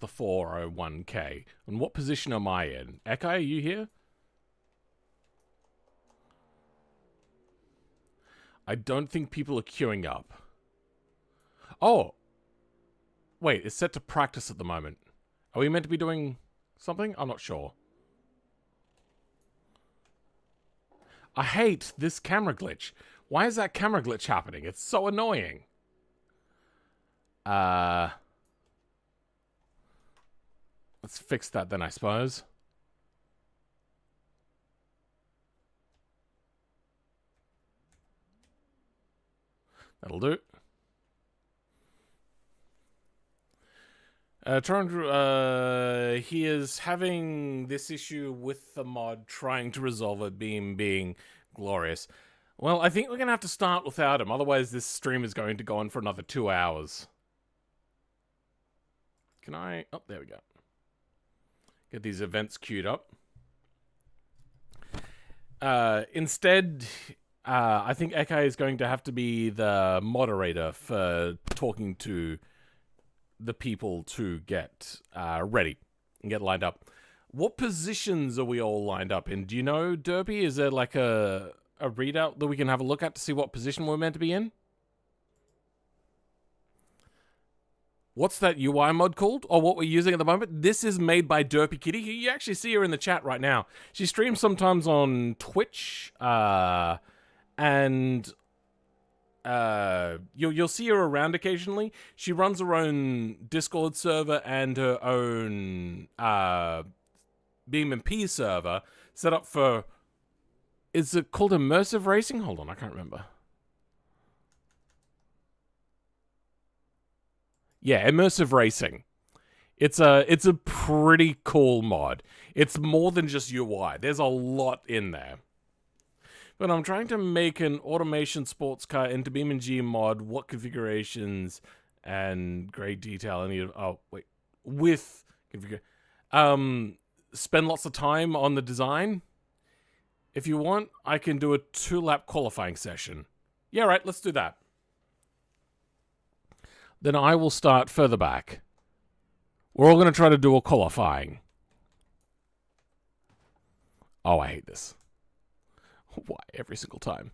401k? And what position am I in? Eka, are you here? I don't think people are queuing up. Oh. Wait, it's set to practice at the moment. Are we meant to be doing something? I'm not sure. I hate this camera glitch. Why is that camera glitch happening? It's so annoying. Let's fix that then, I suppose. That'll do. He is having this issue with the mod, trying to resolve it, being glorious. Well, I think we're going to have to start without him, otherwise this stream is going to go on for another 2 hours. Can I... Oh, there we go. Get these events queued up. Instead, I think Eke is going to have to be the moderator for talking to the people to get ready and get lined up. What positions are we all lined up in? Do you know, Derpy? Is there like a readout that we can have a look at to see what position we're meant to be in? what's that UI mod called? Or what we're using at the moment? This is made by Derpy Kitty. You actually see her in the chat right now. She streams sometimes on Twitch, and you'll see her around occasionally. She runs her own Discord server and her own BeamNP server set up for. Is it called immersive racing? Hold on, I can't remember. Yeah, immersive racing. It's a pretty cool mod. It's more than just UI. There's a lot in there. But I'm trying to make an automation sports car into BeamNG mod. What configurations and great detail I need? Oh wait, with configure. Spend lots of time on the design. If you want, I can do a 2-lap qualifying session. Yeah, right. Let's do that. Then I will start further back. We're all going to try to do a qualifying. Oh, I hate this. Why? Every single time.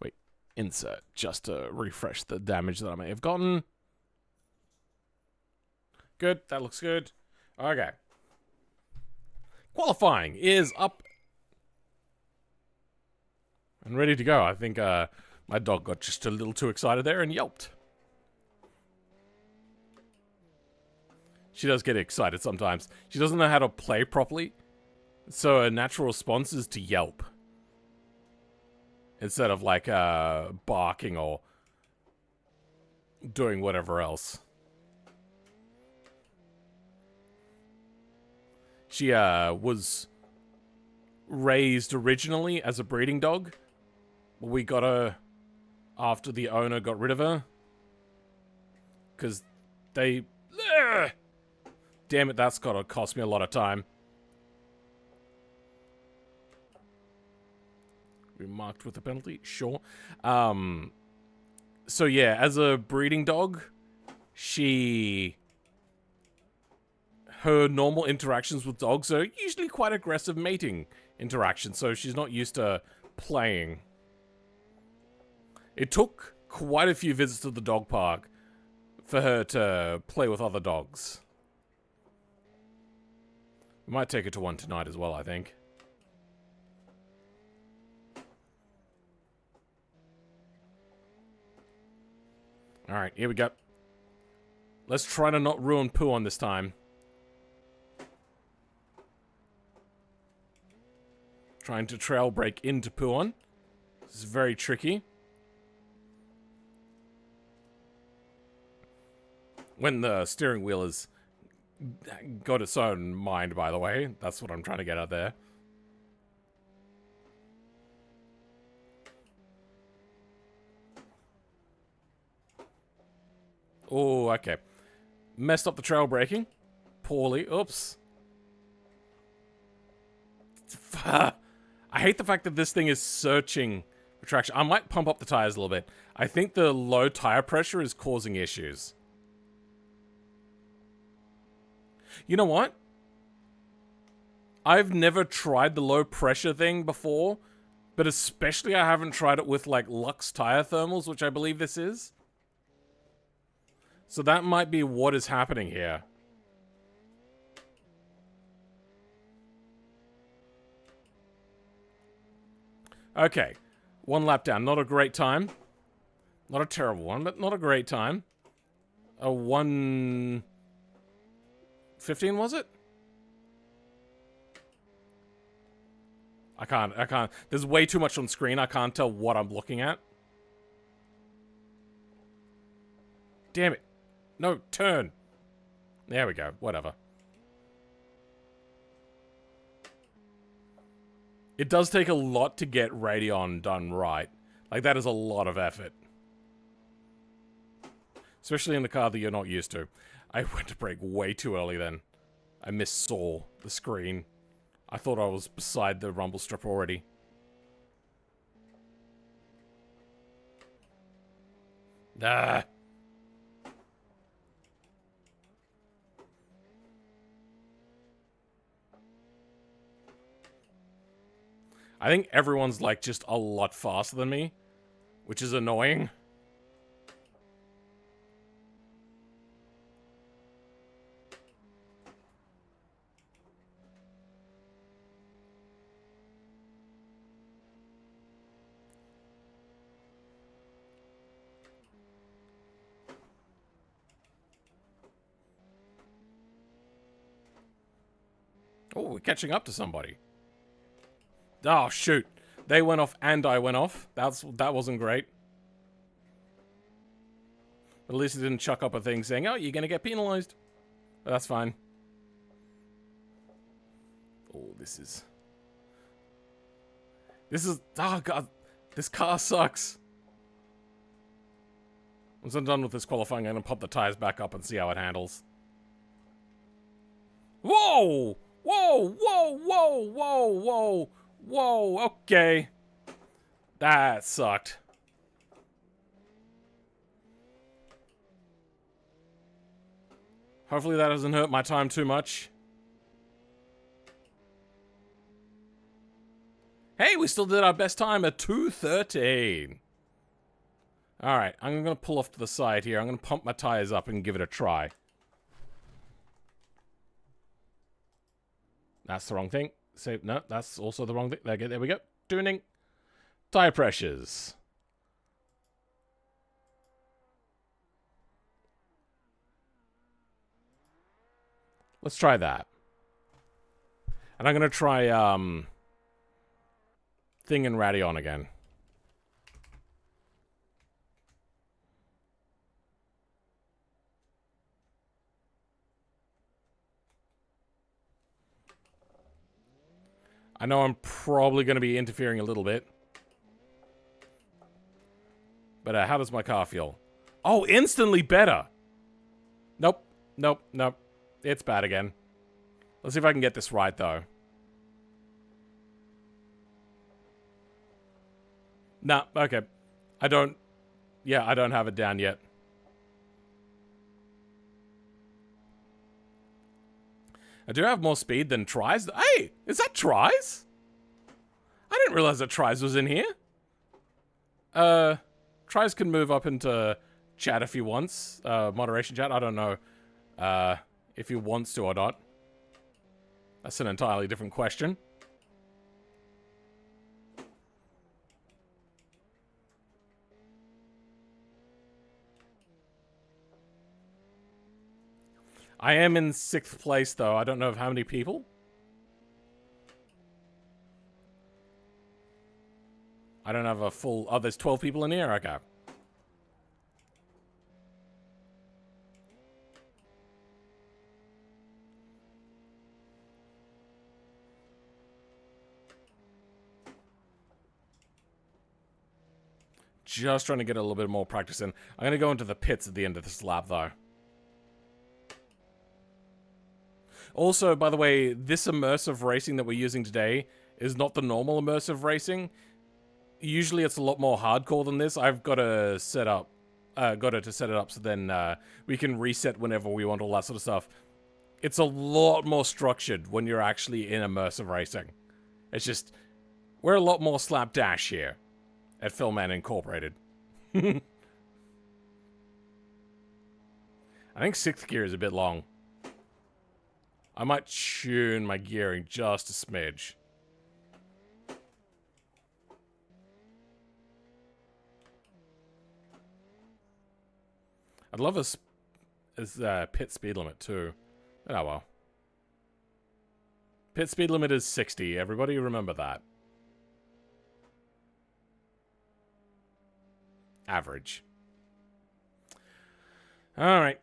Wait, insert, just to refresh the damage that I may have gotten. Good, that looks good. Okay. Qualifying is up and ready to go. I think my dog got just a little too excited there and yelped. She does get excited sometimes. She doesn't know how to play properly, so her natural response is to yelp. Instead of, like, barking or doing whatever else. She was raised originally as a breeding dog. We got her after the owner got rid of her. Because they... Damn it, that's gotta cost me a lot of time. We marked with a penalty? Sure. So yeah, as a breeding dog, her normal interactions with dogs are usually quite aggressive mating interactions, so she's not used to playing. It took quite a few visits to the dog park for her to play with other dogs. We might take her to one tonight as well, I think. Alright, here we go. Let's try to not ruin Poo on this time. Trying to trail break into Poo on. This is very tricky. When the steering wheel has got its own mind, by the way. That's what I'm trying to get out there. Oh, okay. Messed up the trail braking. Poorly. Oops. I hate the fact that this thing is searching for traction. I might pump up the tires a little bit. I think the low tire pressure is causing issues. You know what? I've never tried the low pressure thing before, but especially I haven't tried it with like Lux tire thermals, which I believe this is. So that might be what is happening here. Okay, 1 lap down. Not a great time. Not a terrible one, but not a great time. A 1:15 was it? I can't. There's way too much on screen. I can't tell what I'm looking at. Damn it. No, turn. There we go. Whatever. It does take a lot to get Radeon done right. Like, that is a lot of effort. Especially in the car that you're not used to. I went to brake way too early then. I missaw the screen. I thought I was beside the rumble strip already. Ah. I think everyone's like just a lot faster than me, which is annoying. Oh, we're catching up to somebody. Oh, shoot. They went off and I went off. That wasn't great. But at least it didn't chuck up a thing saying, oh, you're going to get penalized. But that's fine. Oh, this is... Oh, God. This car sucks. Once I'm done with this qualifying, I'm going to pop the tires back up and see how it handles. Whoa! Whoa! Whoa! Whoa! Whoa! Whoa! Whoa! Okay. That sucked. Hopefully that doesn't hurt my time too much. Hey, we still did our best time at 2:13. Alright, I'm going to pull off to the side here. I'm going to pump my tires up and give it a try. That's the wrong thing. So, no, that's also the wrong thing. There we go. Tuning. Tire pressures. Let's try that. And I'm going to try, Thing and Ratty on again. I know I'm probably going to be interfering a little bit. But how does my car feel? Oh, instantly better! Nope. Nope. Nope. It's bad again. Let's see if I can get this right, though. Nah, okay. I don't have it down yet. I do have more speed than Tries. Hey, is that Tries? I didn't realize that Tries was in here. Tries can move up into chat if he wants. Moderation chat, I don't know if he wants to or not. That's an entirely different question. I am in 6th place, though. I don't know of how many people. I don't have a full... Oh, there's 12 people in here? Okay. Just trying to get a little bit more practice in. I'm going to go into the pits at the end of this lap, though. Also, by the way, this immersive racing that we're using today is not the normal immersive racing. Usually it's a lot more hardcore than this. I've got to set up, to set it up so then we can reset whenever we want, all that sort of stuff. It's a lot more structured when you're actually in immersive racing. It's just, we're a lot more slapdash here at Filmman Incorporated. I think 6th gear is a bit long. I might tune my gearing just a smidge. I'd love a pit speed limit too. Oh well. Pit speed limit is 60. Everybody remember that. Average. Alright.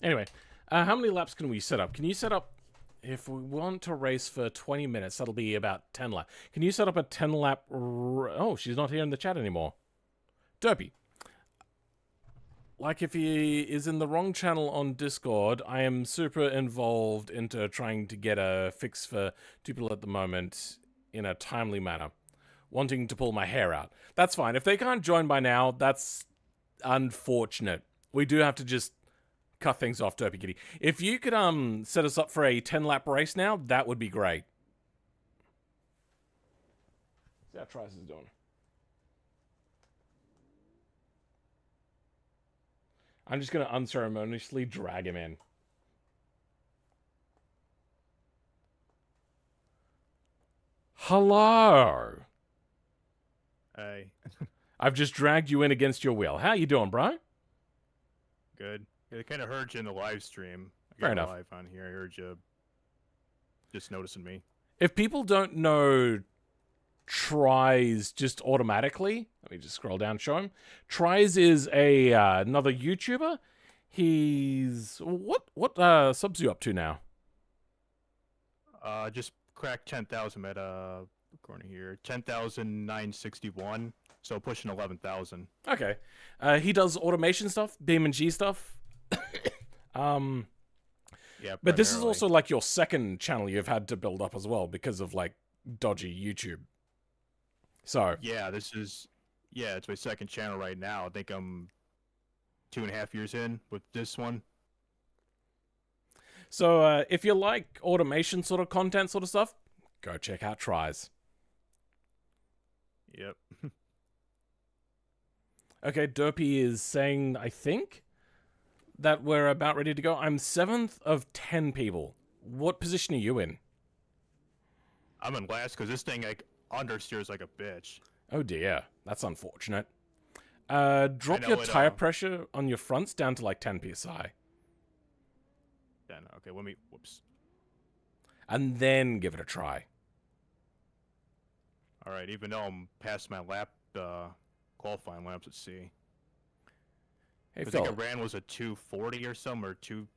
Anyway, how many laps can we set up? Can you set up, if we want to race for 20 minutes, that'll be about 10 laps. Can you set up a 10 lap, oh, she's not here in the chat anymore. Derpy. Like if he is in the wrong channel on Discord, I am super involved into trying to get a fix for people at the moment in a timely manner. Wanting to pull my hair out. That's fine. If they can't join by now, that's unfortunate. We do have to just cut things off, Derpy Kitty. If you could set us up for a 10-lap race now, that would be great. See how Trice is doing. I'm just going to unceremoniously drag him in. Hello. Hey, I've just dragged you in against your will. How you doing, bro? good. I kind of heard you in the live stream. I Fair got enough. Live on here. I heard you just noticing me. If people don't know Tries just automatically, let me just scroll down and show him. Tries is a another YouTuber. He's what subs you up to now? Just cracked 10,000 at corner here. 10,961. So pushing 11,000. Okay. He does automation stuff, Beam and G stuff. Yeah. But this is primarily. also like your second channel you've had to build up as well because of like dodgy YouTube. So Yeah, it's my second channel right now. I think I'm 2.5 years in with this one. So if you like automation sort of content sort of stuff, go check out Tries. Yep. Okay, Derpy is saying, I think, that we're about ready to go. I'm 7th of 10 people. What position are you in? I'm in last because this thing like understeers like a bitch. Oh dear, that's unfortunate. Drop know your it, tire pressure on your fronts down to like 10 psi. Then okay, let me. Whoops. And then give it a try. All right, even though I'm past my lap, qualifying laps, let's see. Hey, I think Phil. I ran was a 240 or some or 2.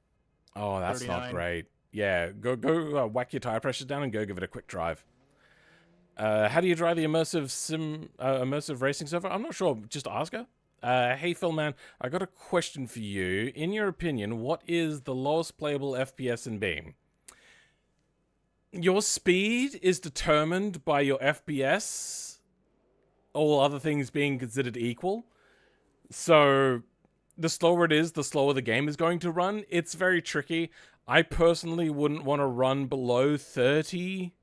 Oh, that's not 39. great. Yeah, go whack your tire pressures down and go give it a quick drive. How do you drive the immersive racing server? I'm not sure. Just ask her. Hey, Phil, man, I got a question for you. In your opinion, what is the lowest playable FPS in Beam? Your speed is determined by your FPS, all other things being considered equal. So the slower it is, the slower the game is going to run. It's very tricky. I personally wouldn't want to run below 30.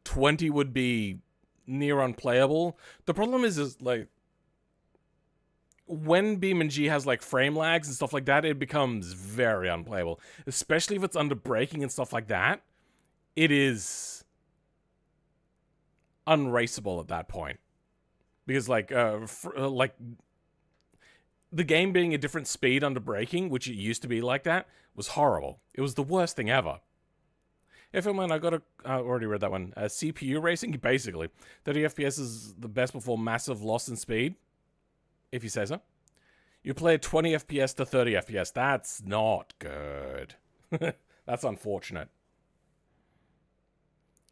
20 would be near unplayable. The problem is like, when BeamNG has like frame lags and stuff like that, it becomes very unplayable. Especially if it's under braking and stuff like that. It is unraceable at that point. Because like the game being a different speed under braking, which it used to be like that, was horrible. It was the worst thing ever. If and when I already read that one. CPU racing, basically. 30 FPS is the best before massive loss in speed. If you say so. You play at 20 FPS to 30 FPS. That's not good. That's unfortunate.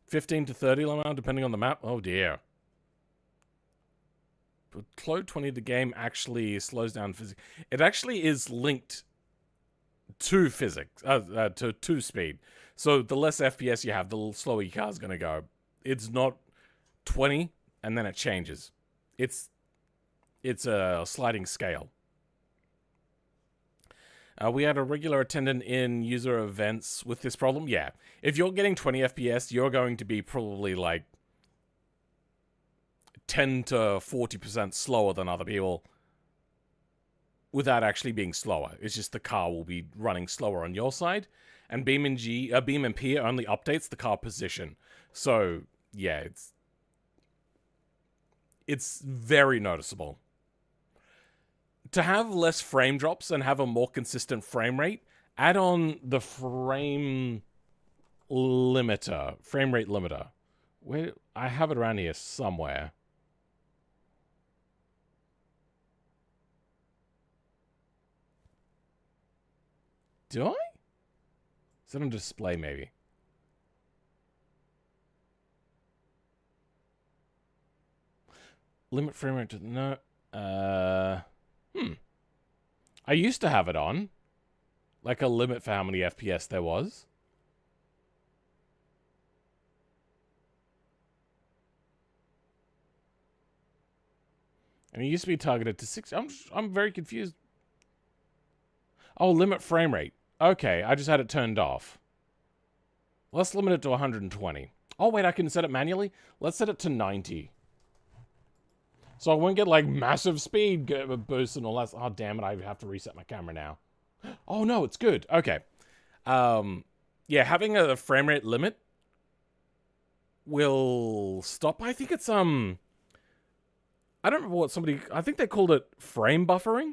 15 to 30 lemma, depending on the map. Oh dear. But Cloud 20, the game actually slows down physics. It actually is linked to physics, to speed. So the less FPS you have, the slower your car's going to go. It's not 20 and then it changes. It's a sliding scale. We had a regular attendant in user events with this problem. Yeah. If you're getting 20 FPS, you're going to be probably like 10 to 40% slower than other people without actually being slower. It's just the car will be running slower on your side. And BeamNP only updates the car position. So, yeah, it's very noticeable. To have less frame drops and have a more consistent frame rate, add on the frame rate limiter. Where I have it around here somewhere. Do I? Is it on display maybe? Limit frame rate to no. I used to have it on. Like a limit for how many FPS there was. And it used to be targeted to 60. I'm very confused. Oh, limit frame rate. Okay, I just had it turned off. Let's limit it to 120. Oh, wait, I can set it manually? Let's set it to 90. So I won't get, like, massive speed boost and all that. Oh, damn it, I have to reset my camera now. Oh, no, it's good. Okay. Yeah, having a frame rate limit will stop. I think it's I don't remember what I think they called it frame buffering.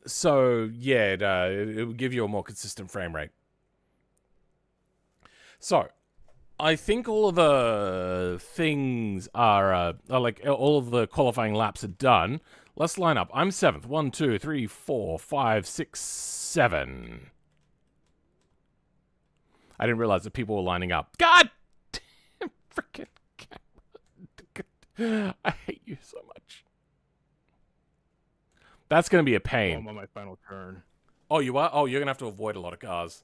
So yeah, it will give you a more consistent frame rate. So I think all of the things are like all of the qualifying laps are done. Let's line up. I'm 7th. 1, 2, 3, 4, 5, 6, 7. I didn't realize that people were lining up. God damn freaking camera. I hate you so much. That's going to be a pain. I'm on my final turn. Oh, you are? Oh, you're going to have to avoid a lot of cars.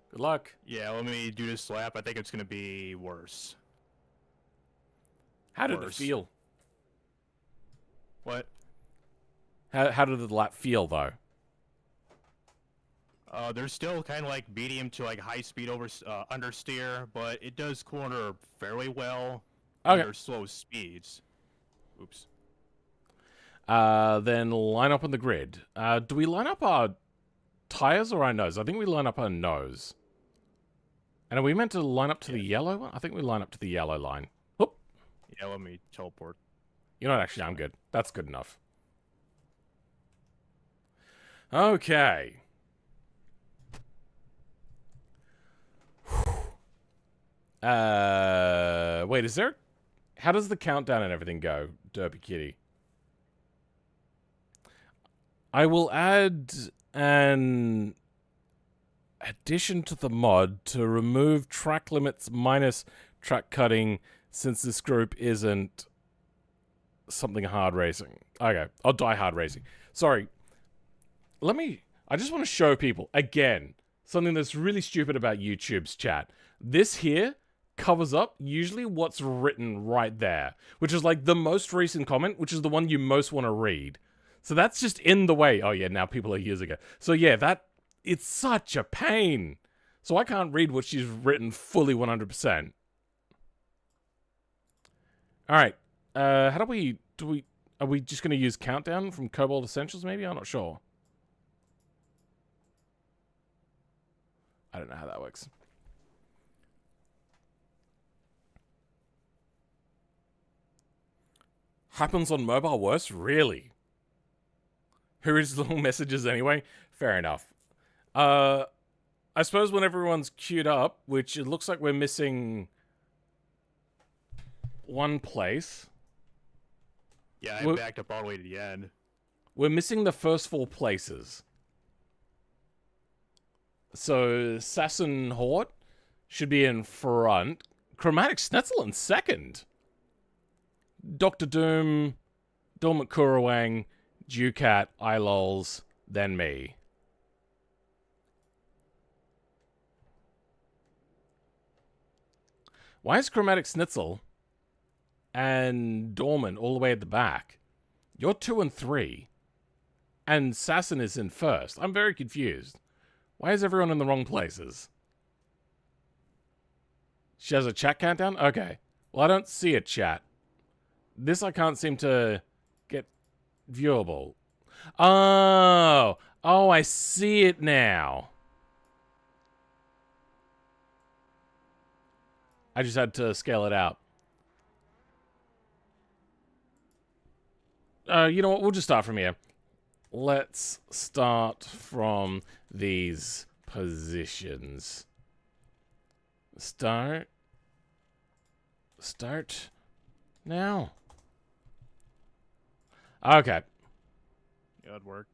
Good luck. Yeah, let me do this lap. I think it's going to be worse. How did it feel? What? How did the lap feel, though? There's still kind of like medium to like high speed understeer, but it does corner fairly well under slow speeds. Oops. Then line up on the grid. Do we line up our tires or our nose? I think we line up our nose. And are we meant to line up to the yellow one? I think we line up to the yellow line. Whoop. Yeah, let me teleport. You know what? Actually, I'm good. That's good enough. Okay. Wait, is there... How does the countdown and everything go, Derpy Kitty? I will add an addition to the mod to remove track limits minus track cutting since this group isn't something hard racing. Okay, I'll die hard racing. Sorry. I just want to show people, again, something that's really stupid about YouTube's chat. This here covers up usually what's written right there, which is like the most recent comment, which is the one you most want to read. So that's just in the way. Oh yeah, now people are using it. So yeah, it's such a pain. So I can't read what she's written fully 100%. All right. How do we, are we just going to use Countdown from Cobalt Essentials maybe? I'm not sure. I don't know how that works. Happens on mobile worse? Really? Who reads little messages anyway? Fair enough. I suppose when everyone's queued up, which it looks like we're missing one place. Yeah, I backed up all the way to the end. We're missing the first 4 places. So, Sasson Hort should be in front. Chromatic Schnetzel in second. Dr. Doom, Dormant Kurawang, Ducat, iLols, then me. Why is Chromatic Schnitzel and Dormant all the way at the back? You're 2 and 3. And Sasson is in first. I'm very confused. Why is everyone in the wrong places? She has a chat countdown? Okay. Well, I don't see a chat. This I can't seem to get viewable. Oh, I see it now. I just had to scale it out. You know what? We'll just start from here. Let's start from these positions. Start now. Okay. Yeah, that'd work.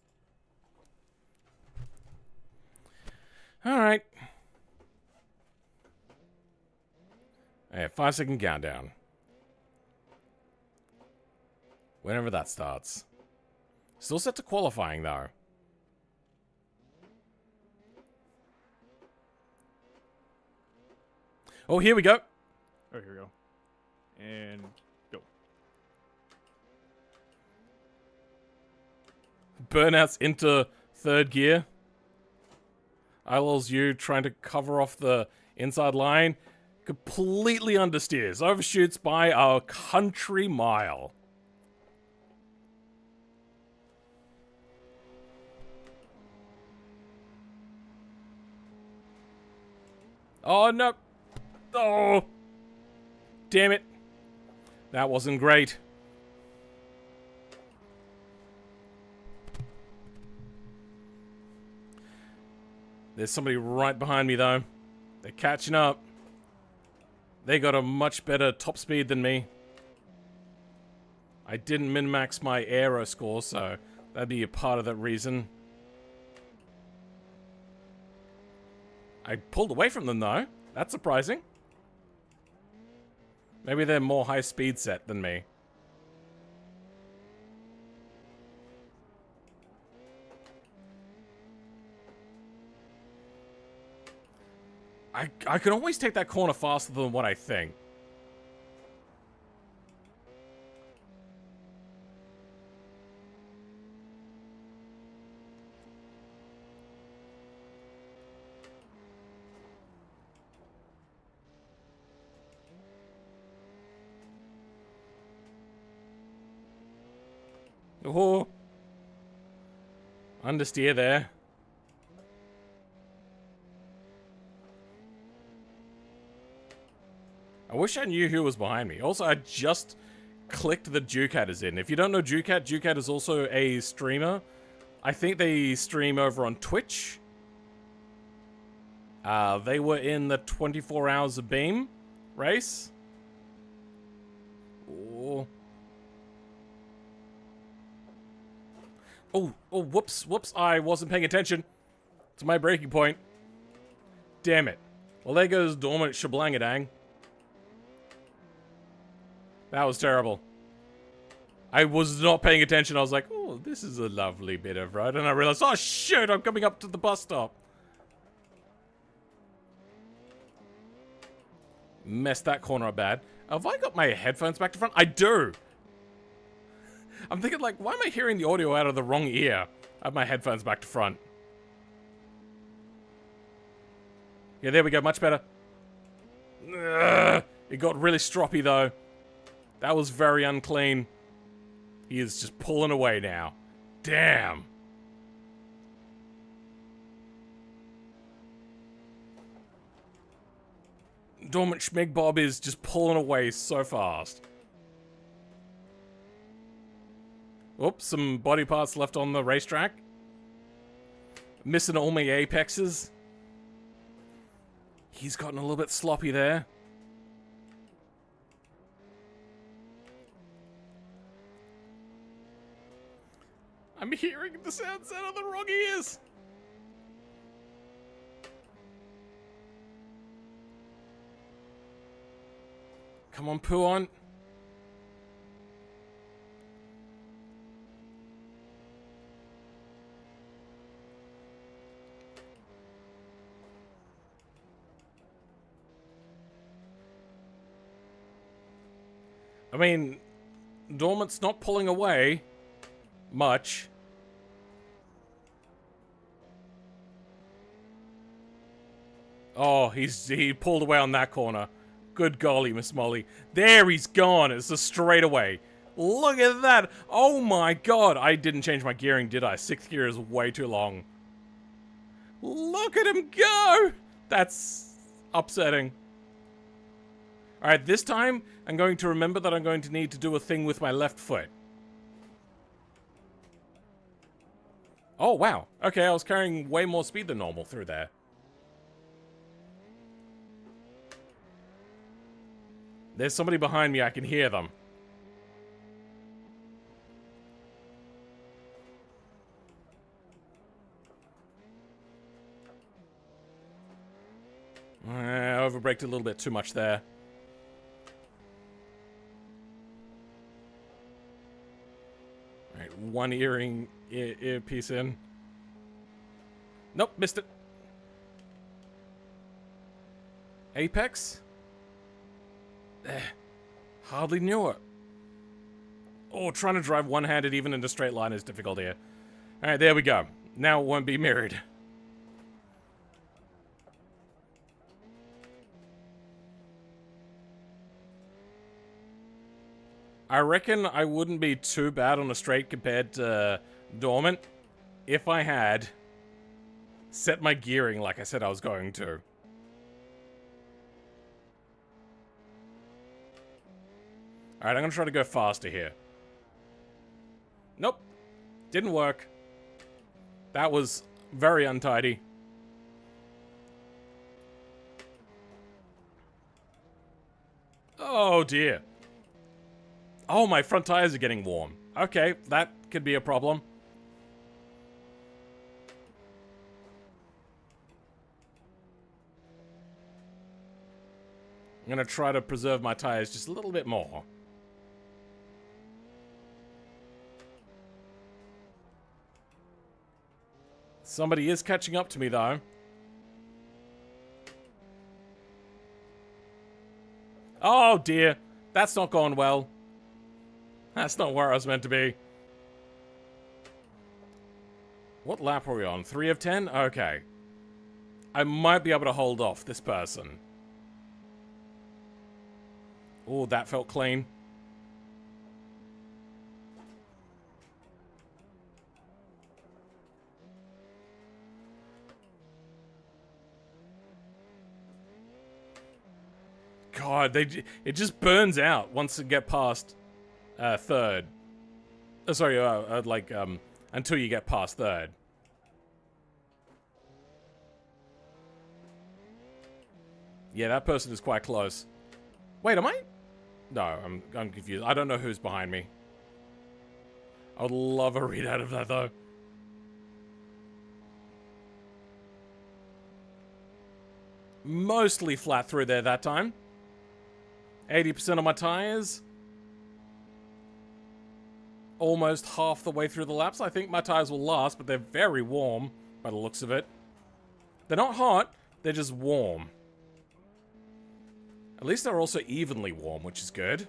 All right. Hey, 5-second countdown. Whenever that starts. Still set to qualifying, though. Oh, here we go. Oh, here we go. And go. Burnouts into third gear. iLols you trying to cover off the inside line. Completely understeers. Overshoots by a country mile. Oh, no. Oh. Damn it. That wasn't great. There's somebody right behind me, though. They're catching up. They got a much better top speed than me. I didn't min-max my aero score, so that'd be a part of that reason. I pulled away from them, though. That's surprising. Maybe they're more high speed set than me. I can always take that corner faster than what I think. Oh. Understeer there. I wish I knew who was behind me. Also, I just clicked the Ducat is in. If you don't know Ducat, Ducat is also a streamer. I think they stream over on Twitch. They were in the 24 Hours of Beam race. Oh. Oh, whoops, I wasn't paying attention to my breaking point. Damn it. Well, there goes Dormant Shablangadang. That was terrible. I was not paying attention. I was like, oh, this is a lovely bit of road. And I realized, oh, shit, I'm coming up to the bus stop. Messed that corner up bad. Have I got my headphones back to front? I do. I'm thinking, like, why am I hearing the audio out of the wrong ear? I have my headphones back to front. Yeah, there we go. Much better. Ugh, it got really stroppy, though. That was very unclean. He is just pulling away now. Damn. Dormant Schmig Bob is just pulling away so fast. Oops, some body parts left on the racetrack. Missing all my apexes. He's gotten a little bit sloppy there. I'm hearing the sounds out of the wrong ears. Come on, poo on. I mean, Dormant's not pulling away much. Oh, he pulled away on that corner. Good golly, Miss Molly. There he's gone. It's a straightaway. Look at that. Oh my god. I didn't change my gearing, did I? 6th gear is way too long. Look at him go. That's upsetting. Alright, this time, I'm going to remember that I'm going to need to do a thing with my left foot. Oh, wow. Okay, I was carrying way more speed than normal through there. There's somebody behind me, I can hear them. I overbraked a little bit too much there. Alright, one earpiece in. Nope, missed it. Apex? Hardly knew it. Oh, trying to drive one-handed even in a straight line is difficult here. Alright, there we go. Now it won't be mirrored. I reckon I wouldn't be too bad on a straight compared to Dormant if I had set my gearing like I said I was going to. Alright, I'm gonna try to go faster here. Nope. Didn't work. That was very untidy. Oh dear. Oh, my front tires are getting warm. Okay, that could be a problem. I'm gonna try to preserve my tires just a little bit more. Somebody is catching up to me, though. Oh, dear. That's not going well. That's not where I was meant to be. What lap are we on? 3 of 10? Okay. I might be able to hold off this person. Oh, that felt clean. God, it just burns out once it get past third. Sorry, until you get past third. Yeah, that person is quite close. Wait, am I? No, I'm confused. I don't know who's behind me. I would love a readout of that, though. Mostly flat through there that time. 80% of my tires. Almost half the way through the laps. I think my tires will last, but they're very warm by the looks of it. They're not hot, they're just warm. At least they're also evenly warm, which is good.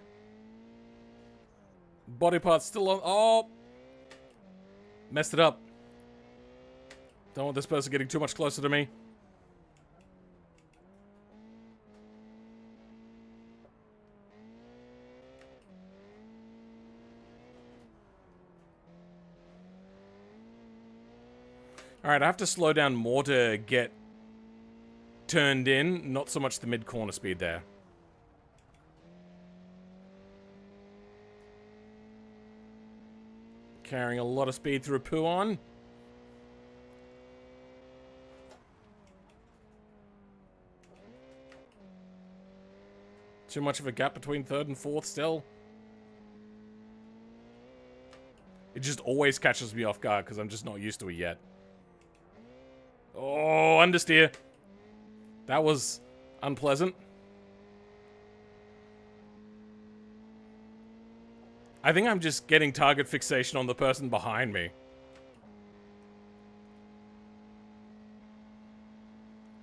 Body parts still on. Oh! Messed it up. Don't want this person getting too much closer to me. Alright, I have to slow down more to get turned in, not so much the mid-corner speed there. Carrying a lot of speed through Puon. Too much of a gap between third and fourth still. It just always catches me off guard because I'm just not used to it yet. Oh, understeer. That was unpleasant. I think I'm just getting target fixation on the person behind me.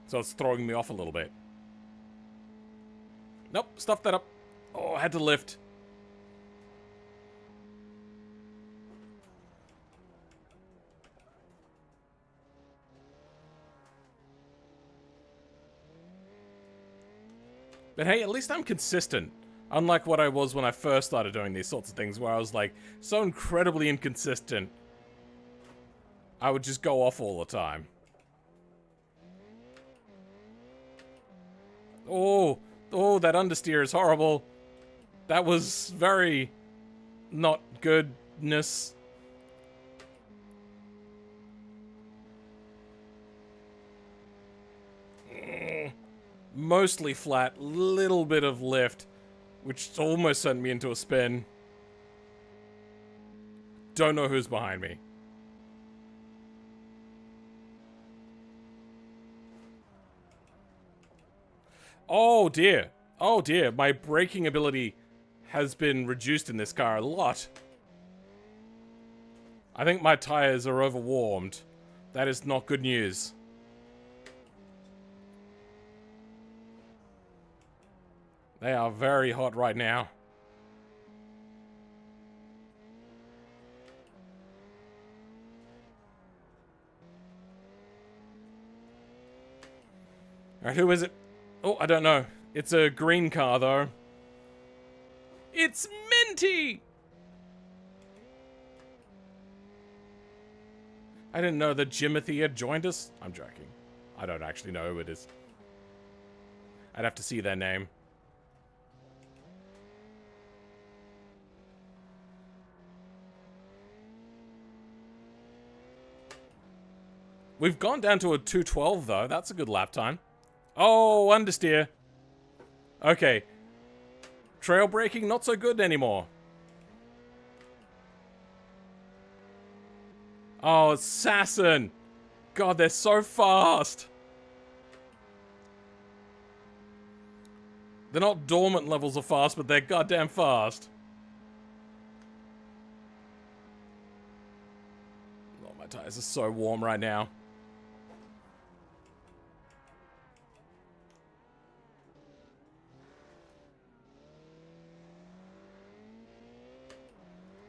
So it's throwing me off a little bit. Nope, stuffed that up. Oh, I had to lift. But hey, at least I'm consistent. Unlike what I was when I first started doing these sorts of things, where I was like, so incredibly inconsistent. I would just go off all the time. Oh, that understeer is horrible. That was very not goodness. Mostly flat, little bit of lift, which almost sent me into a spin. Don't know who's behind me. Oh dear. Oh dear, my braking ability has been reduced in this car a lot. I think my tires are overwarmed. That is not good news. They are very hot right now. Alright, who is it? Oh, I don't know. It's a green car, though. It's Minty! I didn't know that Jimothy had joined us. I'm joking. I don't actually know who it is. I'd have to see their name. We've gone down to a 212 though. That's a good lap time. Oh, understeer. Okay. Trail braking, not so good anymore. Oh, Assassin. God, they're so fast. They're not dormant levels of fast, but they're goddamn fast. Oh, my tires are so warm right now.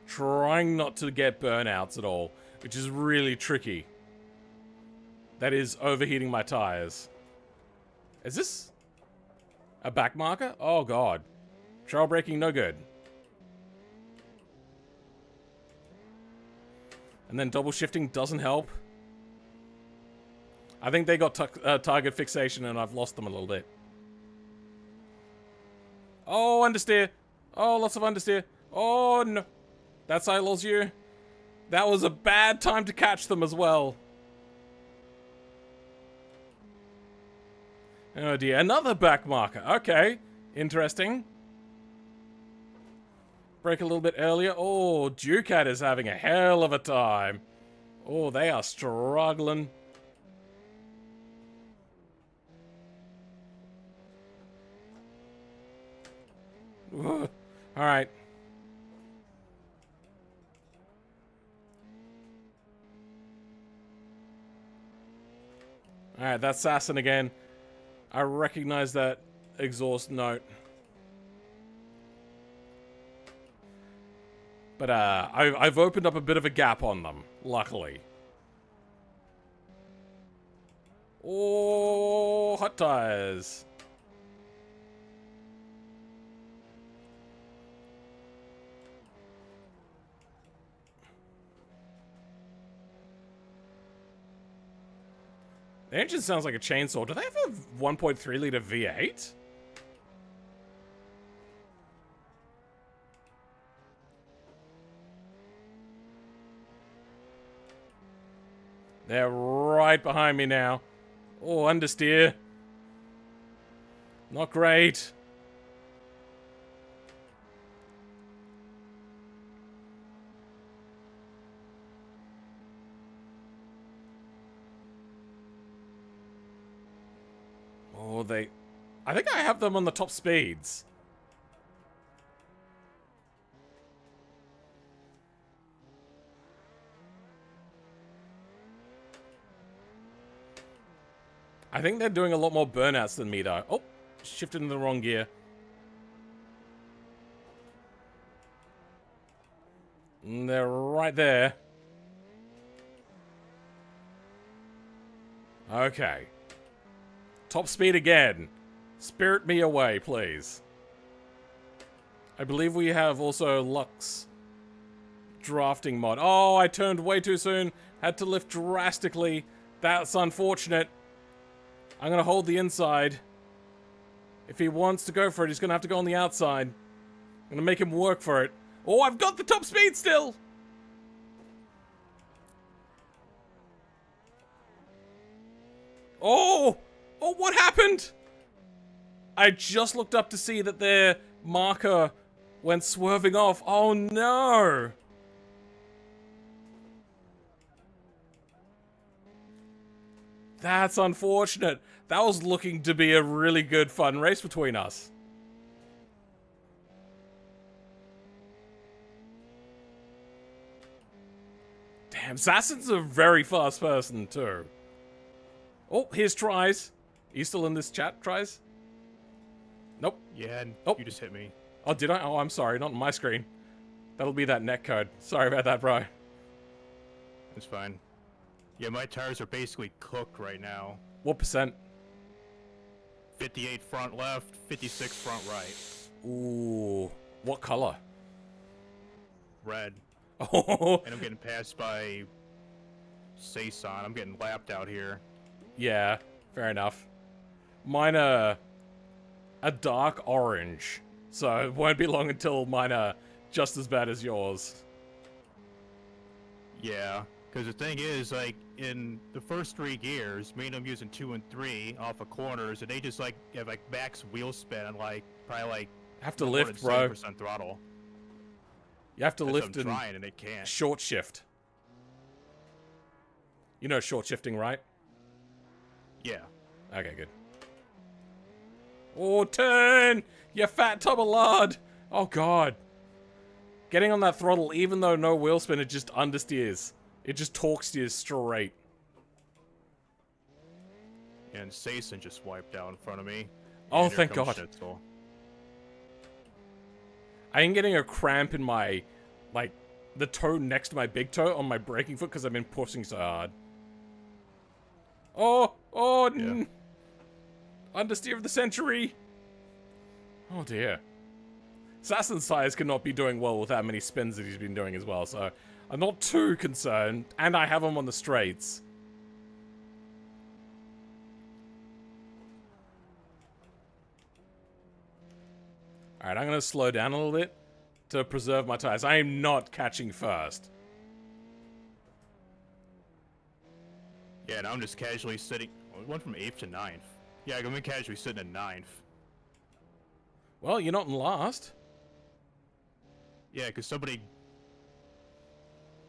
Trying not to get burnouts at all, which is really tricky. That is overheating my tires. Is this a back marker? Oh god. Trail braking, no good. And then double shifting doesn't help. I think they got target fixation and I've lost them a little bit. Oh, understeer. Oh, lots of understeer. Oh, no. That's I lost you. That was a bad time to catch them as well. Oh dear, another back marker. Okay, interesting. Brake a little bit earlier. Oh, Ducat is having a hell of a time. Oh, they are struggling. All right. Alright, that's Assassin again. I recognize that exhaust note. But I've opened up a bit of a gap on them, luckily. Oh, hot tires. The engine sounds like a chainsaw. Do they have a 1.3 liter V8? They're right behind me now. Oh, understeer. Not great. Oh, I think I have them on the top speeds. I think they're doing a lot more burnouts than me, though. Oh, shifted in the wrong gear. And they're right there. Okay. Top speed again. Spirit me away, please. I believe we have also Lux drafting mod. Oh, I turned way too soon. Had to lift drastically. That's unfortunate. I'm going to hold the inside. If he wants to go for it, he's going to have to go on the outside. I'm going to make him work for it. Oh, I've got the top speed still! Oh! Oh, what happened? I just looked up to see that their marker went swerving off. Oh, no! That's unfortunate. That was looking to be a really good, fun race between us. Damn, Assassin's a very fast person, too. Oh, here's Tries. Are you still in this chat, Tries? Nope. Yeah, Oh. you just hit me. Oh, did I? Oh, I'm sorry. Not on my screen. That'll be that netcode. Sorry about that, bro. It's fine. Yeah, my tires are basically cooked right now. What percent? 58 front left, 56 front right. Ooh. What color? Red. Oh. And I'm getting passed by Saison. I'm getting lapped out here. Yeah, fair enough. Mine are a dark orange, so it won't be long until mine are just as bad as yours. Yeah. Because the thing is, like, in the first 3 gears, me and I'm using 2 and 3 off of corners, and they just, like, have, like, max wheel spin and, like, probably, like, Have to no more lift, than bro. 7% throttle. You have to That's what lift I'm and trying, and they can't. short shift. You know short shifting, right? Yeah. Okay, good. Oh, turn! You fat tub of lard! Oh, God. Getting on that throttle, even though no wheel spin, it just understeers. It just torque steers straight. And Sason just wiped out in front of me. Oh, And here thank comes God. Schnitzel. I am getting a cramp in my, like, the toe next to my big toe on my braking foot because I've been pushing so hard. Oh, Yeah. Understeer of the century. Oh, dear. Assassin's Size cannot be doing well with how many spins that he's been doing as well, so I'm not too concerned. And I have him on the straights. Alright, I'm going to slow down a little bit to preserve my tires. I am not catching first. Yeah, and I'm just casually sitting. Oh, we went from 8th to 9th. Yeah, I'm casually sitting in 9th. Well, you're not in last. Yeah, because somebody.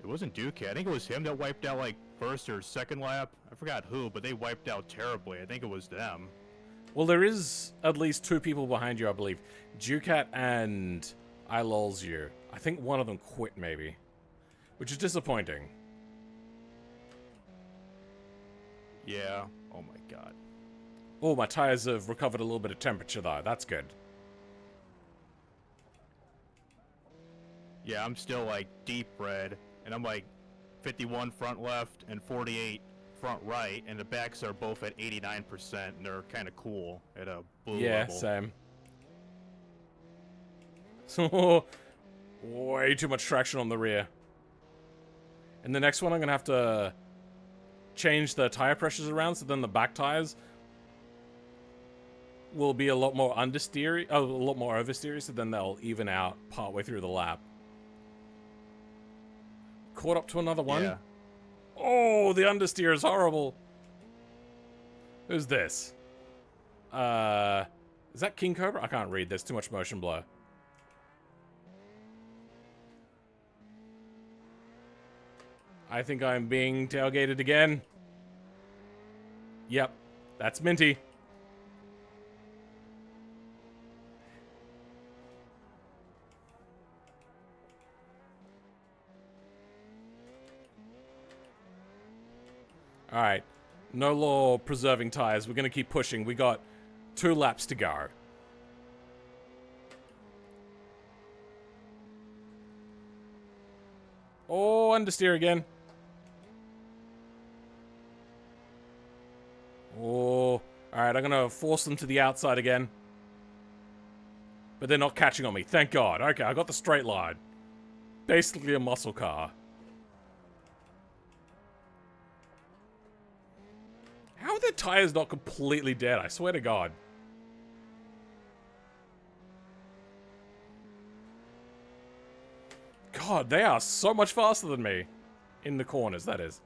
It wasn't Duke. I think it was him that wiped out, like, first or second lap. I forgot who, but they wiped out terribly. I think it was them. Well, there is at least 2 people behind you, I believe. Ducat and iLols you. I think one of them quit, maybe. Which is disappointing. Yeah. Oh my god. Oh, my tires have recovered a little bit of temperature, though. That's good. Yeah, I'm still, like, deep red, and I'm, like, 51 front left and 48 front right, and the backs are both at 89%, and they're kind of cool at a blue level. Same. So, way too much traction on the rear. And the next one, I'm going to have to change the tire pressures around, so then the back tires will be a lot more understeery, a lot more oversteery, so then they'll even out partway through the lap. Caught up to another one. Yeah. Oh, the understeer is horrible. Who's this? Is that King Cobra? I can't read. There's too much motion blur. I think I'm being tailgated again. Yep, that's Minty. Alright, no law preserving tires. We're going to keep pushing. We got 2 laps to go. Oh, understeer again. Oh, alright, I'm going to force them to the outside again. But they're not catching on me. Thank God. Okay, I got the straight line. Basically a muscle car. How are their tires not completely dead? I swear to God. God, they are so much faster than me. In the corners, that is.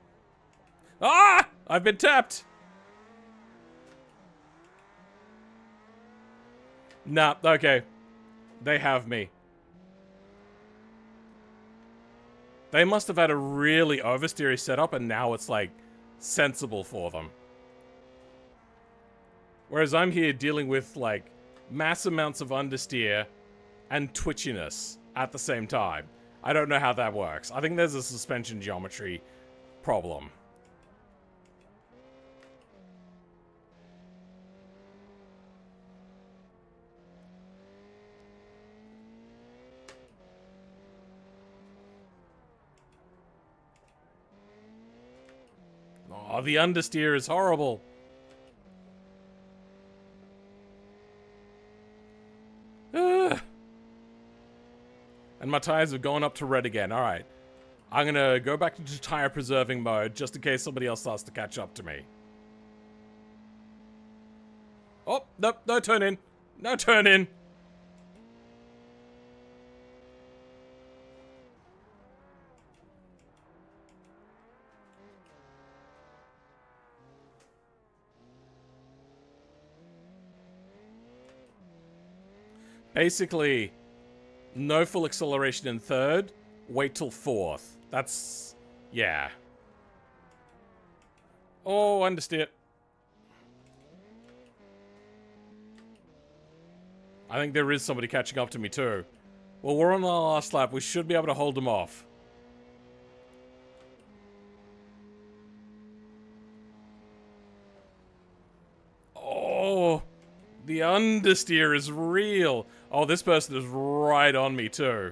Ah! I've been tapped! Nah, okay. They have me. They must have had a really oversteery setup, and now it's, like, sensible for them. Whereas I'm here dealing with, like, mass amounts of understeer and twitchiness at the same time. I don't know how that works. I think there's a suspension geometry problem. Oh, the understeer is horrible. Ugh. And my tires have gone up to red again. Alright. I'm gonna go back into tire preserving mode just in case somebody else starts to catch up to me. Oh, nope, no turn in. No turn in. Basically, no full acceleration in third, wait till fourth. That's... yeah. Oh, understeer. I think there is somebody catching up to me too. Well, we're on our last lap. We should be able to hold them off. Oh, the understeer is real. Oh, this person is right on me too.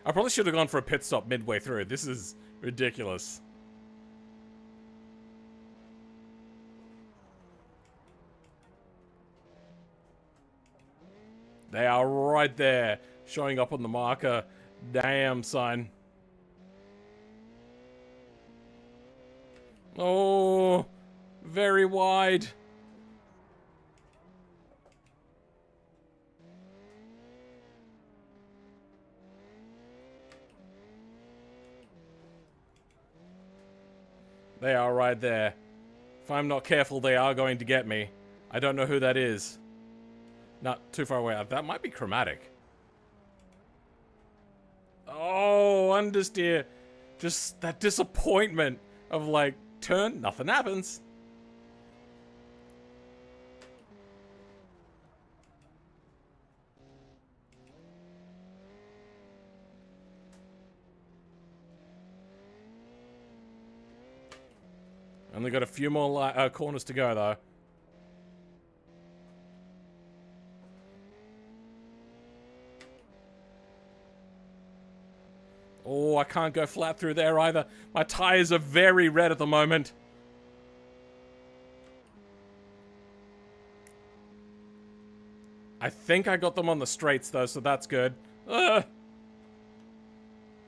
I probably should have gone for a pit stop midway through. This is ridiculous. They are right there, showing up on the marker. Damn, son. Oh, very wide. They are right there. If I'm not careful, they are going to get me. I don't know who that is. Not too far away. That might be chromatic. Oh, understeer. Just that disappointment of like, turn, nothing happens. Only got a few more corners to go though. Oh, I can't go flat through there either. My tires are very red at the moment. I think I got them on the straights though, so that's good. Oh,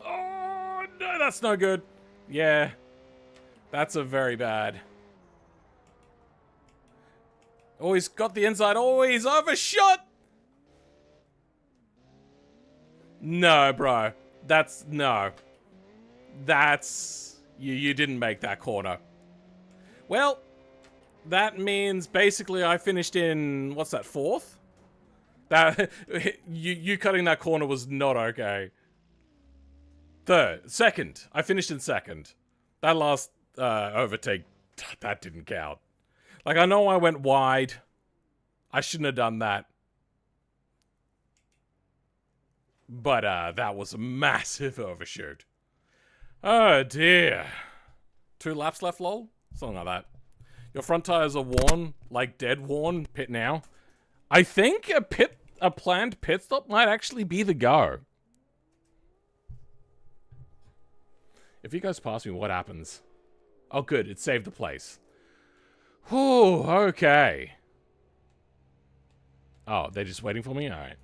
no, that's no good. Yeah, that's a very bad. Oh, he's got the inside. Oh, he's overshot. No, bro. That's... no. That's... You didn't make that corner. Well, that means basically I finished in... what's that, fourth? That... you cutting that corner was not okay. Third. Second. I finished in second. That last overtake, that didn't count. Like, I know I went wide. I shouldn't have done that. But, that was a massive overshoot. Oh, dear. 2 laps left, lol? Something like that. Your front tires are worn, like dead worn. Pit now. I think a planned pit stop might actually be the go. If he goes past me, what happens? Oh, good. It saved the place. Whew, okay. Oh, they're just waiting for me? Alright.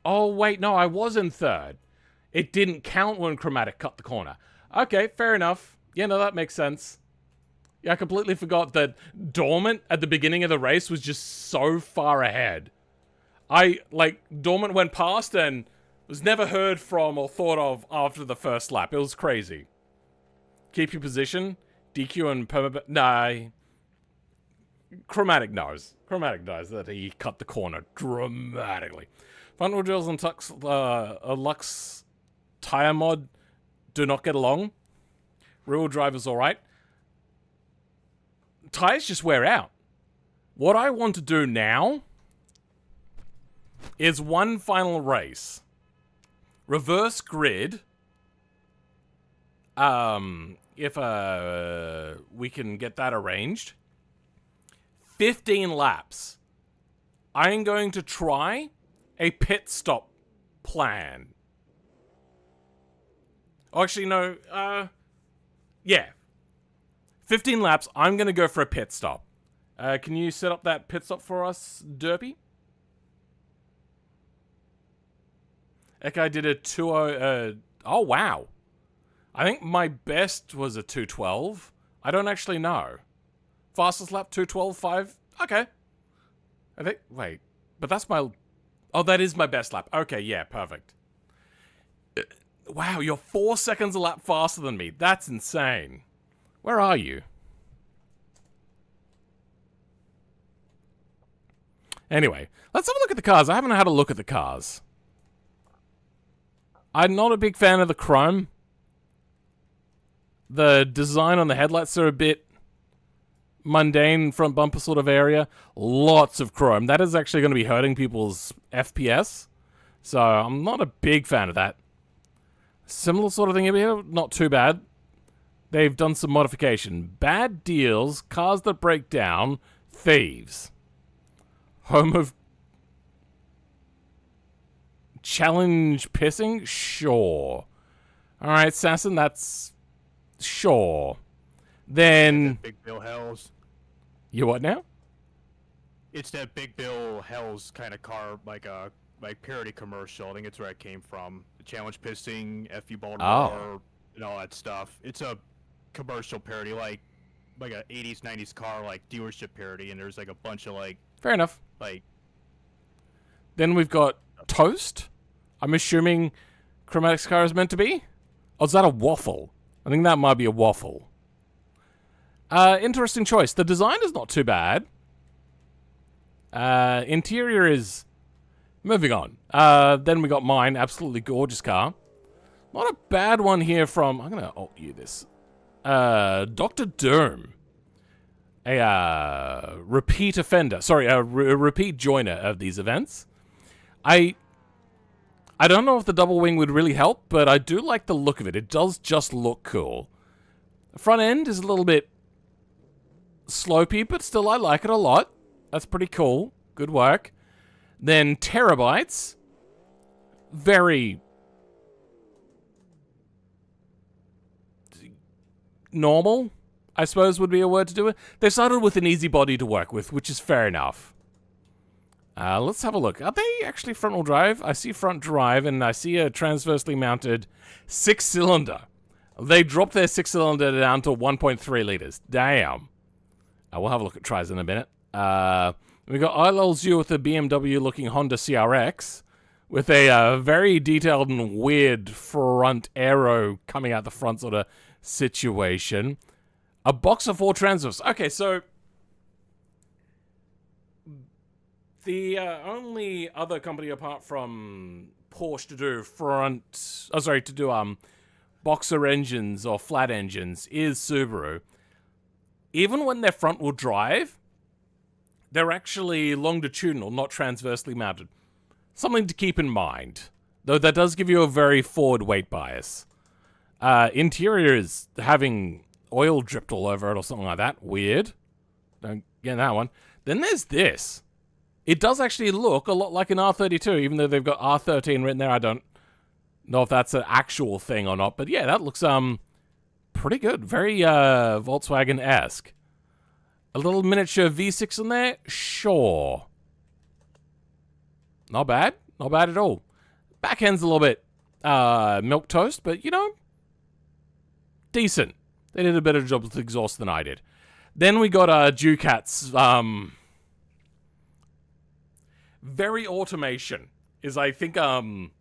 Oh, wait, no, I was in third. It didn't count when Chromatic cut the corner. Okay, fair enough. Yeah, no, that makes sense. Yeah, I completely forgot that Dormant at the beginning of the race was just so far ahead. Dormant went past and was never heard from or thought of after the first lap. It was crazy. Keep your position. DQ and perma... Nah. Chromatic knows. Chromatic knows that he cut the corner dramatically. Front wheel drills and Lux tire mod do not get along. Rear wheel drive is alright. Tires just wear out. What I want to do now is one final race. Reverse grid. If we can get that arranged. 15 laps. I'm going to try a pit stop plan. Oh, actually, no. Yeah. 15 laps. I'm going to go for a pit stop. Can you set up that pit stop for us, Derpy? Ekai did a 2:0... oh, wow. I think my best was a 2:12. I don't actually know. Fastest lap, 2:12.5. Okay. I think. Wait, but that's my. Oh, that is my best lap. Okay, yeah, perfect. Wow, you're 4 seconds a lap faster than me. That's insane. Where are you? Anyway, let's have a look at the cars. I haven't had a look at the cars. I'm not a big fan of the chrome. The design on the headlights are a bit mundane, front bumper sort of area. Lots of chrome. That is actually going to be hurting people's FPS. So I'm not a big fan of that. Similar sort of thing here, not too bad. They've done some modification. Bad deals, cars that break down, thieves. Home of challenge pissing? Sure. Alright, Sasson, that's... Sure. Then... Big Bill Hells. You what now? It's that Big Bill Hells kind of car, like parody commercial. I think it's where it came from. The challenge pissing, FU Baltimore, and all that stuff. It's a commercial parody, like a 80s, 90s car, like dealership parody, and there's like a bunch of like... Fair enough. Like... Then we've got Toast. I'm assuming Chromatic's car is meant to be? Or is that a waffle? I think that might be a waffle. Interesting choice. The design is not too bad. Interior is... Moving on. Then we got mine. Absolutely gorgeous car. Not a bad one here from... I'm going to alt you this. Dr. Doom. A repeat offender. Sorry, a repeat joiner of these events. I don't know if the double wing would really help, but I do like the look of it. It does just look cool. The front end is a little bit slopey, but still I like it a lot. That's pretty cool. Good work. Then Terabytes. Very normal, I suppose would be a word to do it. They started with an easy body to work with, which is fair enough. Let's have a look. Are they actually front-wheel drive? I see front drive, and I see a transversely mounted 6-cylinder. They dropped their 6-cylinder down to 1.3 liters. Damn. We'll have a look at tries in a minute. We got ILLZU with a BMW-looking Honda CRX with a very detailed and weird front aero coming out the front sort of situation. A box of 4 transversals. Okay, so the only other company apart from Porsche to do boxer engines or flat engines is Subaru. Even when they're front-wheel drive, they're actually longitudinal, not transversely mounted. Something to keep in mind. Though that does give you a very forward weight bias. Interior is having oil dripped all over it or something like that. Weird. Don't get that one. Then there's this. It does actually look a lot like an R32, even though they've got R13 written there. I don't know if that's an actual thing or not. But yeah, that looks pretty good. Very Volkswagen-esque. A little miniature V6 in there? Sure. Not bad. Not bad at all. Back end's a little bit milquetoast, but, you know, decent. They did a better job with the exhaust than I did. Then we got Ducats. Very automation is, I think, a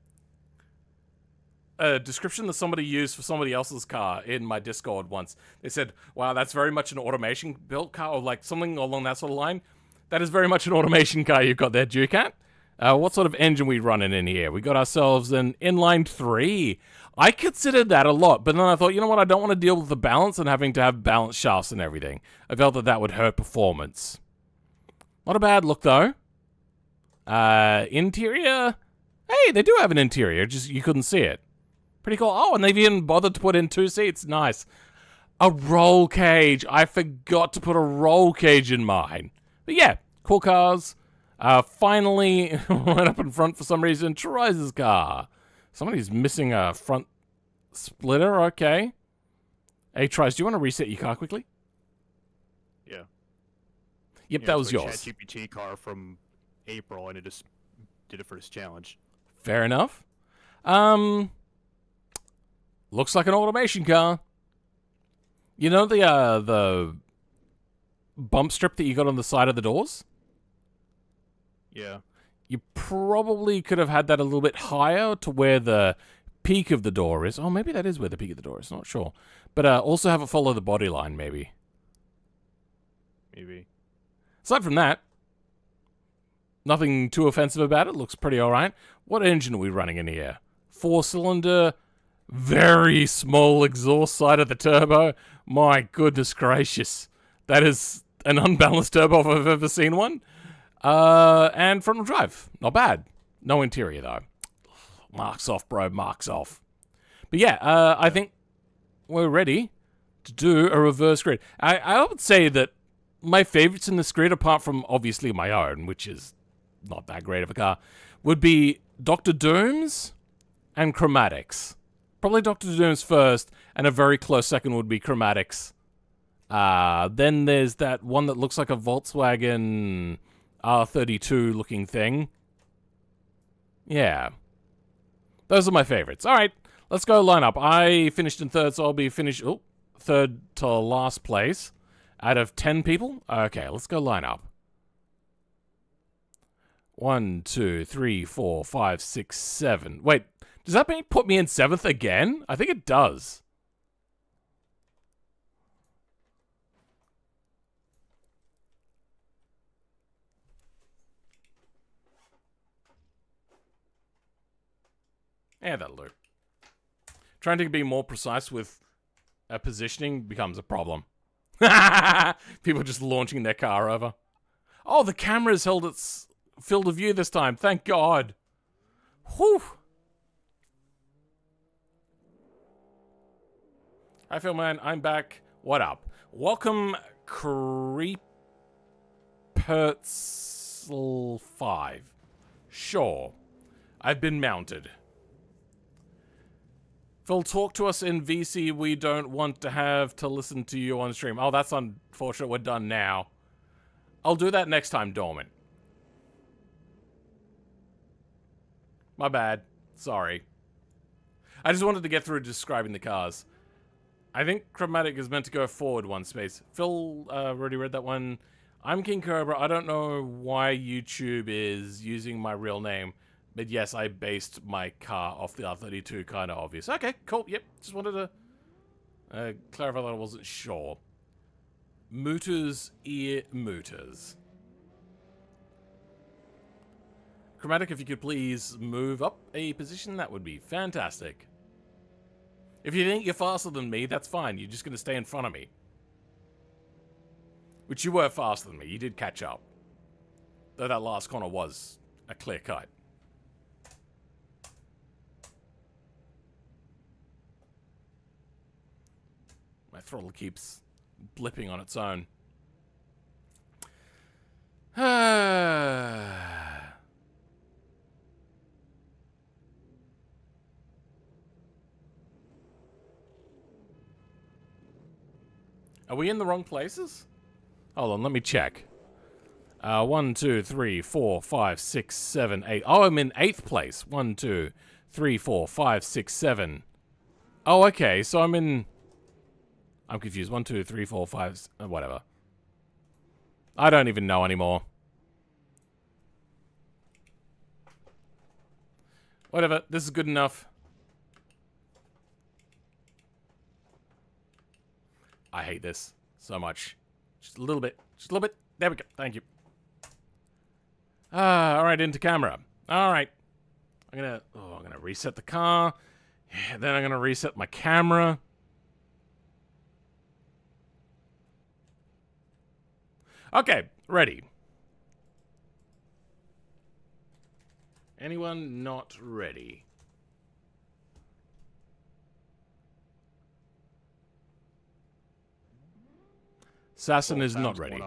description that somebody used for somebody else's car in my Discord once. They said, wow, that's very much an automation built car, or like something along that sort of line. That is very much an automation car you've got there, Ducat. What sort of engine we running in here? We got ourselves an inline 3. I considered that a lot, but then I thought, you know what? I don't want to deal with the balance and having to have balanced shafts and everything. I felt that that would hurt performance. Not a bad look, though. Interior? Hey, they do have an interior, just you couldn't see it. Pretty cool. Oh, and they've even bothered to put in 2 seats. Nice. A roll cage. I forgot to put a roll cage in mine. But yeah, cool cars. Finally, right up in front for some reason, Rise's car. Somebody's missing a front splitter. Okay. Hey, Tries, do you want to reset your car quickly? Yeah. Yep, Yeah, that it's was like yours. ChatGPT car from April, and it just did it for this challenge. Fair enough. Looks like an automation car. You know the bump strip that you got on the side of the doors? Yeah. You probably could have had that a little bit higher to where the peak of the door is. Oh, maybe that is where the peak of the door is. Not sure. But also have it follow the body line, maybe. Maybe. Aside from that, nothing too offensive about it. Looks pretty alright. What engine are we running in here? 4-cylinder, very small exhaust side of the turbo. My goodness gracious. That is an unbalanced turbo if I've ever seen one. And front-wheel drive. Not bad. No interior, though. Marks off, bro. Marks off. But yeah, I think we're ready to do a reverse grid. I would say that my favorites in this grid, apart from obviously my own, which is not that great of a car, would be Dr. Doom's and Chromatics. Probably Dr. Doom's first, and a very close second would be Chromatics. Then there's that one that looks like a Volkswagen R32 looking thing. Yeah. Those are my favorites. All right, let's go line up. I finished in third, so I'll be third to last place. Out of 10 people? Okay, let's go line up. 1, 2, 3, 4, 5, 6, 7. Wait, does that mean put me in 7th again? I think it does. Yeah, that'll do. Trying to be more precise with positioning becomes a problem. People just launching their car over. Oh, the camera's held its field of view this time. Thank God. Whew. Hi, Phil, man. I'm back. What up? Welcome, Creepertsl 5. Sure. I've been mounted. Phil, talk to us in VC. We don't want to have to listen to you on stream. Oh, that's unfortunate. We're done now. I'll do that next time, Dormant. My bad. Sorry. I just wanted to get through describing the cars. I think Chromatic is meant to go forward one space. Phil already read that one. I'm King Cobra. I don't know why YouTube is using my real name. But yes, I based my car off the R32, kind of obvious. Okay, cool, yep. Just wanted to clarify that I wasn't sure. Mooters, ear mooters. Chromatic, if you could please move up a position, that would be fantastic. If you think you're faster than me, that's fine. You're just going to stay in front of me. Which you were faster than me. You did catch up. Though that last corner was a clear cut. My throttle keeps blipping on its own. Are we in the wrong places? Hold on, let me check. 1, 2, 3, 4, 5, 6, 7, 8. Oh, I'm in 8th place. 1, 2, 3, 4, 5, 6, 7. Oh, okay, so I'm in... I'm confused. 1, 2, 3, 4, 5, whatever. I don't even know anymore. Whatever, this is good enough. I hate this so much. Just a little bit. Just a little bit. There we go. Thank you. Alright, into camera. Alright. I'm gonna reset the car. Yeah, then I'm gonna reset my camera. Okay, ready. Anyone not ready? Assassin is not ready.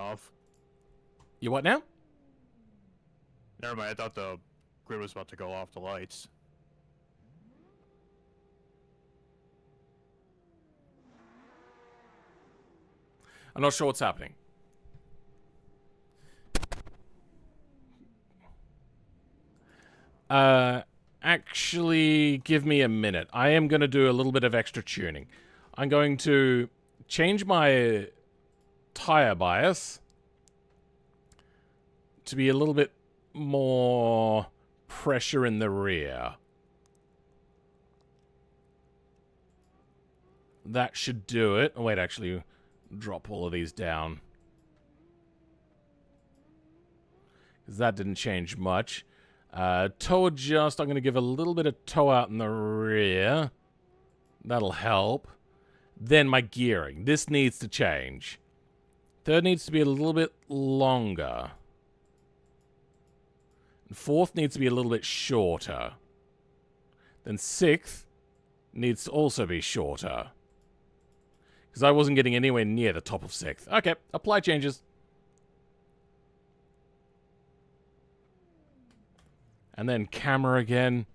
You what now? Never mind, I thought the grid was about to go off the lights. I'm not sure what's happening. Actually, give me a minute. I am going to do a little bit of extra tuning. I'm going to change my tire bias to be a little bit more pressure in the rear. That should do it. Oh, wait, actually, drop all of these down. Because that didn't change much. Toe adjust, I'm going to give a little bit of toe out in the rear. That'll help. Then my gearing. This needs to change. Third needs to be a little bit longer. And fourth needs to be a little bit shorter. Then sixth needs to also be shorter. Because I wasn't getting anywhere near the top of sixth. Okay, apply changes. And then camera again.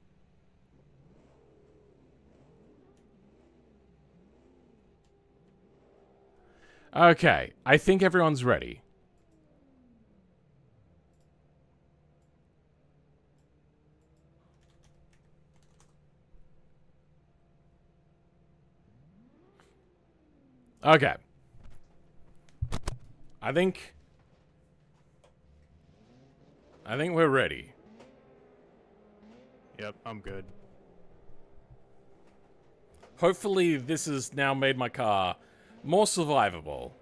Okay, I think everyone's ready. Okay. I think we're ready. Yep, I'm good. Hopefully this has now made my car more survivable.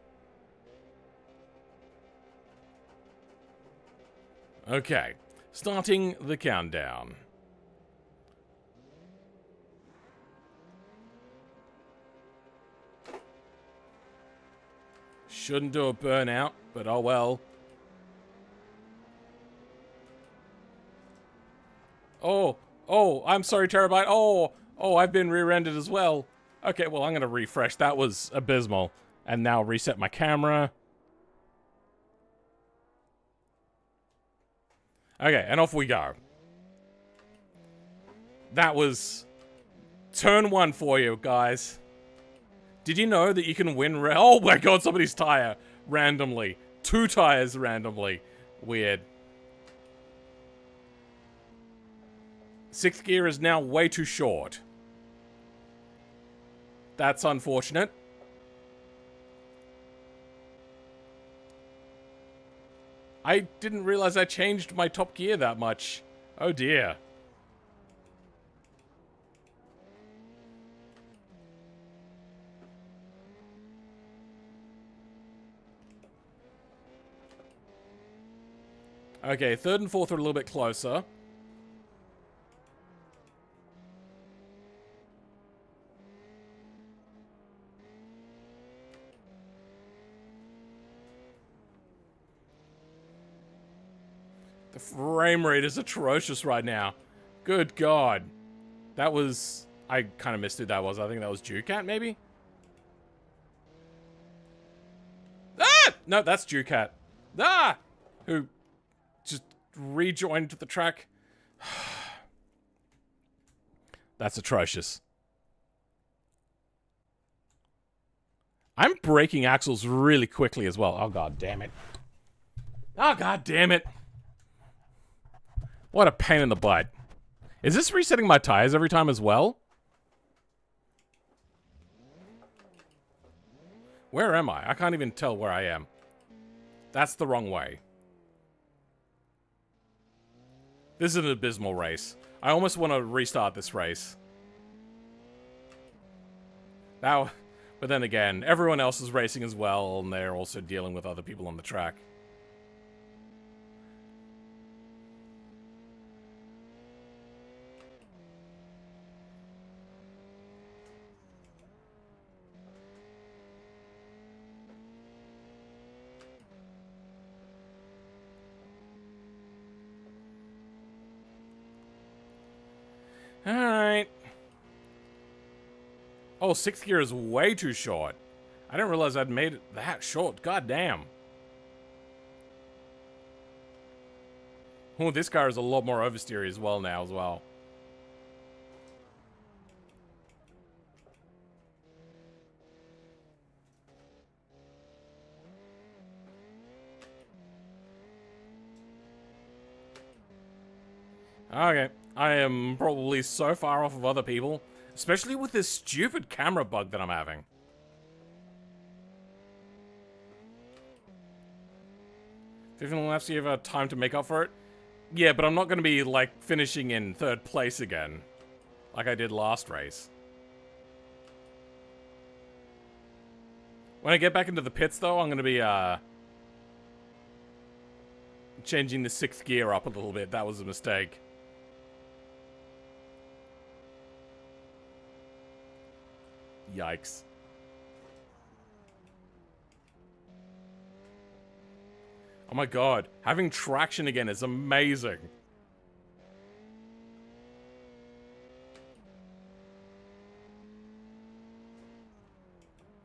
Okay, starting the countdown. Shouldn't do a burnout, but oh well. Oh, I'm sorry, Terabyte. Oh, I've been rear-ended as well. Okay, well, I'm going to refresh. That was abysmal. And now reset my camera. Okay, and off we go. That was turn 1 for you, guys. Did you know that you can win oh my god, somebody's tire randomly. 2 tires randomly. Weird. 6th gear is now way too short. That's unfortunate. I didn't realize I changed my top gear that much. Oh dear. Okay, 3rd and 4th are a little bit closer. The frame rate is atrocious right now. Good God. That was... I kind of missed who that was. I think that was Ducat, maybe? Ah! No, that's Ducat. Ah! Who just rejoined the track. That's atrocious. I'm breaking axles really quickly as well. Oh, God damn it. Oh, God damn it. What a pain in the butt. Is this resetting my tires every time as well? Where am I? I can't even tell where I am. That's the wrong way. This is an abysmal race. I almost want to restart this race. Now, but then again, everyone else is racing as well, and they're also dealing with other people on the track. Alright. Oh, 6th gear is way too short. I didn't realize I'd made it that short. God damn. Oh, this car is a lot more oversteery as well now as well. Okay. I am probably so far off of other people, especially with this stupid camera bug that I'm having. If you have time to make up for it. Yeah, but I'm not going to be, like, finishing in 3rd place again. Like I did last race. When I get back into the pits, though, I'm going to be, changing the 6th gear up a little bit. That was a mistake. Yikes. Oh my god, having traction again is amazing.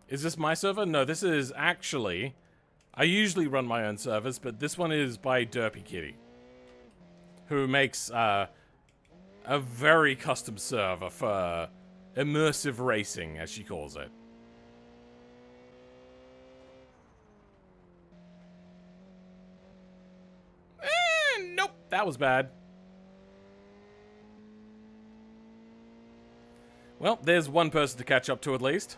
Is this my server? No, this is actually... I usually run my own servers, but this one is by Derpy Kitty, who makes a very custom server for immersive racing, as she calls it. Nope, that was bad. Well, there's one person to catch up to at least.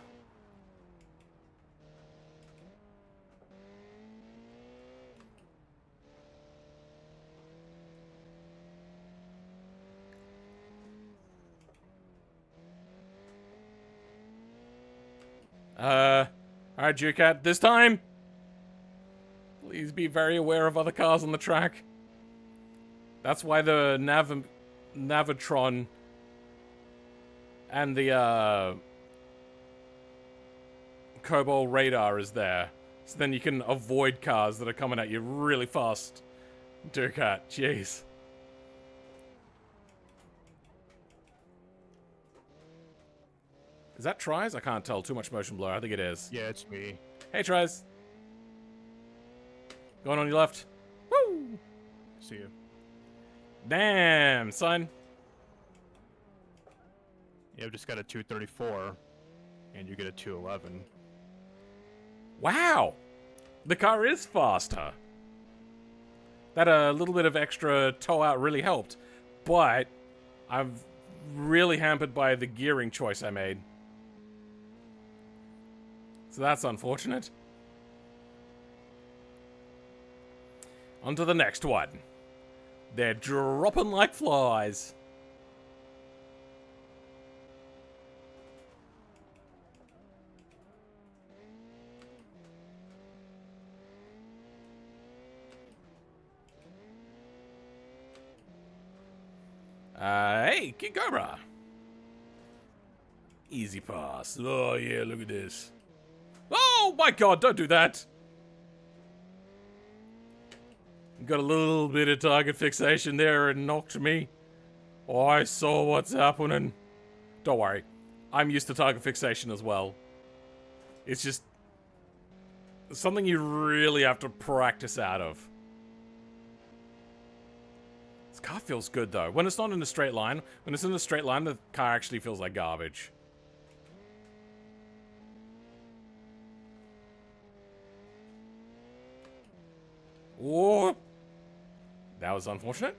Alright, Ducat, this time, please be very aware of other cars on the track. That's why the Navitron and the, Cobalt radar is there. So then you can avoid cars that are coming at you really fast. Ducat, jeez. Is that Tries? I can't tell. Too much motion blur. I think it is. Yeah, it's me. Hey, Tries. Going on your left. Woo! See you. Damn, son. Yeah, I've just got a 234, and you get a 211. Wow. The car is faster. That a little bit of extra tow out really helped. But I'm really hampered by the gearing choice I made. So that's unfortunate. On to the next one. They're dropping like flies. Hey, King Cobra. Easy pass. Oh, yeah, look at this. Oh, my God, don't do that. Got a little bit of target fixation there and knocked me. Oh, I saw what's happening. Don't worry. I'm used to target fixation as well. It's just something you really have to practice out of. This car feels good, though. When it's not in a straight line, when it's in a straight line, the car actually feels like garbage. Oh, that was unfortunate.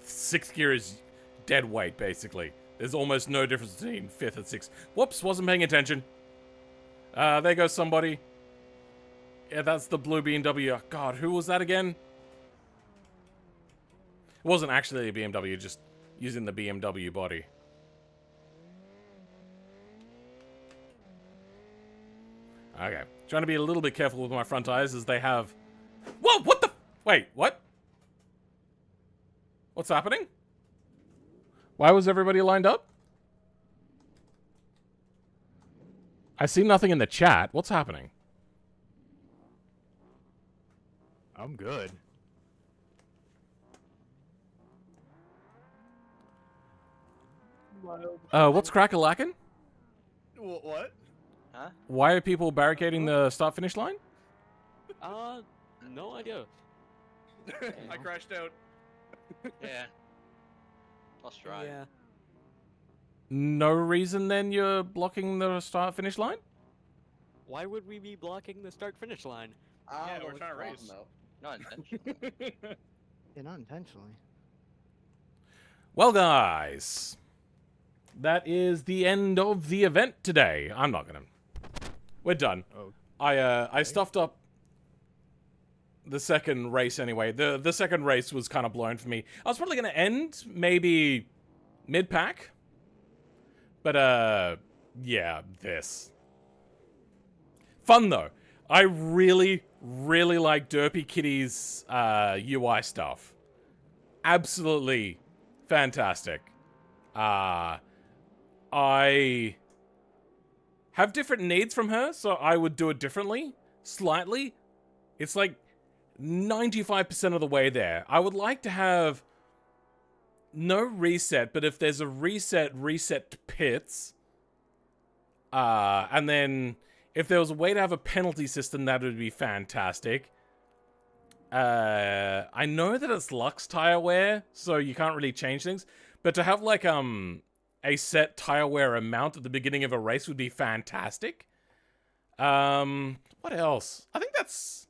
Sixth gear is dead weight, basically. There's almost no difference between 5th and 6th. Whoops, wasn't paying attention. There goes somebody. Yeah, that's the blue BMW. God, who was that again? It wasn't actually a BMW, just using the BMW body. Okay. Trying to be a little bit careful with my front tires as they have... Whoa, what the... Wait, what? What's happening? Why was everybody lined up? I see nothing in the chat. What's happening? I'm good. What's crack-a-lackin'? What? Huh? Why are people barricading the start-finish line? No idea. I crashed out. Yeah. Lost drive. Yeah. No reason then you're blocking the start-finish line? Why would we be blocking the start-finish line? I Yeah, don't know we're what trying to you're race. talking about. Not intentionally. Yeah, not intentionally. Well, guys, that is the end of the event today. I'm not gonna. We're done. Oh. I stuffed up the second race anyway. The second race was kind of blown for me. I was probably gonna end maybe mid-pack, but yeah, this fun though. I really like Derpy Kitty's UI stuff. Absolutely fantastic. I have different needs from her, so I would do it differently, slightly. It's like 95% of the way there. I would like to have no reset, but if there's a reset to pits. And then if there was a way to have a penalty system, that would be fantastic. I know that it's Lux tire wear, so you can't really change things. But to have like a set tire wear amount at the beginning of a race would be fantastic. What else? I think it's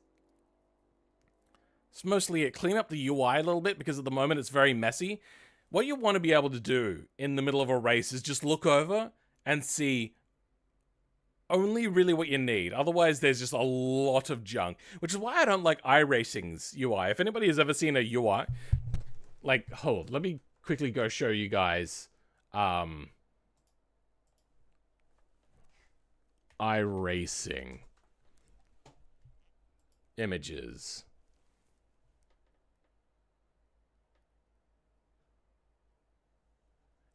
mostly it. Clean up the UI a little bit, because at the moment it's very messy. What you want to be able to do in the middle of a race is just look over and see only really what you need. Otherwise, there's just a lot of junk, which is why I don't like iRacing's UI. If anybody has ever seen a UI, like, hold, let me quickly go show you guys iRacing images.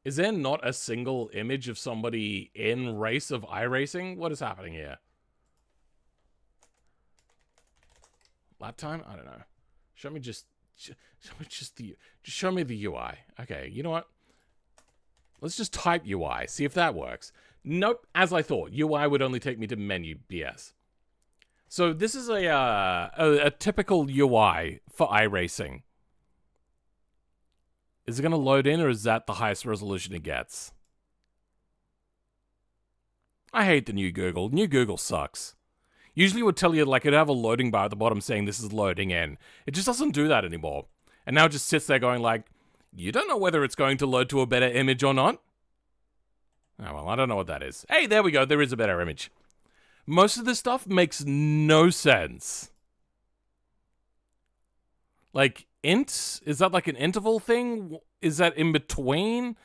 Is there not a single image of somebody in race of iRacing? What is happening here? Lap time? I don't know. Show me the UI. Okay, you know what? Let's just type UI, see if that works. Nope, as I thought. UI would only take me to menu BS. So this is a typical UI for iRacing. Is it going to load in, or is that the highest resolution it gets? I hate the new Google. New Google sucks. Usually it would tell you, like, it'd have a loading bar at the bottom saying this is loading in. It just doesn't do that anymore. And now it just sits there going like, you don't know whether it's going to load to a better image or not. Oh, well, I don't know what that is. Hey, there we go. There is a better image. Most of this stuff makes no sense. Like, int? Is that like an interval thing? Is that in between?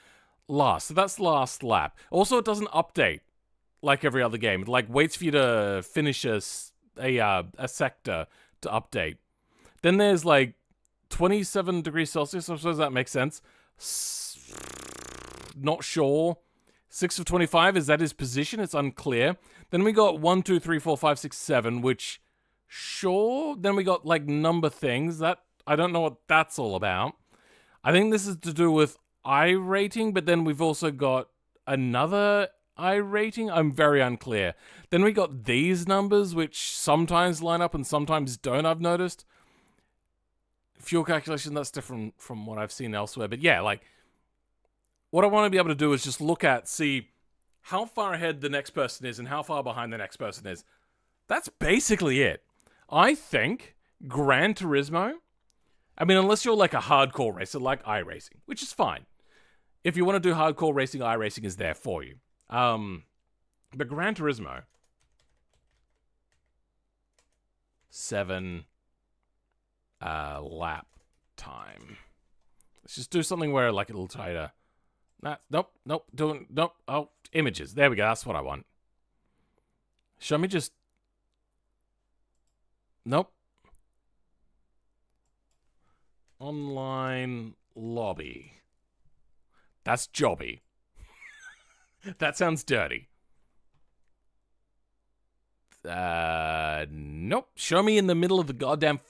Last. So that's last lap. Also, it doesn't update like every other game. It like waits for you to finish a sector to update. Then there's like 27 degrees Celsius. I suppose that makes sense. Not sure. 6 of 25. Is that his position? It's unclear. Then we got 1, 2, 3, 4, 5, 6, 7, which sure. Then we got like number things. That I don't know what that's all about. I think this is to do with iRating, but then we've also got another iRating. I'm very unclear. Then we got these numbers, which sometimes line up and sometimes don't, I've noticed. Fuel calculation, that's different from what I've seen elsewhere. But yeah, like, what I want to be able to do is just look at, see how far ahead the next person is and how far behind the next person is. That's basically it. I think Gran Turismo, I mean, unless you're like a hardcore racer like iRacing, which is fine. If you want to do hardcore racing, iRacing is there for you. But Gran Turismo, 7 lap time. Let's just do something where like a little tighter. Nope. Oh, images. There we go. That's what I want. Show me just. Nope. Online lobby. That's jobby. That sounds dirty. Nope. Show me in the middle of the goddamn.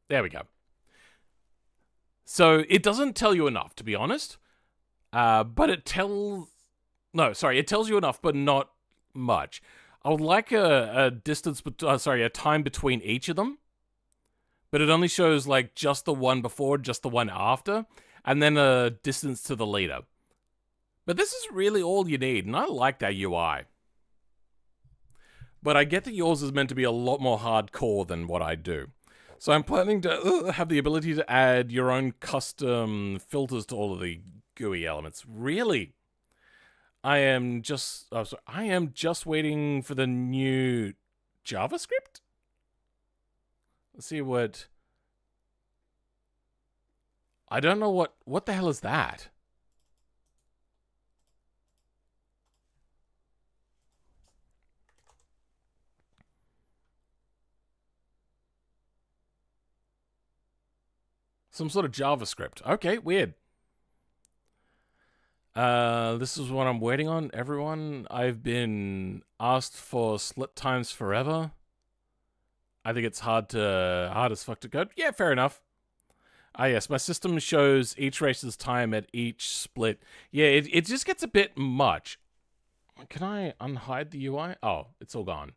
There we go. So it doesn't tell you enough, to be honest. But it tells. No, sorry. It tells you enough, but not much. I would like a distance, a time between each of them. But it only shows like just the one before, just the one after, and then a distance to the leader. But this is really all you need, and I like that UI. But I get that yours is meant to be a lot more hardcore than what I do. So I'm planning to have the ability to add your own custom filters to all of the GUI elements. Really? I am just waiting for the new JavaScript. Let's see what. I don't know what the hell is that? Some sort of JavaScript. Okay, weird. This is what I'm waiting on, everyone. I've been asked for slit times forever. I think it's hard as fuck to code. Yeah, fair enough. Yes, my system shows each race's time at each split. Yeah, it just gets a bit much. Can I unhide the UI? Oh, it's all gone.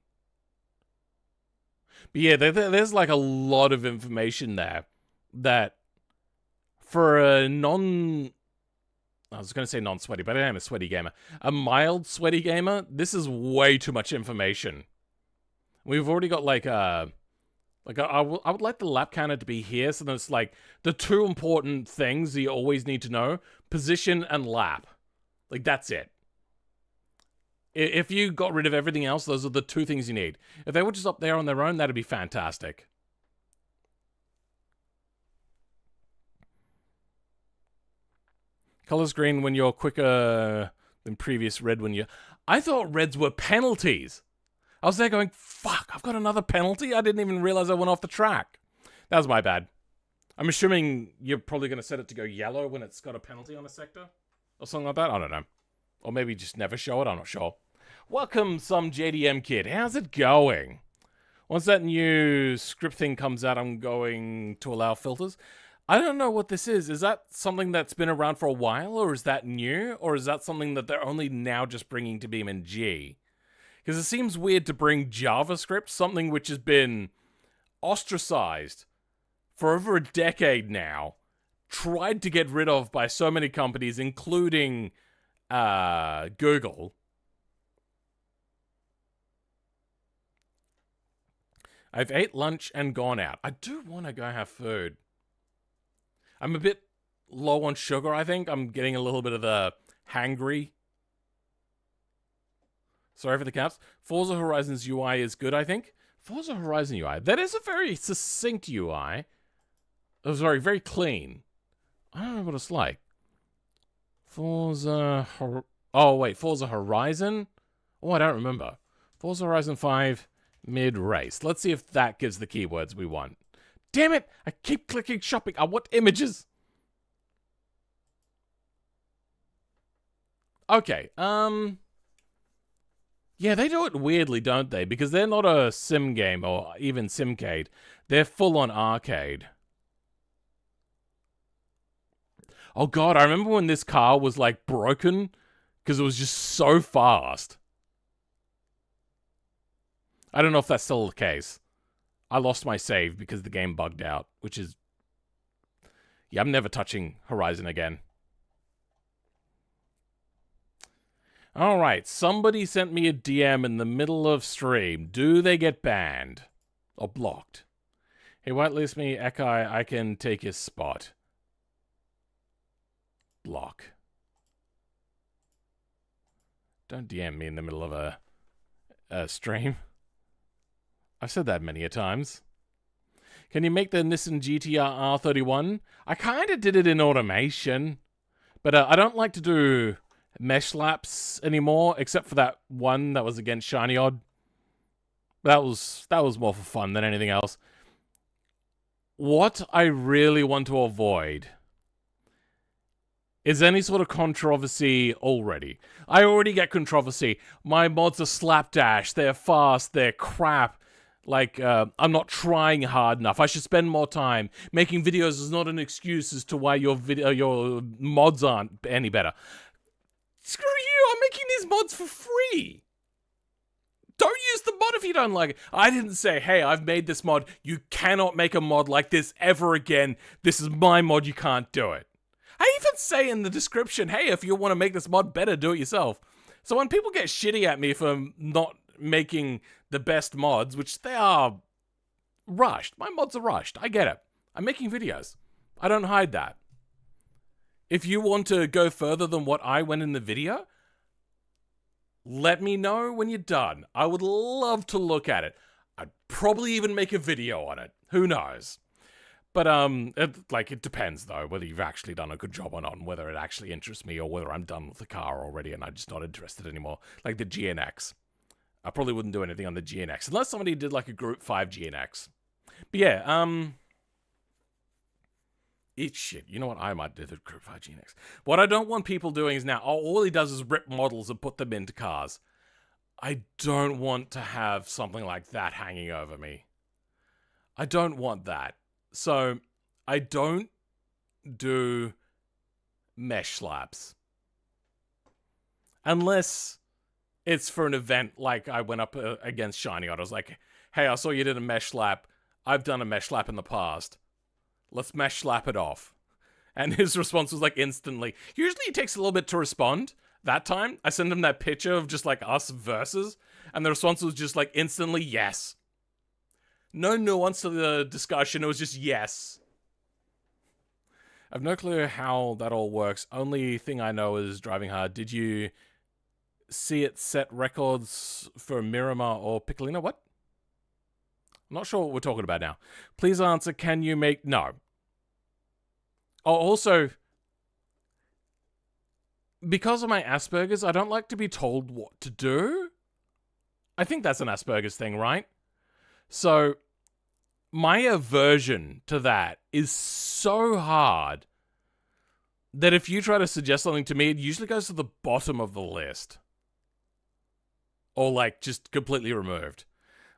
But yeah, there's like a lot of information there that for a I was going to say non-sweaty, but I am a sweaty gamer. A mild sweaty gamer, this is way too much information. We've already got I would like the lap counter to be here, so there's like the two important things you always need to know: position and lap. Like, that's it. If you got rid of everything else, those are the two things you need. If they were just up there on their own, that'd be fantastic. Colors green when you're quicker than previous red when you... I thought reds were penalties. I was there going, fuck, I've got another penalty? I didn't even realize I went off the track. That was my bad. I'm assuming you're probably going to set it to go yellow when it's got a penalty on a sector? Or something like that? I don't know. Or maybe just never show it, I'm not sure. Welcome, some JDM kid. How's it going? Once that new script thing comes out, I'm going to allow filters. I don't know what this is. Is that something that's been around for a while, or is that new? Or is that something that they're only now just bringing to BeamNG? Because it seems weird to bring JavaScript, something which has been ostracized for over a decade now, tried to get rid of by so many companies, including Google. I've ate lunch and gone out. I do want to go have food. I'm a bit low on sugar, I think. I'm getting a little bit of the hangry. Sorry for the caps. Forza Horizon's UI is good, I think. Forza Horizon UI. That is a very succinct UI. Oh, sorry, very clean. I don't know what it's like. Forza Horizon? Oh, I don't remember. Forza Horizon 5 mid-race. Let's see if that gives the keywords we want. Damn it! I keep clicking shopping. I want images. Okay, yeah, they do it weirdly, don't they? Because they're not a sim game or even simcade. They're full-on arcade. Oh god, I remember when this car was like broken because it was just so fast. I don't know if that's still the case. I lost my save because the game bugged out, which is... Yeah, I'm never touching Horizon again. Alright, somebody sent me a DM in the middle of stream. Do they get banned? Or blocked? Hey, whitelist me, Ekai, I can take his spot. Block. Don't DM me in the middle of a stream. I've said that many a times. Can you make the Nissan GTR R31? I kind of did it in automation, but I don't like to do mesh laps anymore, except for that one that was against Shiny Odd. That was more for fun than anything else. What I really want to avoid is any sort of controversy already. I already get controversy. My mods are slapdash, they're fast, they're crap. Like, I'm not trying hard enough. I should spend more time. Making videos is not an excuse as to why your mods aren't any better. Screw you, I'm making these mods for free. Don't use the mod if you don't like it. I didn't say, hey, I've made this mod. You cannot make a mod like this ever again. This is my mod, you can't do it. I even say in the description, hey, if you want to make this mod better, do it yourself. So when people get shitty at me for not making the best mods, which they are rushed. My mods are rushed. I get it. I'm making videos. I don't hide that. If you want to go further than what I went in the video, let me know when you're done. I would love to look at it. I'd probably even make a video on it. Who knows? But, it depends, though, whether you've actually done a good job or not, and whether it actually interests me, or whether I'm done with the car already and I'm just not interested anymore. Like the GNX. I probably wouldn't do anything on the GNX, unless somebody did, like, a Group 5 GNX. But, yeah, shit, you know what? I might do the Group 5 GNX. What I don't want people doing is now, all he does is rip models and put them into cars. I don't want to have something like that hanging over me. I don't want that. So, I don't do mesh slaps. Unless it's for an event like I went up against Shiny Odd. I was like, hey, I saw you did a mesh slap. I've done a mesh slap in the past. Let's mesh slap it off. And his response was like instantly. Usually it takes a little bit to respond. That time, I sent him that picture of just like us versus. And the response was just like instantly yes. No nuance to the discussion, it was just yes. I've no clue how that all works. Only thing I know is driving hard. Did you see it set records for Miramar or Piccolino? What? I'm not sure what we're talking about now. Please answer, can you make... No. Oh, also, because of my Asperger's, I don't like to be told what to do. I think that's an Asperger's thing, right? So, my aversion to that is so hard that if you try to suggest something to me, it usually goes to the bottom of the list. Or, like, just completely removed.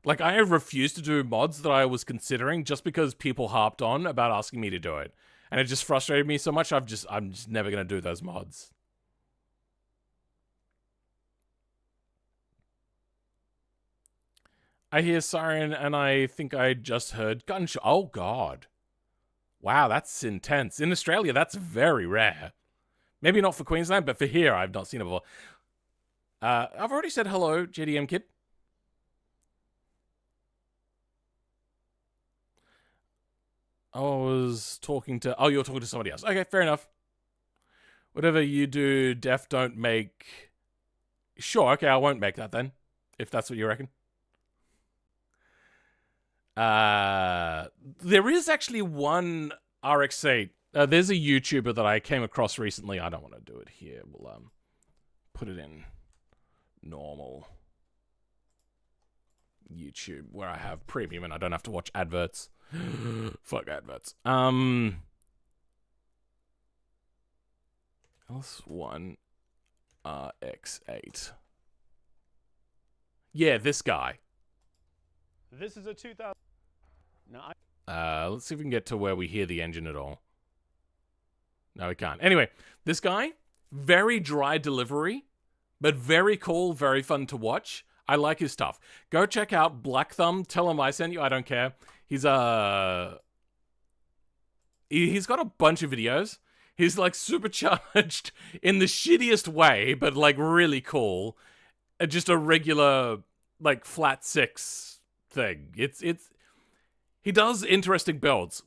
Like, I have refused to do mods that I was considering just because people harped on about asking me to do it. And it just frustrated me so much, I'm just never going to do those mods. I hear siren, and I think I just heard gunshot. Oh, God. Wow, that's intense. In Australia, that's very rare. Maybe not for Queensland, but for here, I've not seen it before. I've already said hello, JDM Kid. I was talking to... Oh, you're talking to somebody else. Okay, fair enough. Whatever you do, Def, don't make... Sure, okay, I won't make that then. If that's what you reckon. There is actually one RX-8. There's a YouTuber that I came across recently. I don't want to do it here. We'll put it in normal YouTube where I have premium and I don't have to watch adverts. Fuck adverts. L1 RX-8. Yeah, this guy. This is a 2000. No, let's see if we can get to where we hear the engine at all. No, we can't. Anyway, this guy, very dry delivery, but very cool, very fun to watch. I like his stuff. Go check out Black Thumb. Tell him I sent you. I don't care. He's got a bunch of videos. He's like supercharged in the shittiest way, but like really cool. Just a regular like flat 6 thing. He does interesting builds.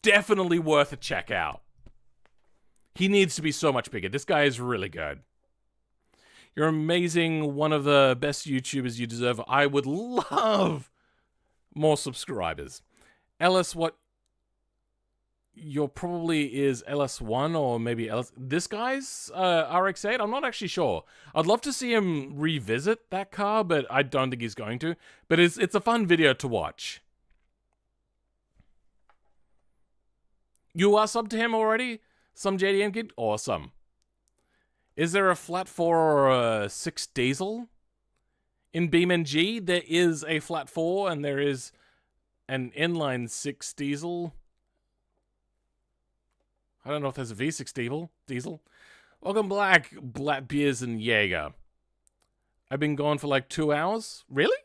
Definitely worth a check out. He needs to be so much bigger. This guy is really good. You're amazing. One of the best YouTubers you deserve. I would love more subscribers. LS, what? Your probably is LS1 or maybe LS... This guy's RX-8? I'm not actually sure. I'd love to see him revisit that car, but I don't think he's going to. But it's a fun video to watch. You are subbed to him already? Some JDM kid? Awesome. Is there a flat 4 or a 6 diesel in BeamNG? There is a flat 4 and there is an inline 6 diesel. I don't know if there's a V6 diesel. Welcome Black Beers and Jaeger. I've been gone for like 2 hours. Really?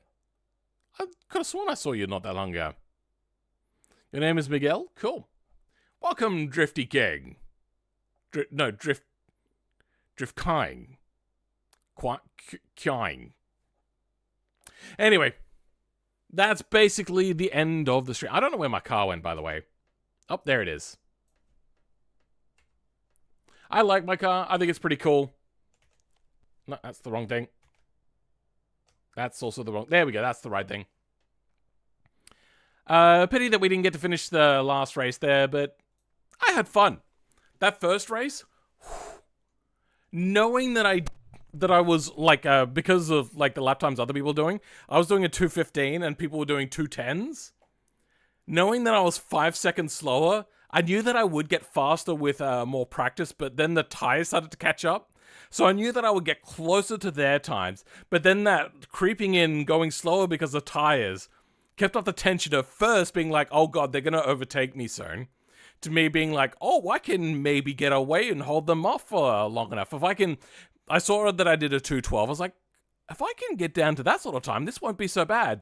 I could have sworn I saw you not that long ago. Your name is Miguel? Cool. Welcome, Drifty King. Drift Kying. Kying. Anyway, that's basically the end of the stream. I don't know where my car went, by the way. Oh, there it is. I like my car. I think it's pretty cool. No, that's the wrong thing. That's also the wrong... There we go. That's the right thing. Pity that we didn't get to finish the last race there, but I had fun. That first race, knowing that I was like, because of like the lap times other people were doing, I was doing a 2:15 and people were doing 2:10s. Knowing that I was 5 seconds slower, I knew that I would get faster with more practice, but then the tires started to catch up. So I knew that I would get closer to their times, but then that creeping in, going slower because of tires, kept up the tension of first being like, oh god, they're going to overtake me soon, to me being like, oh, I can maybe get away and hold them off for long enough. If I can... I saw that I did a 2:12. I was like, if I can get down to that sort of time, this won't be so bad.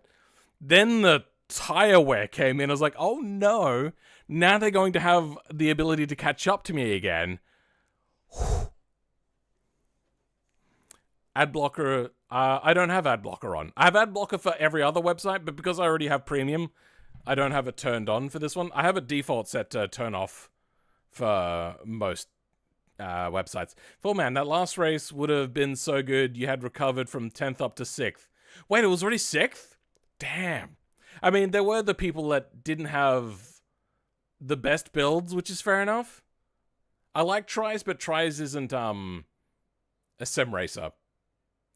Then the tire wear came in. I was like, oh no, now they're going to have the ability to catch up to me again. Ad blocker, I don't have ad blocker on. I have ad blocker for every other website, but because I already have premium, I don't have it turned on for this one. I have a default set to turn off for most websites. Full man, that last race would have been so good. You had recovered from 10th up to 6th. Wait, it was already 6th? Damn. I mean, there were the people that didn't have the best builds, which is fair enough. I like Tries, but Tries isn't a sim racer.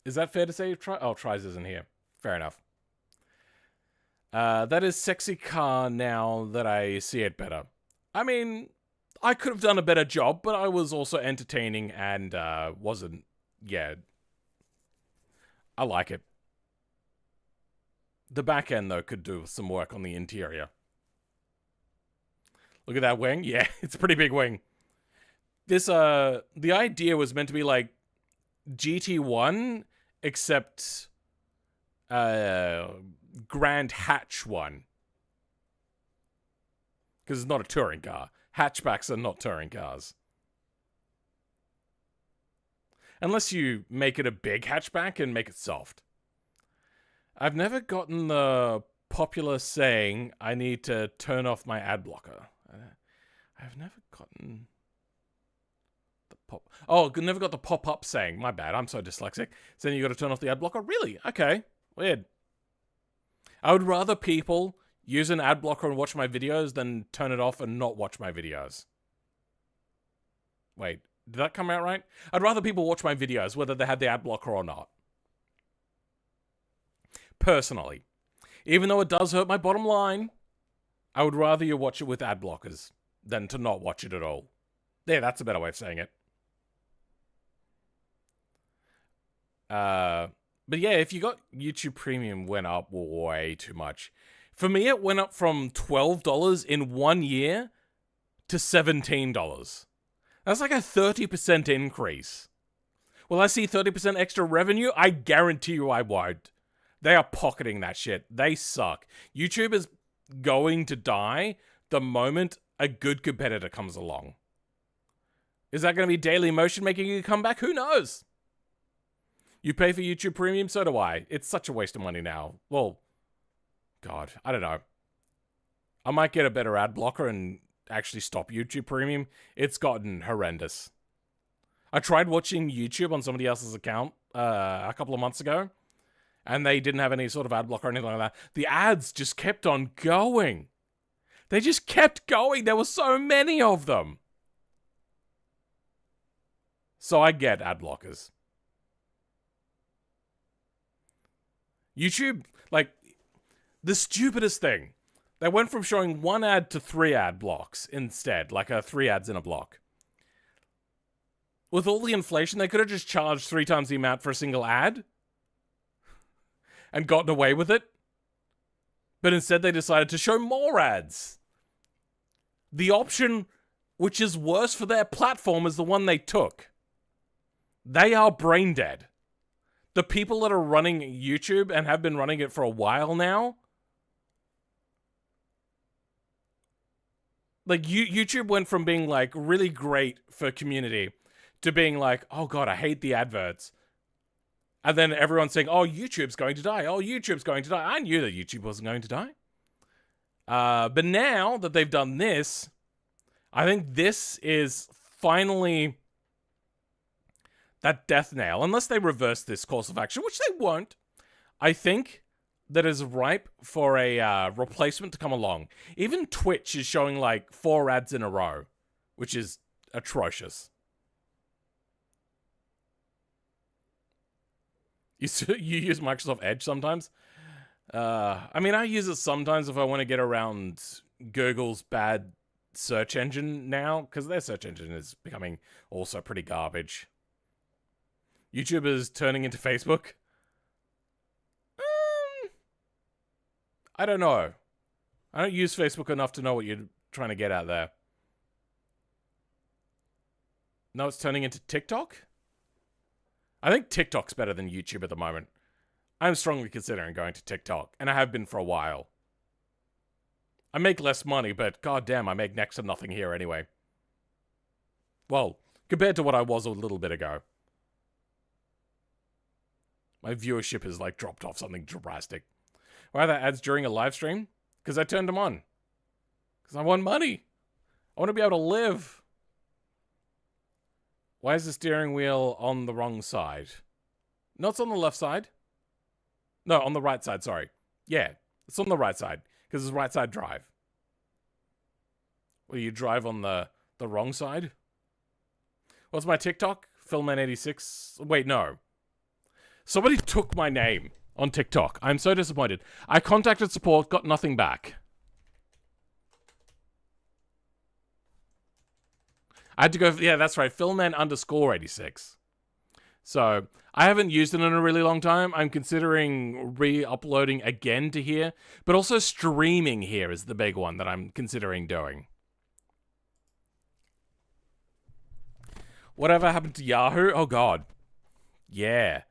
Is that fair to say? Tries isn't here. Fair enough. That is sexy car now that I see it better. I mean, I could have done a better job, but I was also entertaining and wasn't... Yeah. I like it. The back end, though, could do some work on the interior. Look at that wing. Yeah, it's a pretty big wing. This, the idea was meant to be like GT1, except Grand Hatch 1. Because it's not a touring car. Hatchbacks are not touring cars. Unless you make it a big hatchback and make it soft. I've never gotten the popular saying, I need to turn off my ad blocker. I've never gotten the pop... Oh, never got the pop-up saying. My bad, I'm so dyslexic. Saying you got to turn off the ad blocker? Really? Okay. Weird. I would rather people use an ad blocker and watch my videos than turn it off and not watch my videos. Wait, did that come out right? I'd rather people watch my videos, whether they had the ad blocker or not. Personally. Even though it does hurt my bottom line, I would rather you watch it with ad blockers than to not watch it at all. There, that's a better way of saying it. But yeah, if you got YouTube Premium, went up way too much. For me, it went up from $12 in 1 year to $17. That's like a 30% increase. Will I see 30% extra revenue? I guarantee you I won't. They are pocketing that shit. They suck. YouTube is going to die the moment a good competitor comes along. Is that going to be Dailymotion making a comeback? Who knows? You pay for YouTube Premium, so do I. It's such a waste of money now. Well, God, I don't know. I might get a better ad blocker and actually stop YouTube Premium. It's gotten horrendous. I tried watching YouTube on somebody else's account a couple of months ago, and they didn't have any sort of ad blocker or anything like that. The ads just kept on going. They just kept going. There were so many of them. So I get ad blockers. YouTube, like, the stupidest thing. They went from showing 1 ad to 3 ad blocks instead, like 3 ads in a block. With all the inflation, they could have just charged 3 times the amount for a single ad and gotten away with it. But instead they decided to show more ads. The option which is worse for their platform is the one they took. They are brain dead. The people that are running YouTube and have been running it for a while now, like, YouTube went from being, like, really great for community to being like, oh god, I hate the adverts. And then everyone's saying, oh, YouTube's going to die. Oh, YouTube's going to die. I knew that YouTube wasn't going to die. But now that they've done this, I think this is finally that death nail. Unless they reverse this course of action, which they won't. I think that is ripe for a replacement to come along. Even Twitch is showing like 4 ads in a row, which is atrocious. You use Microsoft Edge sometimes? I mean, I use it sometimes if I want to get around Google's bad search engine now, because their search engine is becoming also pretty garbage. YouTube is turning into Facebook. I don't know. I don't use Facebook enough to know what you're trying to get at there. No, it's turning into TikTok? I think TikTok's better than YouTube at the moment. I'm strongly considering going to TikTok, and I have been for a while. I make less money, but goddamn, I make next to nothing here anyway. Well, compared to what I was a little bit ago. My viewership has, like, dropped off something drastic. Why are there ads during a live stream? Because I turned them on. Because I want money. I want to be able to live. Why is the steering wheel on the wrong side? No, it's on the left side. No, on the right side, sorry. Yeah, it's on the right side. Because it's right side drive. Well, you drive on the wrong side? What's my TikTok? Philman86. Wait, no. Somebody took my name on TikTok. I'm so disappointed. I contacted support, got nothing back. I had to go, yeah, that's right, Philman_86. So, I haven't used it in a really long time. I'm considering re-uploading again to here. But also streaming here is the big one that I'm considering doing. Whatever happened to Yahoo? Oh, God. Yeah.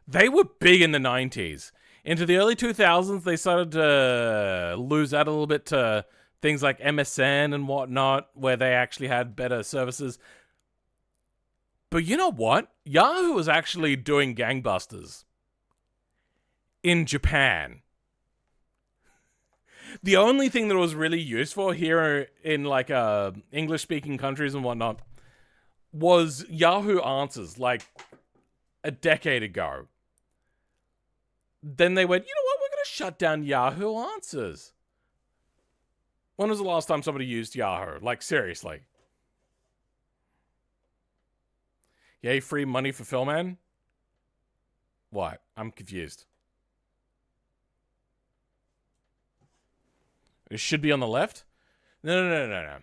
They were big in the 90s. Into the early 2000s, they started to lose out a little bit to things like MSN and whatnot, where they actually had better services. But you know what? Yahoo was actually doing gangbusters in Japan. The only thing that was really useful here in like English-speaking countries and whatnot was Yahoo Answers, like a decade ago. Then they went, you know what? We're going to shut down Yahoo Answers. When was the last time somebody used Yahoo? Like, seriously. Yay, free money for Philman? What? I'm confused. It should be on the left? No.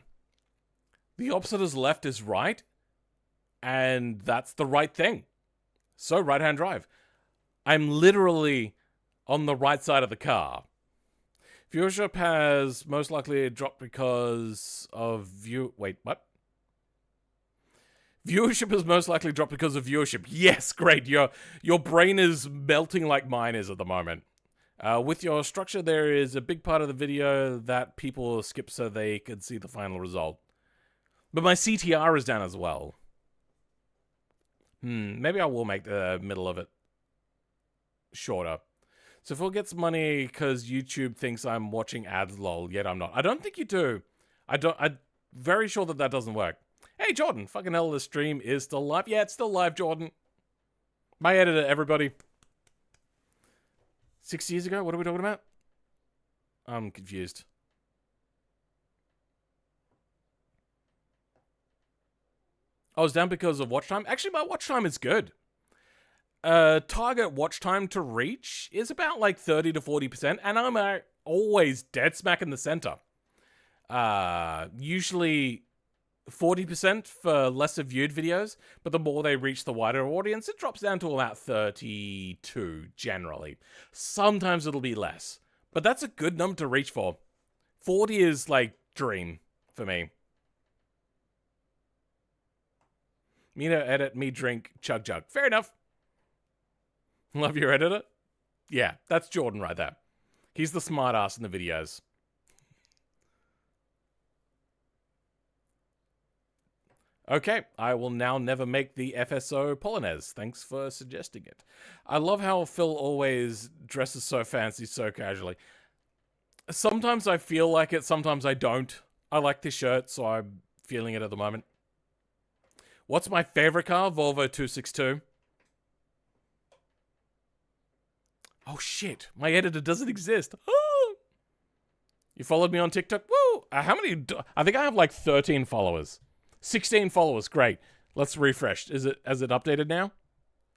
The opposite as left is right. And that's the right thing. So, right-hand drive. I'm literally on the right side of the car. Viewership has most likely dropped because of Wait, what? Viewership has most likely dropped because of viewership. Yes, great. Your brain is melting like mine is at the moment. With your structure, there is a big part of the video that people skip so they can see the final result. But my CTR is down as well. Maybe I will make the middle of it shorter. So Phil gets money because YouTube thinks I'm watching ads, lol, yet I'm not. I don't think you do. I'm very sure that that doesn't work. Hey, Jordan, fucking hell, the stream is still live. Yeah, it's still live, Jordan. My editor, everybody. 6 years ago? What are we talking about? I'm confused. I was down because of watch time. Actually, my watch time is good. Target watch time to reach is about like 30 to 40%, and I'm always dead smack in the center. Usually 40% for lesser viewed videos, but the more they reach the wider audience, it drops down to about 32 generally. Sometimes it'll be less, but that's a good number to reach for. 40 is like dream for me. Me to edit, me drink, chug jug. Fair enough. Love your editor? Yeah, that's Jordan right there. He's the smart ass in the videos. Okay, I will now never make the FSO Polonaise. Thanks for suggesting it. I love how Phil always dresses so fancy, so casually. Sometimes I feel like it, sometimes I don't. I like this shirt, so I'm feeling it at the moment. What's my favorite car? Volvo 262. Oh shit, my editor doesn't exist. You followed me on TikTok? Woo! How many? I think I have like 13 followers. 16 followers, great. Let's refresh. Has it updated now?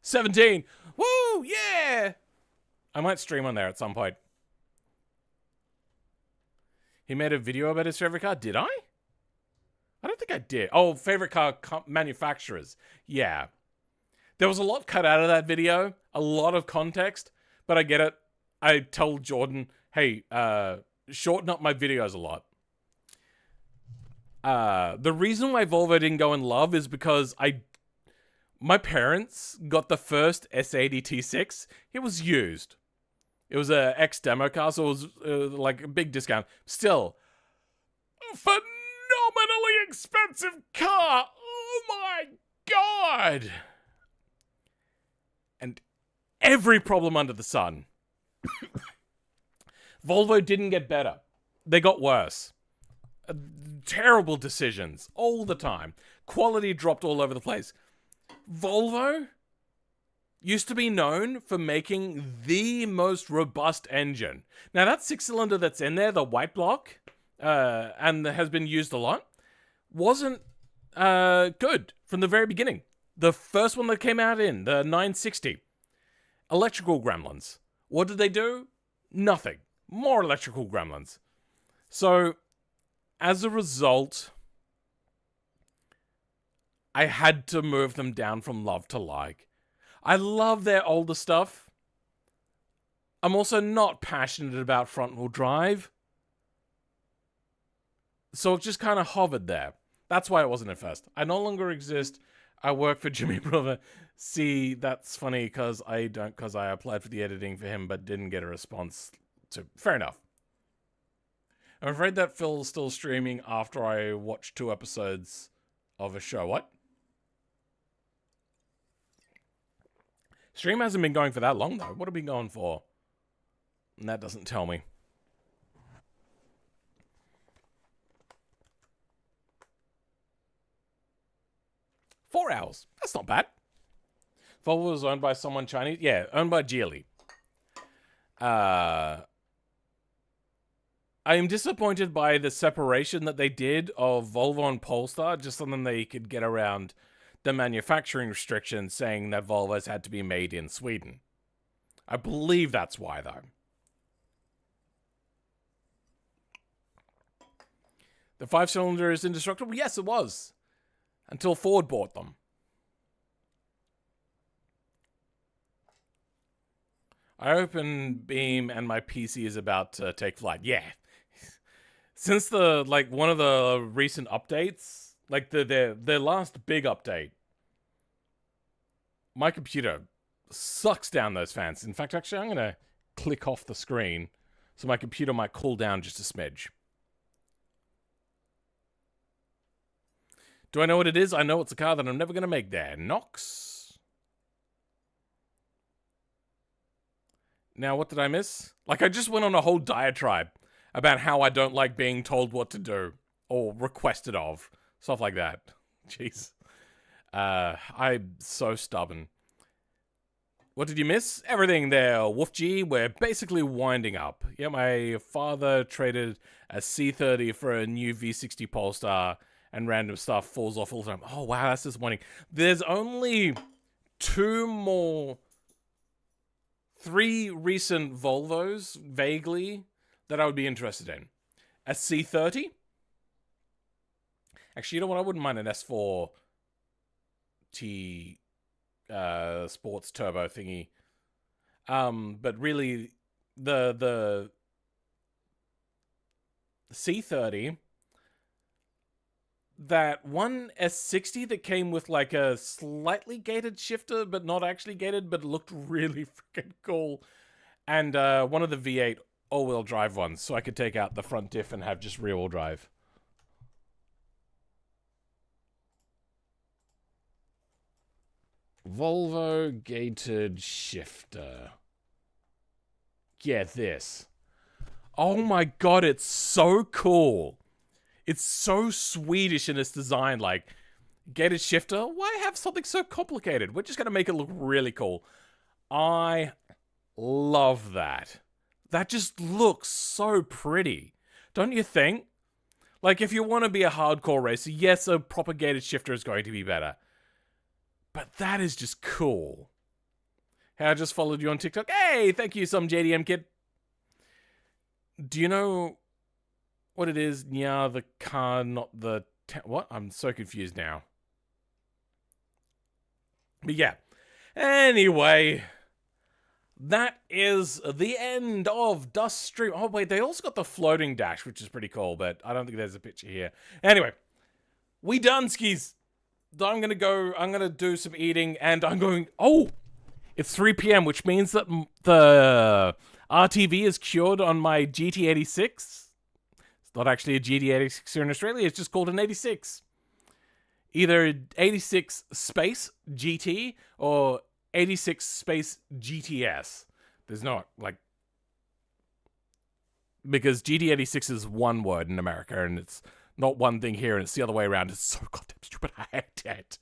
17! Woo! Yeah! I might stream on there at some point. He made a video about his favorite car. Did I? I don't think I did. Oh, favorite car manufacturers. Yeah. There was a lot cut out of that video. A lot of context. But I get it. I told Jordan, hey, shorten up my videos a lot. The reason why Volvo didn't go in love is because my parents got the first S80 T6. It was used. It was a ex-demo car, so it was like a big discount. Still, a phenomenally expensive car. Oh my god! And every problem under the sun. Volvo didn't get better. They got worse. Terrible decisions all the time. Quality dropped all over the place. Volvo used to be known for making the most robust engine. Now that 6-cylinder that's in there, the white block, and that has been used a lot, wasn't good from the very beginning. The first one that came out in, the 960, electrical gremlins. What did they do? Nothing. More electrical gremlins. So, as a result, I had to move them down from love to like. I love their older stuff. I'm also not passionate about front-wheel drive. So it just kind of hovered there. That's why it wasn't at first. I no longer exist. I work for Jimmy Brother. See, that's funny because I applied for the editing for him but didn't get a response to. Fair enough. I'm afraid that Phil's still streaming after I watch 2 episodes of a show. What? Stream hasn't been going for that long, though. What have we been going for? And that doesn't tell me. Four hours. That's not bad. Volvo was owned by someone Chinese. Yeah, owned by Geely. I am disappointed by the separation that they did of Volvo and Polestar, just so then they could get around the manufacturing restrictions saying that Volvos had to be made in Sweden. I believe that's why, though. The 5-cylinder is indestructible? Yes, it was. Until Ford bought them. I open Beam and my PC is about to take flight. Yeah. Since one of the recent updates, like their last big update, my computer sucks down those fans. In fact, actually, I'm going to click off the screen so my computer might cool down just a smidge. Do I know what it is? I know it's a car that I'm never going to make there. Nox. Now, what did I miss? Like, I just went on a whole diatribe about how I don't like being told what to do or requested of. Stuff like that. Jeez. I'm so stubborn. What did you miss? Everything there, Wolf-G. We're basically winding up. Yeah, my father traded a C30 for a new V60 Polestar, and random stuff falls off all the time. Oh, wow, that's disappointing. There's only 3 recent Volvos, vaguely, that I would be interested in. A C30. Actually, you know what? I wouldn't mind an S4 T sports turbo thingy. But really, the C30, that one S60 that came with like a slightly gated shifter, but not actually gated, but looked really freaking cool. And one of the V8 all-wheel drive ones, so I could take out the front diff and have just rear-wheel drive. Volvo gated shifter. Yeah, this. Oh my god, it's so cool. It's so Swedish in its design, like, gated shifter? Why have something so complicated? We're just gonna make it look really cool. I love that. That just looks so pretty. Don't you think? Like, if you want to be a hardcore racer, yes, a propagated shifter is going to be better. But that is just cool. Hey, I just followed you on TikTok. Hey, thank you, some JDM kid. Do you know what it is? Yeah, the car, not the... What? I'm so confused now. But yeah. Anyway... That is the end of Dust Stream. Oh, wait, they also got the floating dash, which is pretty cool, but I don't think there's a picture here. Anyway, we done, skis. I'm going to do some eating, and I'm going... Oh, it's 3 p.m., which means that the RTV is cured on my GT86. It's not actually a GT86 here in Australia. It's just called an 86. Either 86 space GT or 86 space GTS. There's not, like... Because GT86 is one word in America, and it's not one thing here, and it's the other way around. It's so goddamn stupid. I hate it.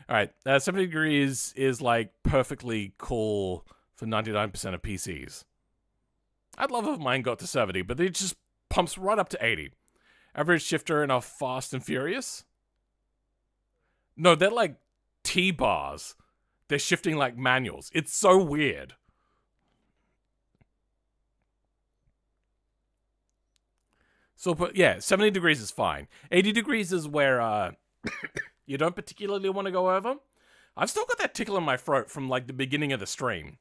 Alright, 70 degrees is, like, perfectly cool for 99% of PCs. I'd love if mine got to 70, but it just pumps right up to 80. Average shifter in a Fast and Furious? No, they're like T-bars. They're shifting like manuals. It's so weird. So, but yeah, 70 degrees is fine. 80 degrees is where you don't particularly want to go over. I've still got that tickle in my throat from like the beginning of the stream.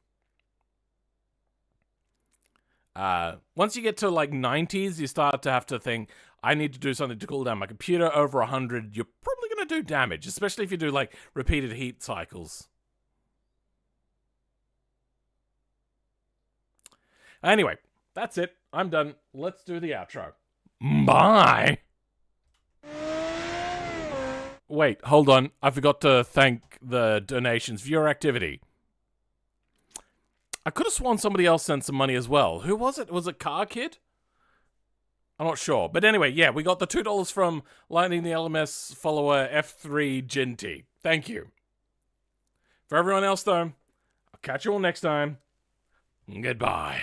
Once you get to like 90s, you start to have to think, I need to do something to cool down my computer. Over 100, you're probably going to do damage, especially if you do like repeated heat cycles. Anyway, that's it. I'm done. Let's do the outro. Bye! Wait, hold on. I forgot to thank the donations. Viewer activity. I could have sworn somebody else sent some money as well. Who was it? Was it Car Kid? I'm not sure. But anyway, yeah, we got the $2 from Lightning the LMS follower F3 Ginty. Thank you. For everyone else, though, I'll catch you all next time. Goodbye.